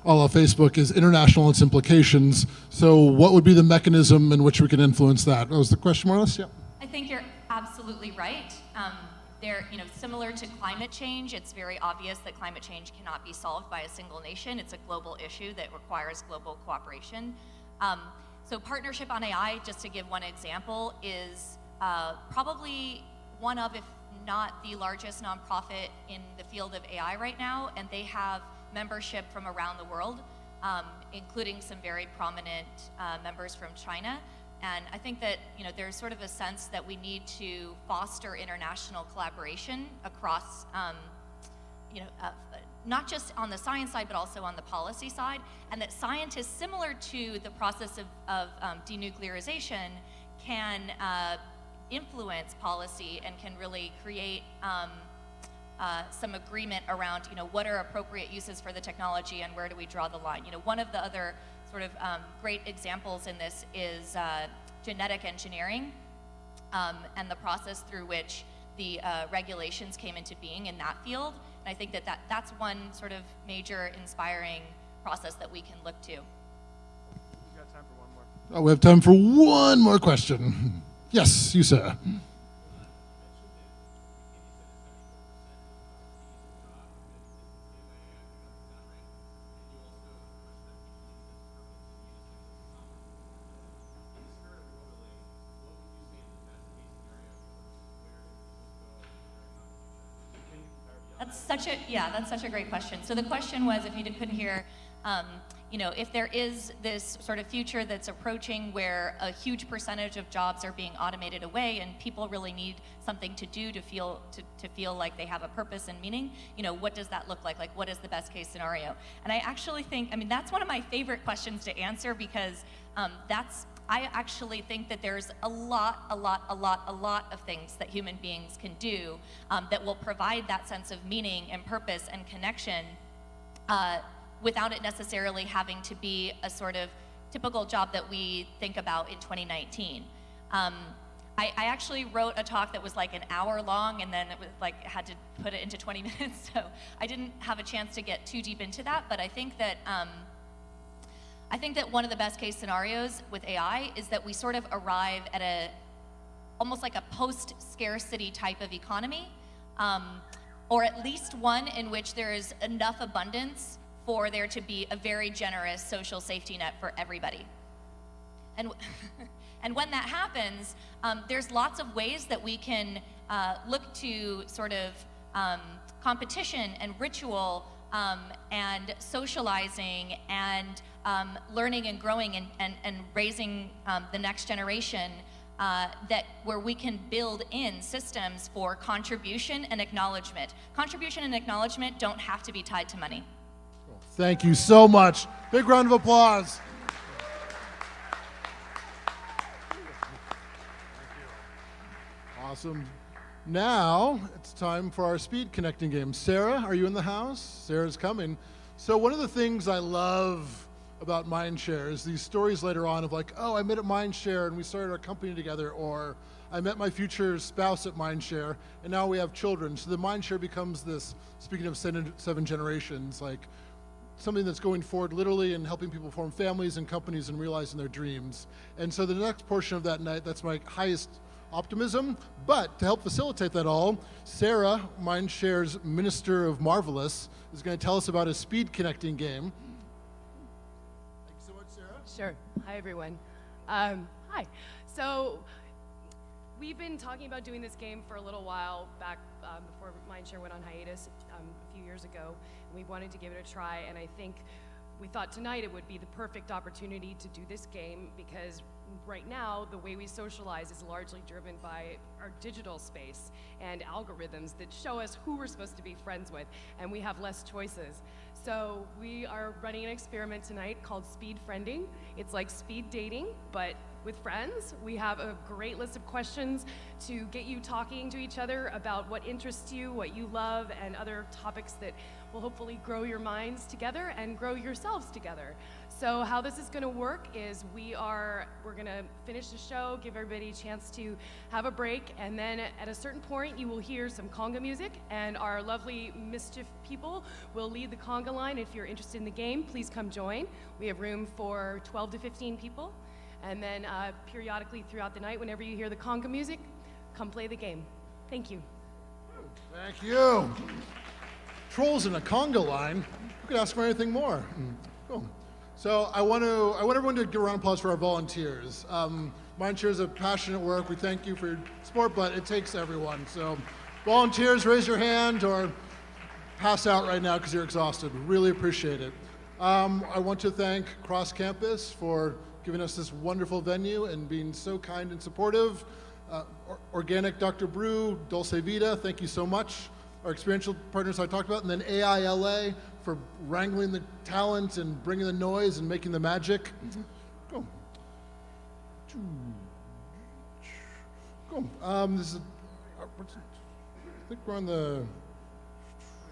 [SPEAKER 4] a la Facebook, is international in its implications. So what would be the mechanism in which we can influence that? That was the question, more or less? Yeah.
[SPEAKER 19] I think you're absolutely right. Similar to climate change, it's very obvious that climate change cannot be solved by a single nation. It's a global issue that requires global cooperation. So partnership on AI, just to give one example, is probably one of, if not the largest nonprofit in the field of AI right now, and they have membership from around the world, including some very prominent members from China. And I think that there's sort of a sense that we need to foster international collaboration across, not just on the science side, but also on the policy side, and that scientists, similar to the process of denuclearization, can influence policy and can really create some agreement around, what are appropriate uses for the technology and where do we draw the line. One of the other sort of great examples in this is genetic engineering and the process through which the regulations came into being in that field. And I think that's one sort of major inspiring process that we can look to.
[SPEAKER 13] We've got time for one more.
[SPEAKER 4] Oh, we have time for one more question. Yes, you, sir.
[SPEAKER 19] That's such a great question. So the question was, if you couldn't hear, if there is this sort of future that's approaching where a huge percentage of jobs are being automated away and people really need something to do to feel like they have a purpose and meaning, what does that look like? Like, what is the best case scenario? And I actually think, that's one of my favorite questions to answer, because I actually think that there's a lot of things that human beings can do that will provide that sense of meaning and purpose and connection without it necessarily having to be a sort of typical job that we think about in 2019. I actually wrote a talk that was like an hour long, and then it was like had to put it into 20 minutes, so I didn't have a chance to get too deep into that, but I think that one of the best case scenarios with AI is that we sort of arrive at almost like a post-scarcity type of economy, or at least one in which there is enough abundance for there to be a very generous social safety net for everybody. And when that happens, there's lots of ways that we can look to sort of competition and ritual and socializing and learning and growing and raising the next generation, where we can build in systems for contribution and acknowledgement. Contribution and acknowledgement don't have to be tied to money.
[SPEAKER 4] Thank you so much. Big round of applause. Awesome. Now it's time for our speed connecting game. Sarah, are you in the house? Sarah's coming. So one of the things I love about Mindshare is these stories later on of like, oh, I met at Mindshare and we started our company together, or I met my future spouse at Mindshare and now we have children. So the Mindshare becomes this, speaking of seven generations, like something that's going forward literally and helping people form families and companies and realizing their dreams. And so the next portion of that night, that's my highest optimism, but to help facilitate that all, Sarah, Mindshare's Minister of Marvelous, is going to tell us about a speed connecting game. Thank you so much, Sarah.
[SPEAKER 20] Sure. Hi, everyone. Hi. So we've been talking about doing this game for a little while back before Mindshare went on hiatus a few years ago, and we wanted to give it a try, and I think we thought tonight it would be the perfect opportunity to do this game, because right now the way we socialize is largely driven by our digital space and algorithms that show us who we're supposed to be friends with, and we have less choices. So we are running an experiment tonight called speed friending. It's like speed dating, but with friends. We have a great list of questions to get you talking to each other about what interests you, what you love, and other topics that will hopefully grow your minds together and grow yourselves together. So how this is going to work is we're going to finish the show, give everybody a chance to have a break, and then at a certain point you will hear some conga music, and our lovely mischief people will lead the conga line. If you're interested in the game, please come join. We have room for 12 to 15 people, and then periodically throughout the night, whenever you hear the conga music, come play the game. Thank you.
[SPEAKER 4] Thank you. Trolls in a conga line. Who could ask for anything more? Cool. So I want everyone to give a round of applause for our volunteers. Mindshare is a passionate work. We thank you for your support, but it takes everyone. So volunteers, raise your hand or pass out right now because you're exhausted. Really appreciate it. I want to thank Cross Campus for giving us this wonderful venue and being so kind and supportive. Organic Dr. Brew, Dulce Vida, thank you so much. Our experiential partners I talked about, and then AILA for wrangling the talent and bringing the noise and making the magic. Go. Go. This is, I think we're on the.
[SPEAKER 7] Let me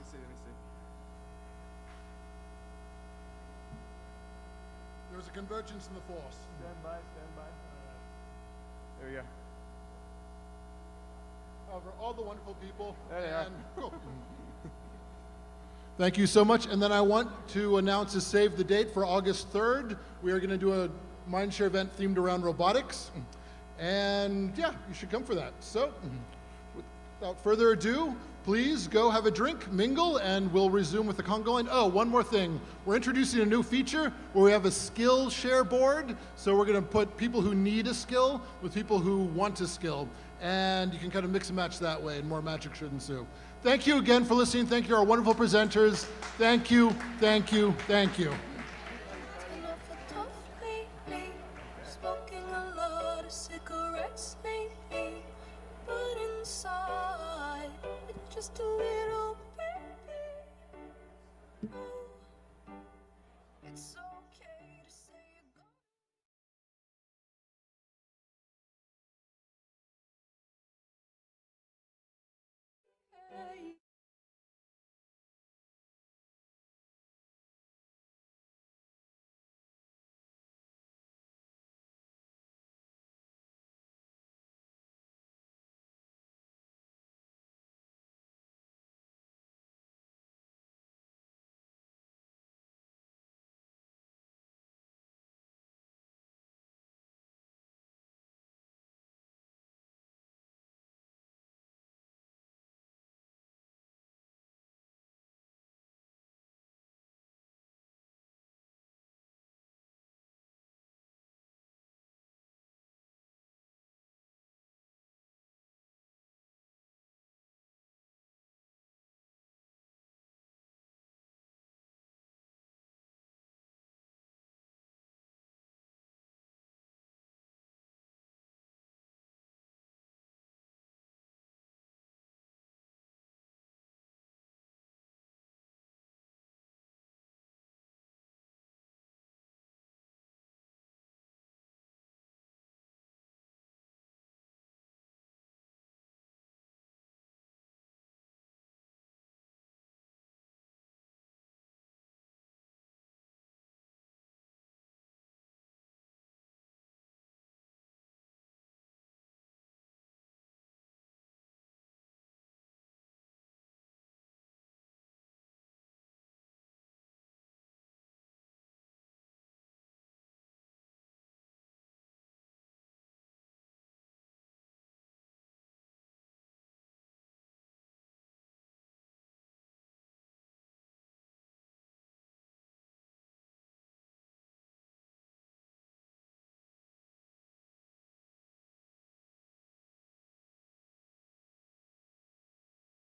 [SPEAKER 7] see.
[SPEAKER 4] There's a convergence in the force.
[SPEAKER 2] Stand by. There we go.
[SPEAKER 4] For all the wonderful people.
[SPEAKER 2] There they are.
[SPEAKER 4] Cool. Thank you so much. And then I want to announce a save the date for August 3rd. We are going to do a Mindshare event themed around robotics. And yeah, you should come for that. So without further ado, please go have a drink, mingle, and we'll resume with the conga line. Oh, one more thing. We're introducing a new feature where we have a skill share board. So we're going to put people who need a skill with people who want a skill. And you can kind of mix and match that way, and more magic should ensue. Thank you again for listening. Thank you, our wonderful presenters. Thank you, thank you, thank you.
[SPEAKER 1] Smoking a lot of cigarettes lately, but inside it's just a little